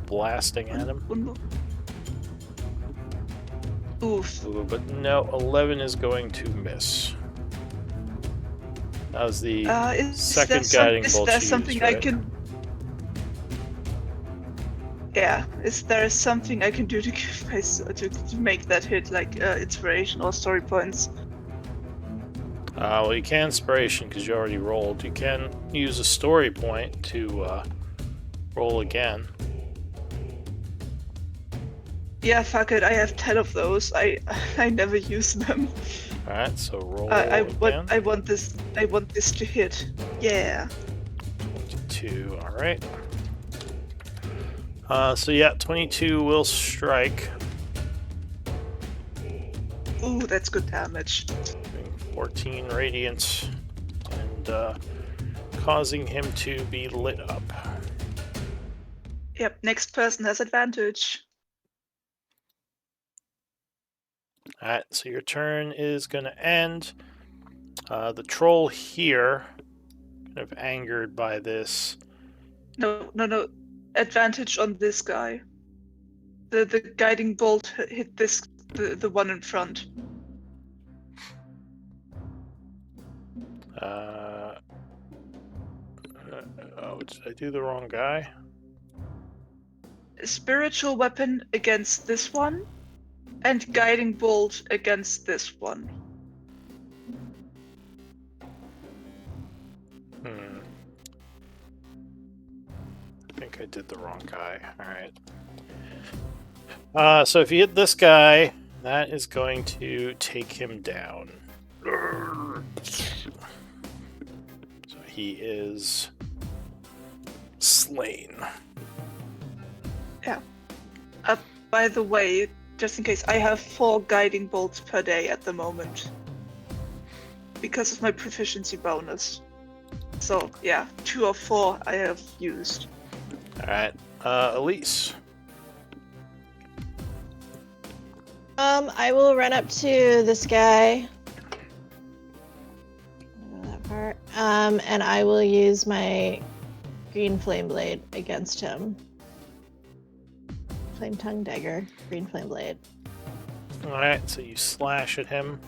blasting at him. Oof. Ooh, but no, 11 is going to miss. That was the second guiding bolt Is there you something used, I right? can... Yeah, is there something I can do to give to make that hit, like inspiration or story points? Well, you can inspiration because you already rolled. You can use a story point to roll again. Yeah, fuck it. I have 10 of those. I never use them. All right, so roll I again. want this to hit. Yeah. 22. All right. So yeah, 22 will strike. Ooh, that's good damage. Doing 14 radiant and causing him to be lit up. Yep. Next person has advantage. Alright, so your turn is going to end. The troll here, kind of angered by this. No. Advantage on this guy. The guiding bolt hit the one in front. Oh, did I do the wrong guy? Spiritual weapon against this one, And guiding bolt against this one. I think I did the wrong guy. Alright. So if you hit this guy, that is going to take him down. So he is slain. Yeah. By the way, just in case, I have 4 guiding bolts per day at the moment. Because of my proficiency bonus. So, yeah, 2 of 4 I have used. Alright. Elise. I will run up to this guy. That part. And I will use my green flame blade against him. Flame tongue dagger, green flame blade. Alright, so you slash at him.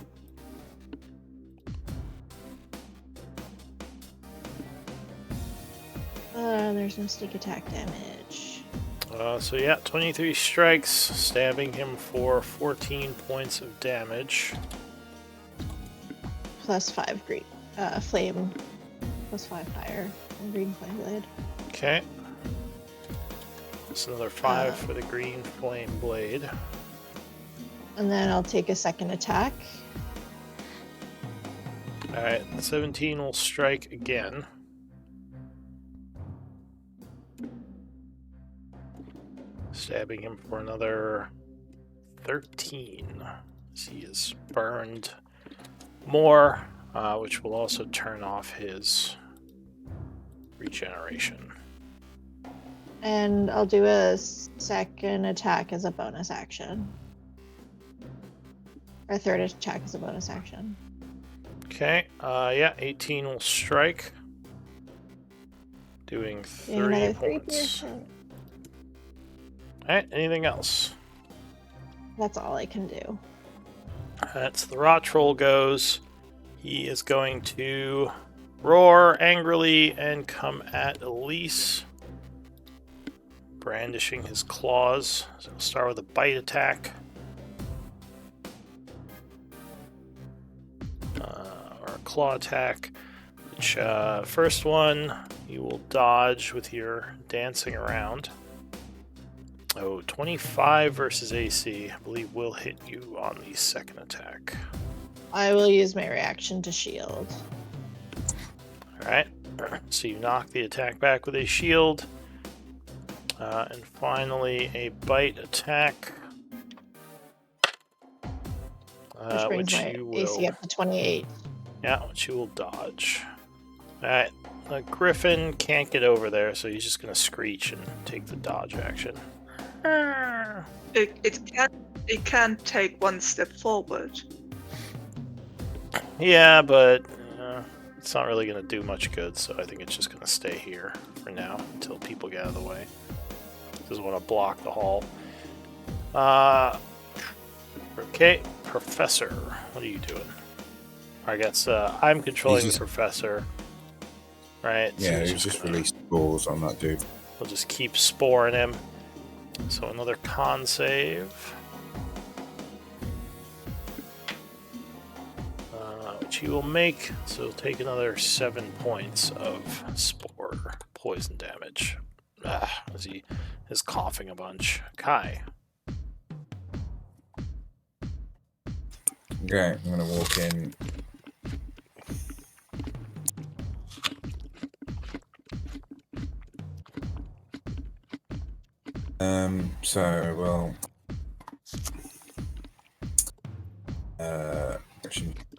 There's no sneak attack damage. So yeah, 23 strikes, stabbing him for 14 points of damage. Plus 5 green flame. Plus 5 fire and green flame blade. Okay. That's another 5 for the green flame blade. And then I'll take a second attack. Alright, 17 will strike again. Stabbing him for another 13. As he is burned more, which will also turn off his regeneration. And I'll do a second attack as a bonus action. Or third attack as a bonus action. Okay, yeah, 18 will strike. Doing 3 another points. 3 Alright, anything else? That's all I can do. That's the rot troll goes. He is going to roar angrily and come at Elise, brandishing his claws. So we'll start with a bite attack. Or a claw attack. Which, first one, you will dodge with your dancing around. Oh, 25 versus AC, I believe will hit you on the second attack. I will use my reaction to shield. Alright, so you knock the attack back with a shield. And finally, a bite attack. Which brings my you will, AC up to 28. Yeah, which you will dodge. Alright, the griffin can't get over there, so he's just going to screech and take the dodge action. It can take 1 step forward. Yeah, but it's not really going to do much good, so I think it's just going to stay here for now until people get out of the way. Doesn't want to block the hall. Okay, Professor, what are you doing? I guess I'm controlling the Professor, right? Yeah, so he's just released balls on that dude. We'll just keep sporing him. So another con save. Which he will make, so he'll take another 7 points of spore poison damage. As he is coughing a bunch. Kai. Okay, I'm gonna walk in.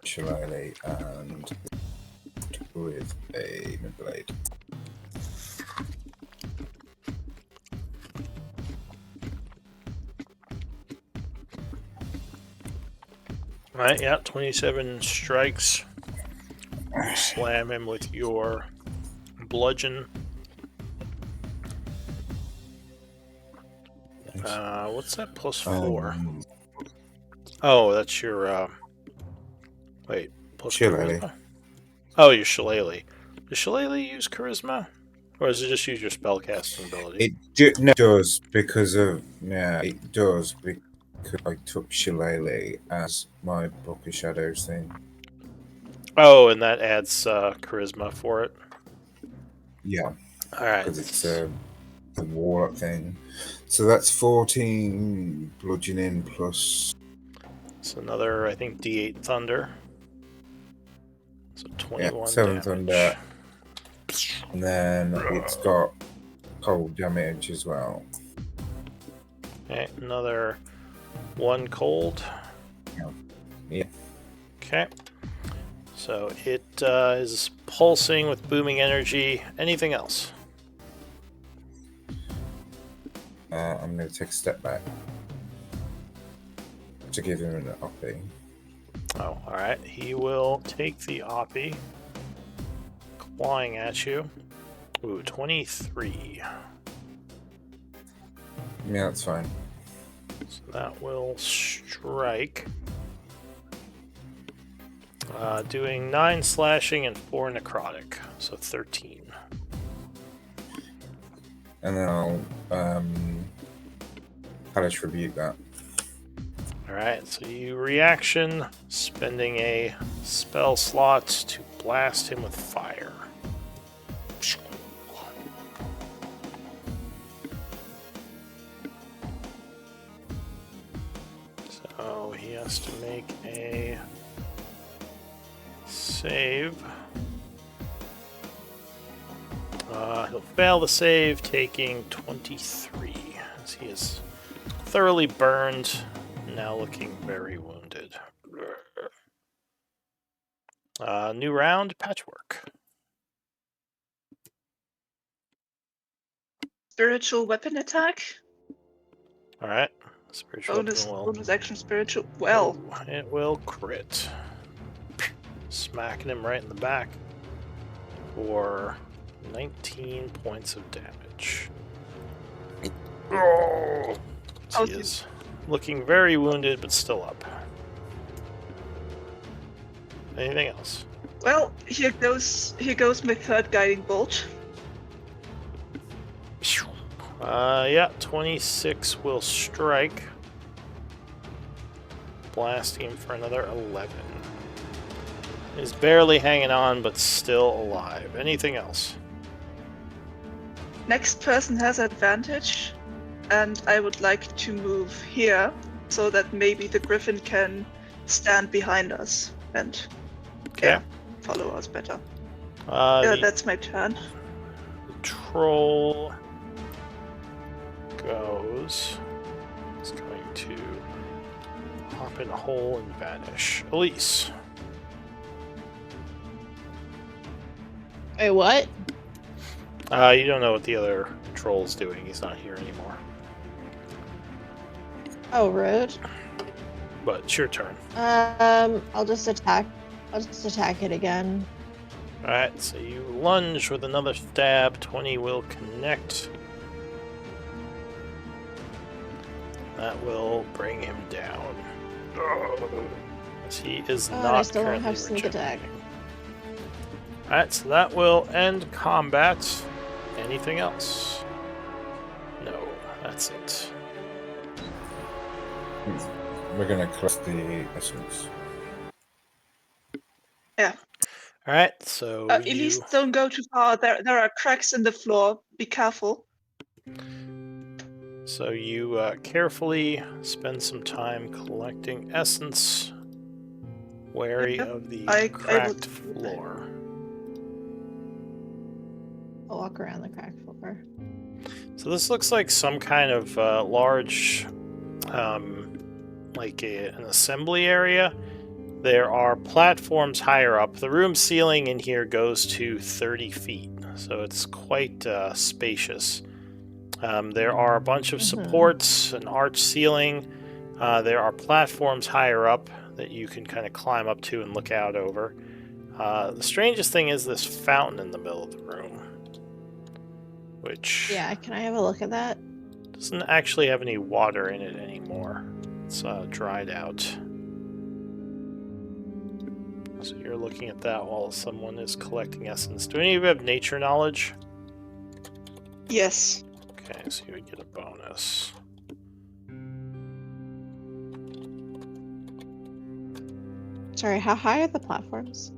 Shillelagh and with a mid-blade. Right, yeah, 27 strikes. You slam him with your bludgeon. What's that plus 4? Oh, that's your, wait, plus Shillelagh. charisma? Oh, your Shillelagh. Does Shillelagh use charisma? Or does it just use your spellcasting ability? It does because of, yeah, it does. I took Shillelagh as my Book of Shadows thing. Oh, and that adds charisma for it. Yeah, All right. because it's the warlock thing. So that's 14 bludgeoning plus. It's another, I think, D8 thunder. So 21 7 damage. thunder. And then it's got cold damage as well. Okay, another 1 cold. Yeah. Okay. So it is pulsing with booming energy. Anything else? I'm going to take a step back to give him an upping. Oh, alright. He will take the Oppie. Clawing at you. Ooh, 23. Yeah, that's fine. So that will strike. Doing 9 slashing and 4 necrotic. So 13. And then I'll hellish rebuke that. Alright, so you reaction, spending a spell slot to blast him with fire. So he has to make a save. He'll fail the save, taking 23, as he is thoroughly burned, now looking very wounded. New round, patchwork. Spiritual weapon attack. Alright, spiritual weapon will... Bonus action spiritual. Well, it will crit. Smacking him right in the back for 19 points of damage. Oh! He is looking very wounded, but still up. Anything else? well, here goes my third guiding bolt. Yeah, 26 will strike. Blasting him for another 11. He's barely hanging on, but still alive. Anything else? Next person has advantage, and I would like to move here so that maybe the griffin can stand behind us and follow us better. That's my turn. The troll goes. It's going to hop in a hole and vanish. Elise. Wait, what? You don't know what the other troll's doing. He's not here anymore. Oh, rude. But it's your turn. I'll just attack. I'll just attack it again. Alright, so you lunge with another stab. 20 will connect. That will bring him down. As he is not I still don't currently have sneak attack. Alright, so that will end combat. Anything else? No, that's it. We're going to collect the essence. Yeah. Alright, so Elise, don't go too far. There are cracks in the floor. Be careful. So you carefully spend some time collecting essence, wary of the cracked floor. I'll walk around the cracked floor. So this looks like some kind of large, like an assembly area. There are platforms higher up. The room ceiling in here goes to 30 feet, so it's quite spacious. There are a bunch of supports, an arch ceiling. There are platforms higher up that you can kind of climb up to and look out over. The strangest thing is this fountain in the middle of the room, which... Yeah, can I have a look at that? Doesn't actually have any water in it anymore. It's dried out. So you're looking at that while someone is collecting essence. Do any of you have nature knowledge? Yes. Okay, so you would get a bonus. Sorry, how high are the platforms?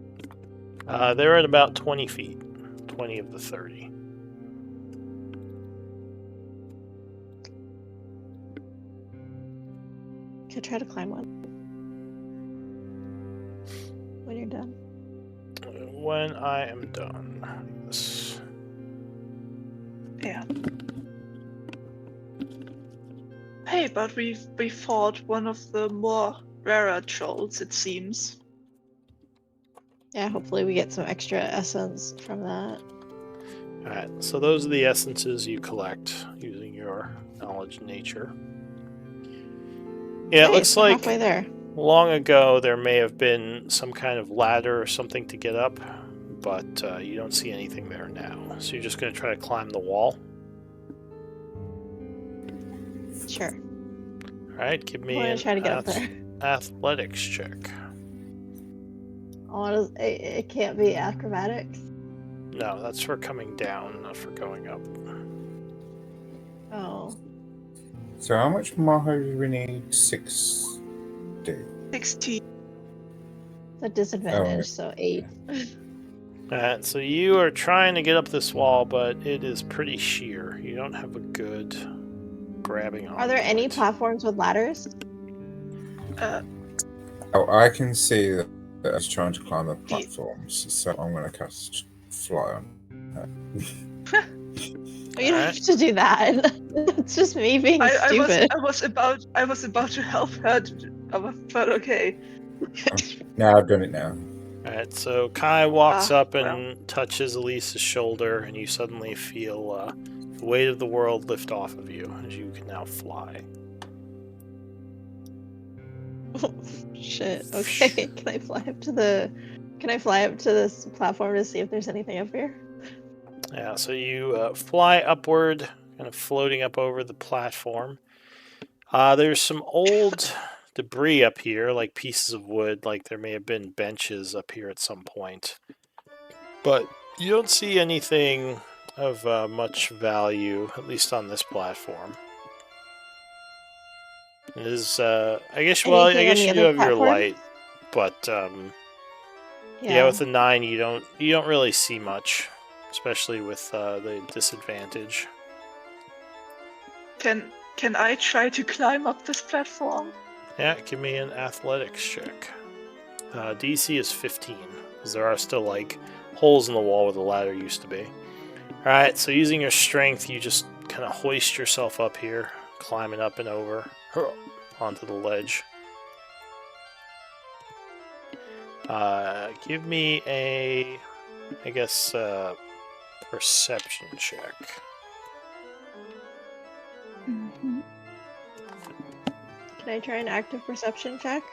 They're at about 20 feet. 20 of the 30. Can I try to climb one? When you're done. When I am done. Yes. Yeah. Hey, but we fought one of the more rarer trolls, it seems. Yeah, hopefully we get some extra essence from that. Alright, so those are the essences you collect using your knowledge of nature. Yeah, it Hey, looks we're like halfway there. long ago there may have been some kind of ladder or something to get up, but you don't see anything there now. So you're just going to try to climb the wall. Sure. Alright, give I me want an to try to get up there. athletics check. It can't be acrobatics. No, that's for coming down, not for going up. Oh. So how much Maho do we need? 6 do. 16. It's a disadvantage, so 8. Alright, so you are trying to get up this wall, but it is pretty sheer. You don't have a good grabbing on. Are there any point. platforms with ladders? Oh, I can see that I was trying to climb the platforms, so I'm going to cast Fly on. You don't have to do that. It's just me being stupid. I was about to help her, but okay. No, I've done it now. Alright, so Kai walks up and well. touches Elise's shoulder, and you suddenly feel the weight of the world lift off of you, as you can now fly. Shit. Okay. Can I fly up to this platform to see if there's anything up here? Yeah, so you fly upward, kind of floating up over the platform. There's some old debris up here, like pieces of wood, like there may have been benches up here at some point. But you don't see anything of much value, at least on this platform. It is, I guess Anything on you the do other have your platform? light, but yeah, with the 9, you don't really see much, especially with the disadvantage. Can I try to climb up this platform? Yeah, give me an athletics check. DC is 15, because there are still like holes in the wall where the ladder used to be. Alright, so using your strength, you just kind of hoist yourself up here, climbing up and over onto the ledge. Give me a, I guess, perception check. Mm-hmm. Can I try an active perception check?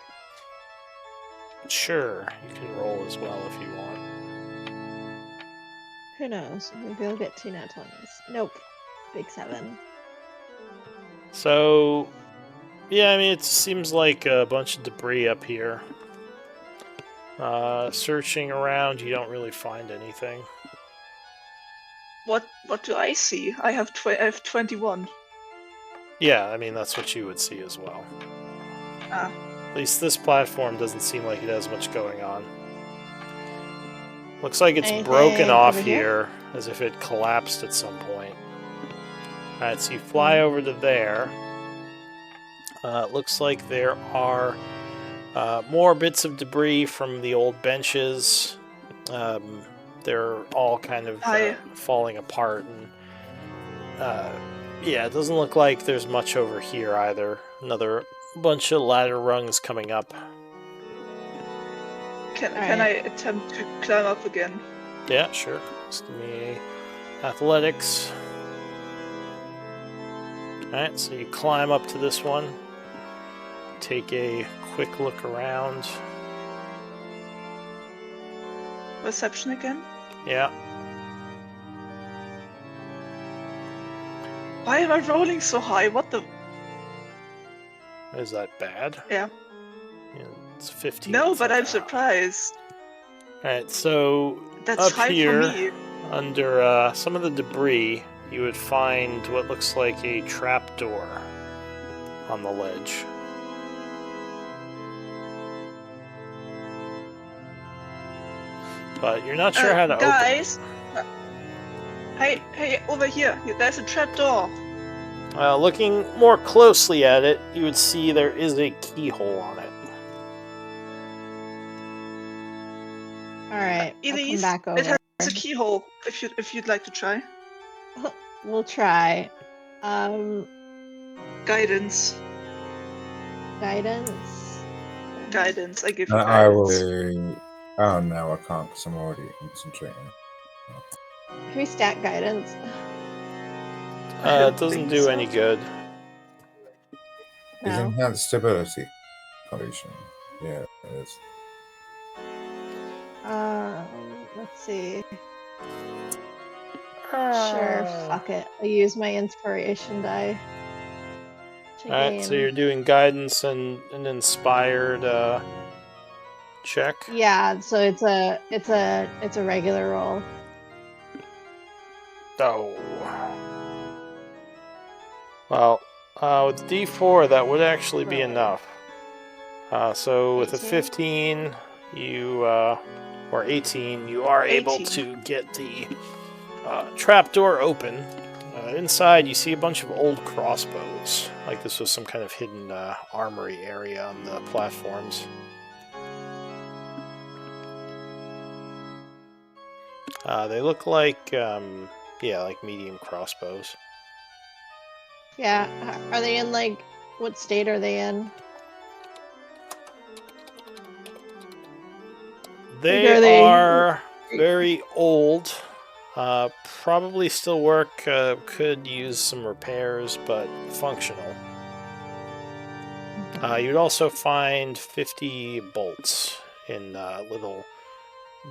Sure, you can roll as well if you want. Who knows? Maybe I'll get 2 nat 20s. Nope. Big 7. So, yeah, I mean, it seems like a bunch of debris up here. Searching around, you don't really find anything. What do I see? I have 21. Yeah, I mean, that's what you would see as well. Ah. At least this platform doesn't seem like it has much going on. Looks like it's broken Anything off over here? here, as if it collapsed at some point. Alright, so you fly over to there. It looks like there are more bits of debris from the old benches. They're all kind of falling apart. And yeah, it doesn't look like there's much over here either. Another bunch of ladder rungs coming up. Can I attempt to climb up again? Yeah, sure. Just give me athletics. Alright, so you climb up to this one. Take a quick look around. Perception again? Yeah. Why am I rolling so high? What the? Is that bad? Yeah. It's 15. No, but I'm surprised. Alright, so That's up high here, for me. under some of the debris, you would find what looks like a trapdoor on the ledge. but you're not sure how to guys, hey, over here. There's a trapdoor. Looking more closely at it, you would see there is a keyhole on it. All right, I'll come Elise, back over. it has a keyhole. If you'd like to try. We'll try. Guidance. Guidance. Guidance. I give you I guidance. will do. Oh no, I can't because I'm already concentrating. Can we stack guidance? It doesn't do any good. Is No. enhanced stability potion? Yeah, it is. Let's see. Sure, fuck it. I'll use my inspiration die. Alright, so you're doing guidance and an inspired check. Yeah, so it's a regular roll. Oh. Well, with D4 that would actually be enough. So with a 15, you or 18, you are able to get the trapdoor open. Inside, you see a bunch of old crossbows, like this was some kind of hidden armory area on the platforms. They look like, like medium crossbows. Yeah, are they in, like, what state are they in? They are very old. Probably still work, could use some repairs, but functional. You'd also find 50 bolts in little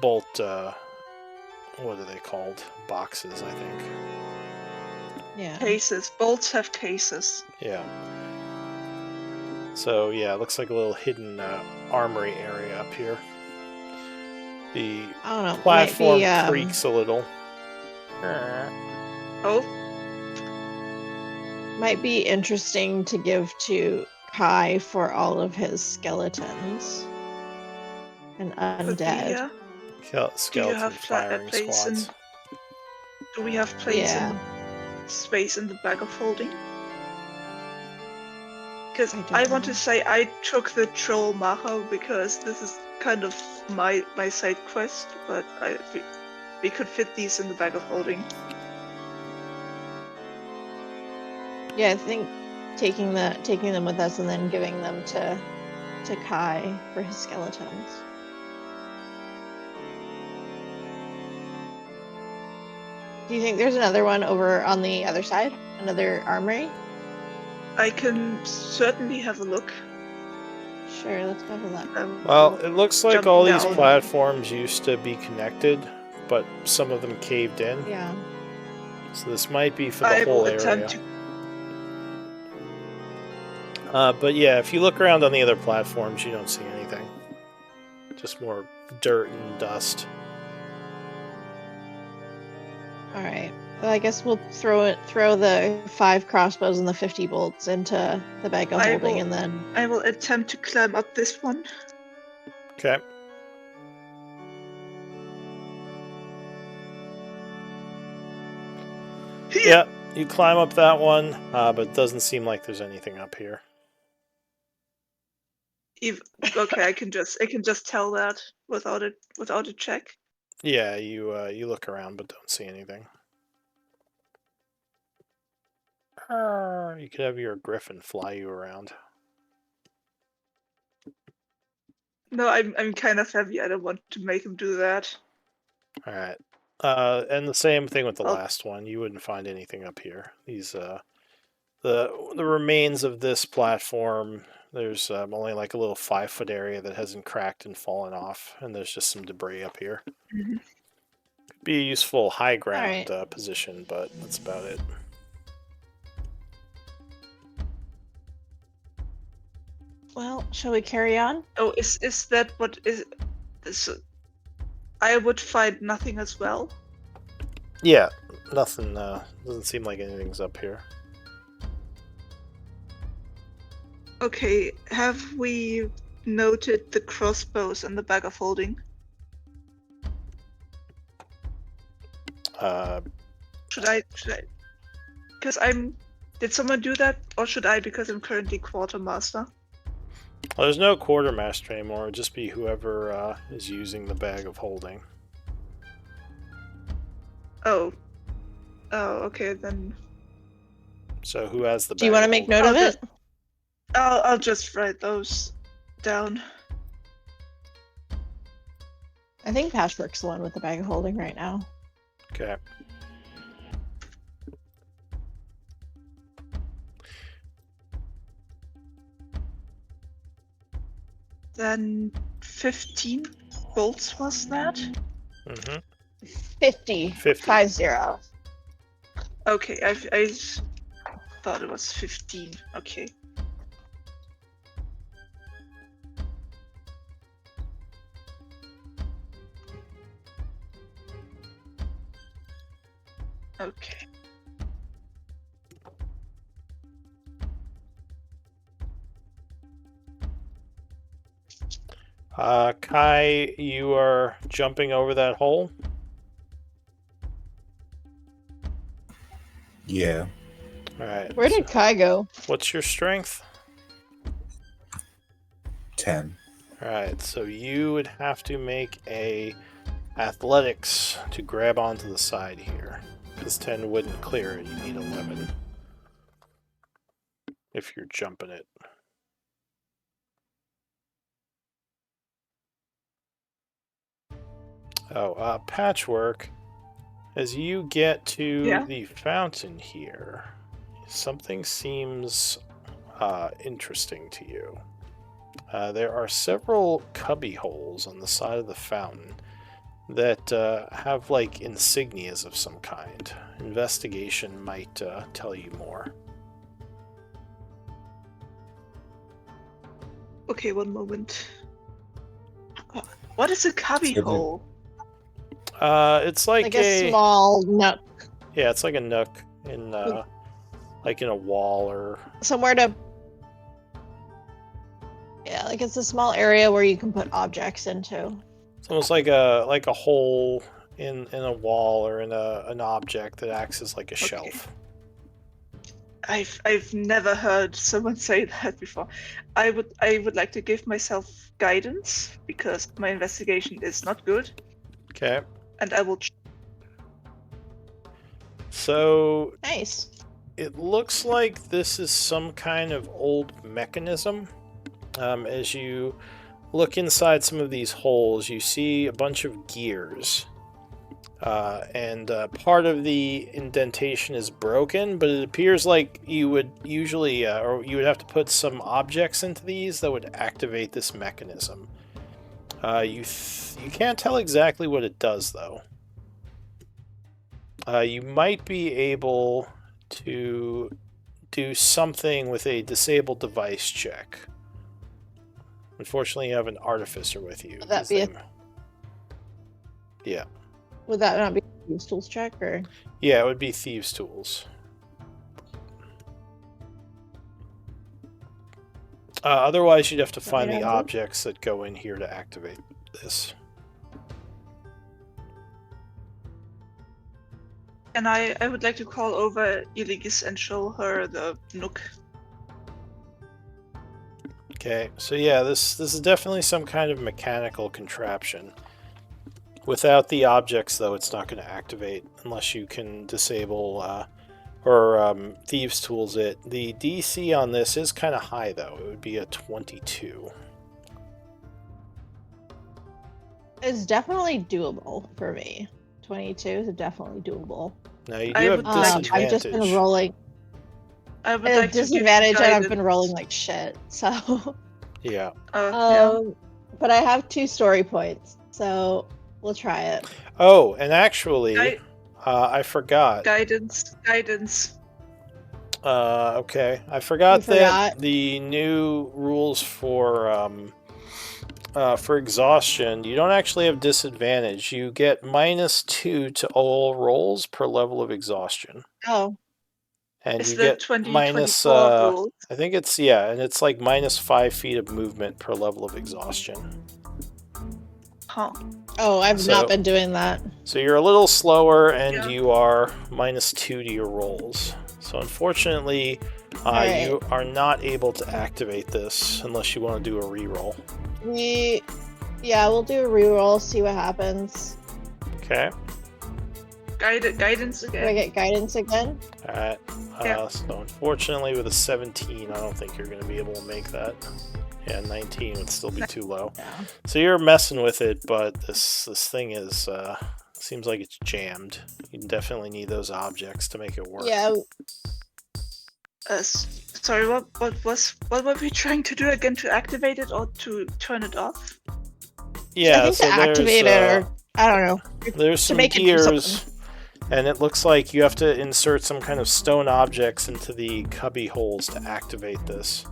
bolt, what are they called? Boxes, I think. Yeah. Cases. Bolts have cases. Yeah. So, yeah, it looks like a little hidden armory area up here. The I don't know. platform creaks a little. Oh? Might be interesting to give to Kai for all of his skeletons and undead. Skeleton Do you have firing squads. Do we have place and space in the bag of holding? Because I want to say I took the troll macher because this is kind of my side quest, but we could fit these in the bag of holding. Yeah, I think taking them with us and then giving them to Kai for his skeletons. Do you think there's another one over on the other side? Another armory? I can certainly have a look. Sure, let's go for that. Well, it looks like all these down. platforms used to be connected, but some of them caved in. Yeah. So this might be for the whole area. But yeah, if you look around on the other platforms, you don't see anything. Just more dirt and dust. Alright. Well, I guess we'll throw the 5 crossbows and the 50 bolts into the bag of holding and then... I will attempt to climb up this one. Okay. Yeah, you climb up that one, but it doesn't seem like there's anything up here. Okay, I can just tell that without a check. Yeah, you look around but don't see anything. You could have your griffin fly you around. No, I'm kind of heavy. I don't want to make him do that. All right. And the same thing with the last one. You wouldn't find anything up here. These the remains of this platform. There's only like a little 5-foot area that hasn't cracked and fallen off, and there's just some debris up here. Mm-hmm. Could be a useful high ground position, but that's about it. Well, shall we carry on? Oh, is that what is this? I would find nothing as well. Yeah, nothing. Doesn't seem like anything's up here. Okay, have we noted the crossbows and the bag of holding? Should I? Because I'm. Did someone do that, or should I? Because I'm currently quartermaster. Well, there's no quartermaster anymore. It'll just be whoever is using the bag of holding. Oh. Oh, okay then. So who has the bag? Do you want to of make holding? note of it? I'll just write those down. I think Patchwork's the one with the bag of holding right now. Okay. Then 15 bolts was that? Mm-hmm. 50. 50. Okay, I thought it was 15. Okay. Okay. Kai, you are jumping over that hole? Yeah. Alright. Where did Kai go? What's your strength? 10. Alright, so you would have to make a athletics to grab onto the side here. Because 10 wouldn't clear it, you need 11. If you're jumping it. Oh, Patchwork. As you get to the fountain here, something seems interesting to you. There are several cubby holes on the side of the fountain that have like insignias of some kind. Investigation might tell you more. Okay, one moment. What is a cubby hole? It's like a small nook. Yeah, it's like a nook in like in a wall or somewhere to. Yeah, like it's a small area where you can put objects into. It's almost like a hole in a wall or in an object that acts as like a shelf. I've never heard someone say that before. I would like to give myself guidance because my investigation is not good. Okay. And I will. So nice. It looks like this is some kind of old mechanism. As you look inside some of these holes, you see a bunch of gears. And part of the indentation is broken, but it appears like you would usually, or you would have to put some objects into these that would activate this mechanism. You can't tell exactly what it does, though. You might be able to do something with a disabled device check. Unfortunately, you have an artificer with you. Would that be Yeah. Would that not be a Thieves' Tools check, or? Yeah, it would be Thieves' Tools. Otherwise, you'd have to find the objects that go in here to activate this. And I would like to call over Iligis and show her the nook. Okay, so yeah, this is definitely some kind of mechanical contraption. Without the objects, though, it's not going to activate unless you can disable or Thieves' Tools it. The DC on this is kind of high, though. It would be a 22. It's definitely doable for me. 22 is definitely doable. Now you do have disadvantage. I've just been rolling. I would like disadvantage, and I've been rolling like shit. So. Yeah. But I have 2 story points, so we'll try it. Oh, and actually, I forgot. Guidance. Okay, I forgot that the new rules for exhaustion, you don't actually have disadvantage. You get -2 to all rolls per level of exhaustion. Oh. And is you the get 20, minus, rules? I think it's, yeah, and it's like -5 feet of movement per level of exhaustion. Huh. Oh, I've So- not been doing that. So you're a little slower, and Yeah. you are -2 to your rolls. So unfortunately, Alright. you are not able to activate this unless you want to do a reroll. Yeah, we'll do a reroll, see what happens. Okay. Guidance Do I again. get guidance again? Alright. Yeah. So unfortunately, with a 17, I don't think you're going to be able to make that. Yeah, 19 would still be too low. Yeah. So you're messing with it, but this thing is seems like it's jammed. You definitely need those objects to make it work. Yeah, Sorry, what were we trying to do again, to activate it or to turn it off? Yeah, I think so to activate there's, it, or I don't know. there's to some make it do gears, and it looks like you have to insert some kind of stone objects into the cubby holes to activate this.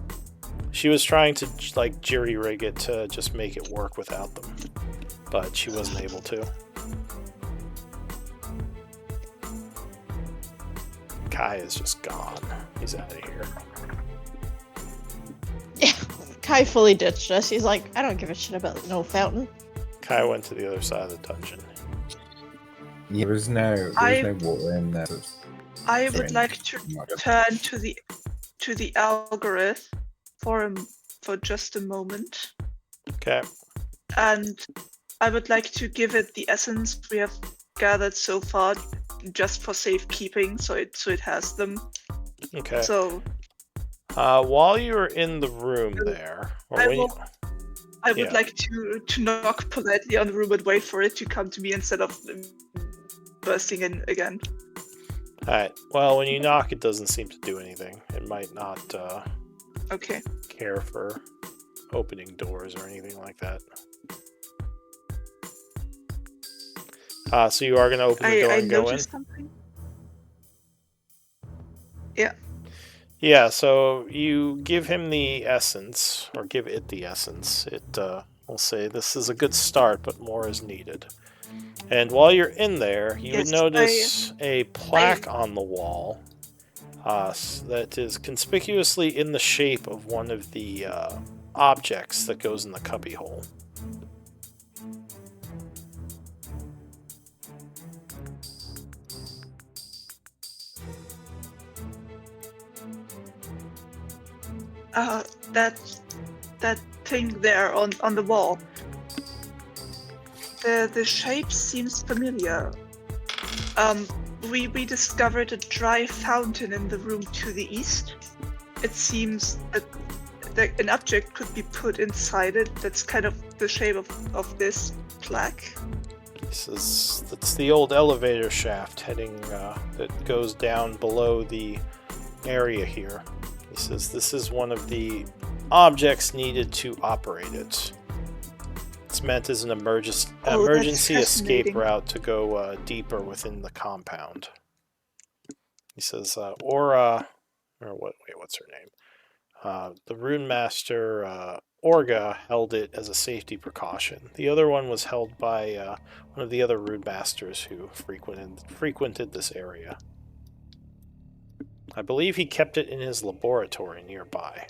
She was trying to like jury rig it to just make it work without them, but she wasn't able to. Kai is just gone. He's out of here. Yeah, Kai fully ditched us. He's like, I don't give a shit about no fountain. Kai went to the other side of the dungeon. Yeah, there's no water in there. I would Drink. like to turn to the algorithm for just a moment, Okay. and I would like to give it the essence we have gathered so far, just for safekeeping, so it has them. Okay. So While you were in the room there, or I when will- I would Yeah. like to knock politely on the room and wait for it to come to me instead of bursting in again. Alright. Well, when you knock, it doesn't seem to do anything. It might not Okay. care for opening doors or anything like that. So you are going to open the door I and go in? noticed something. Yeah, so you give him the essence, or give it the essence. It will say, this is a good start, but more is needed. And while you're in there, you would Yes, notice a plaque on the wall that is conspicuously in the shape of one of the objects that goes in the cubbyhole. That thing there on the wall. The shape seems familiar. We discovered a dry fountain in the room to the east. It seems that an object could be put inside it that's kind of the shape of this plaque. He says that's the old elevator shaft heading that goes down below the area here. He says this is one of the objects needed to operate it. It's meant as an emergency that's escape fascinating. route to go deeper within the compound. He says, what's her name? The Rune Master Orga held it as a safety precaution. The other one was held by one of the other Rune Masters who frequented this area. I believe he kept it in his laboratory nearby.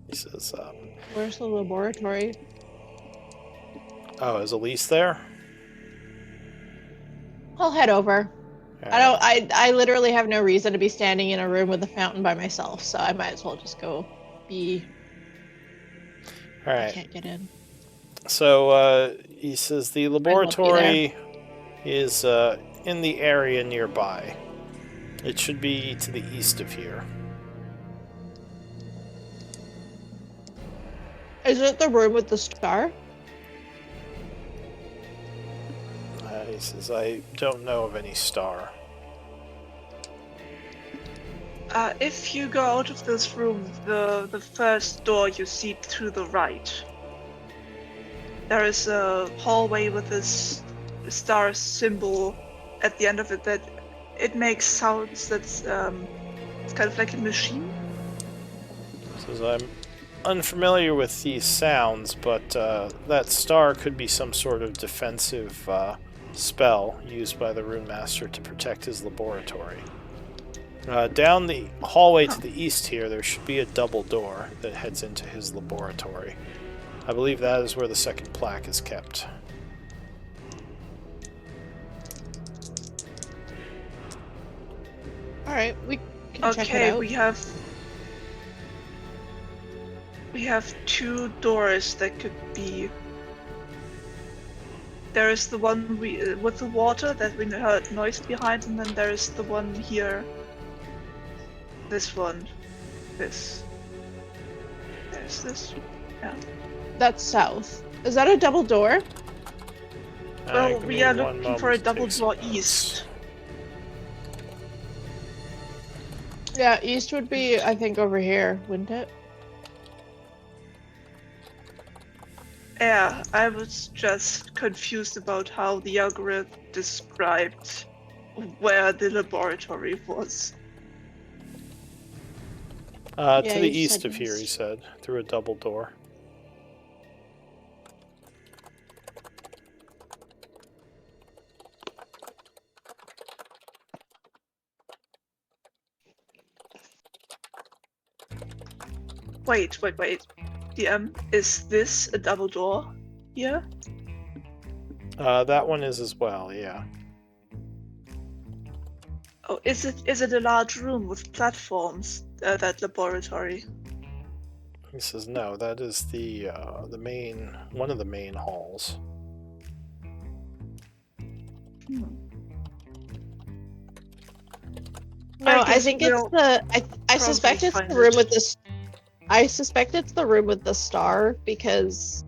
He says, Where's the laboratory? oh, is Elise there? I'll head over. Alright. I literally have no reason to be standing in a room with a fountain by myself, so I might as well just go be. I Alright. can't get in. So he says the well be laboratory is in the area nearby. It should be to the east of here. Is it the room with the star? He says, I don't know of any star. If you go out of this room, the first door you see to the right, there is a hallway with this star symbol at the end of it that it makes sounds that's it's kind of like a machine. He says, I'm unfamiliar with these sounds, but that star could be some sort of defensive spell used by the Rune Master to protect his laboratory. Down the hallway to the east here, there should be a double door that heads into his laboratory. I believe that is where the second plaque is kept. All right, we can check it Okay, out. we have two doors that could be. There is the one with the water that we heard noise behind, and then there is the one here. This one. This. There's this. Yeah. That's south. Is that a double door? Well, Give we me are one looking for a moment to double take some door notes. east. Yeah, east would be, I think, over here, wouldn't it? Yeah, I was just confused about how the algorithm described where the laboratory was. Yeah, To the you east said of here, he east. said, through a double door. Wait. DM, is this a double door here? That one is as well, yeah. Oh, is it a large room with platforms? That laboratory. He says no. That is the main one of the main halls. No, I guess think it's we'll the. I probably suspect it's find the room it. with this. I suspect it's the room with the star because.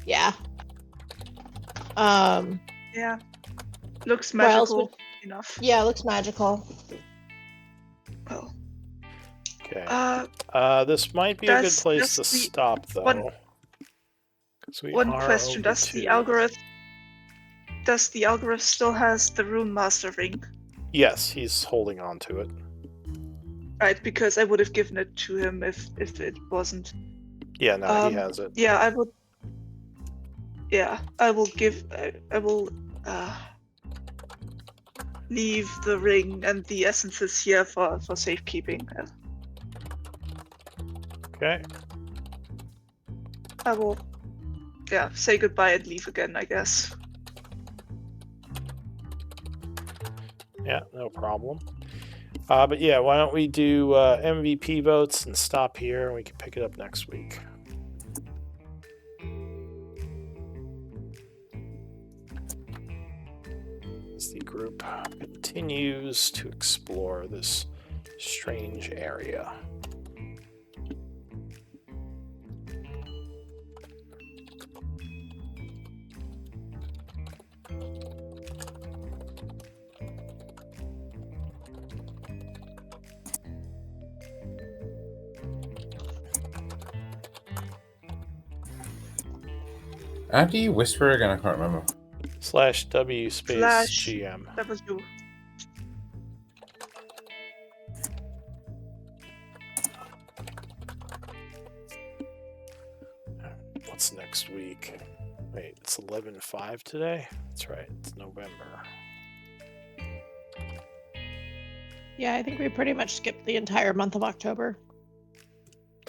Yeah. Yeah. Looks Why else magical would- enough. Yeah, it looks magical. Well. Okay. This might be a good does- place does to the- stop, though. one- 'Cause we One are question: over Does the two. algorithm still has the rune master ring? Yes, he's holding on to it. Right, because I would have given it to him if it wasn't. Yeah, no, he has it. Yeah, I would. Yeah, I will give. I will leave the ring and the essences here for safekeeping. Okay. I will. Yeah, say goodbye and leave again, I guess. Yeah, no problem. But yeah, why don't we do MVP votes and stop here, and we can pick it up next week. As the group continues to explore this strange area. How do you whisper again? I can't remember. /W space Slash GM. W. What's next week? Wait, it's 11/5 today? That's right, it's November. Yeah, I think we pretty much skipped the entire month of October.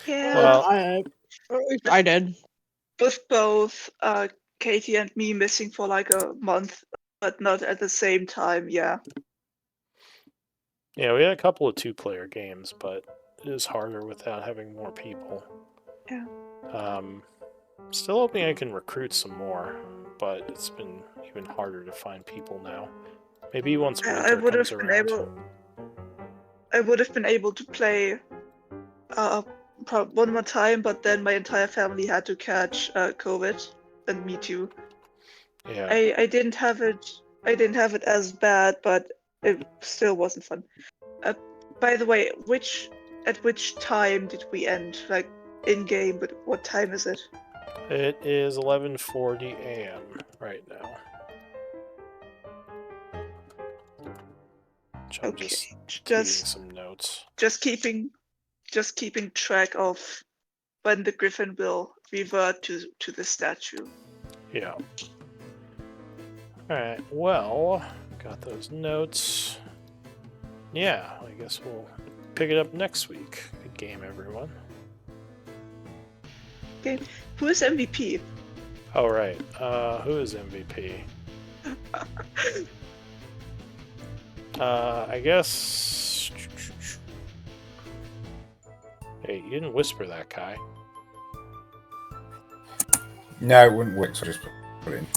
Yeah. Well, I did. With both Katie and me missing for like a month, but not at the same time. Yeah. Yeah, we had a couple of two-player games, but it is harder without having more people. Yeah. Still hoping I can recruit some more, but it's been even harder to find people now. Maybe once I winter would comes have been around. I would have been able to play one more time, but then my entire family had to catch COVID, and me too. Yeah. I didn't have it as bad, but it still wasn't fun. By the way, at which time did we end? Like in game, but what time is it? It is 11:40 a.m. right now. Which I'm Okay, just taking just some notes. just keeping track of when the griffin will revert to the statue. Yeah. Alright, well, got those notes. Yeah, I guess we'll pick it up next week. Good game, everyone. Okay. Who is MVP? Oh, right. Who is MVP? I guess... Hey, you didn't whisper that, Kai. No, it wouldn't work, so I just put it in.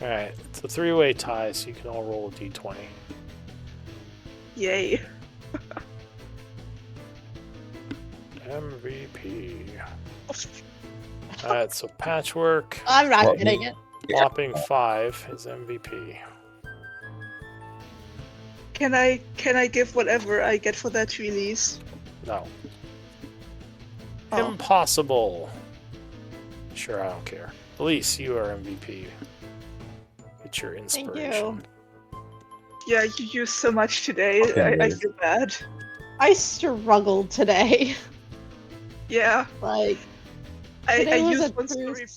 Alright, it's a 3-way tie, so you can all roll a d20. Yay. MVP. Alright, so Patchwork, I'm not What, getting me? it. whopping 5 is MVP. Can I give whatever I get for that release? No. Oh. Impossible. Sure, I don't care. Elise, you are MVP. It's your Thank inspiration. you. Yeah, you used so much today. Okay, I really. feel bad. I struggled today. Yeah. Like, I today was used a one true story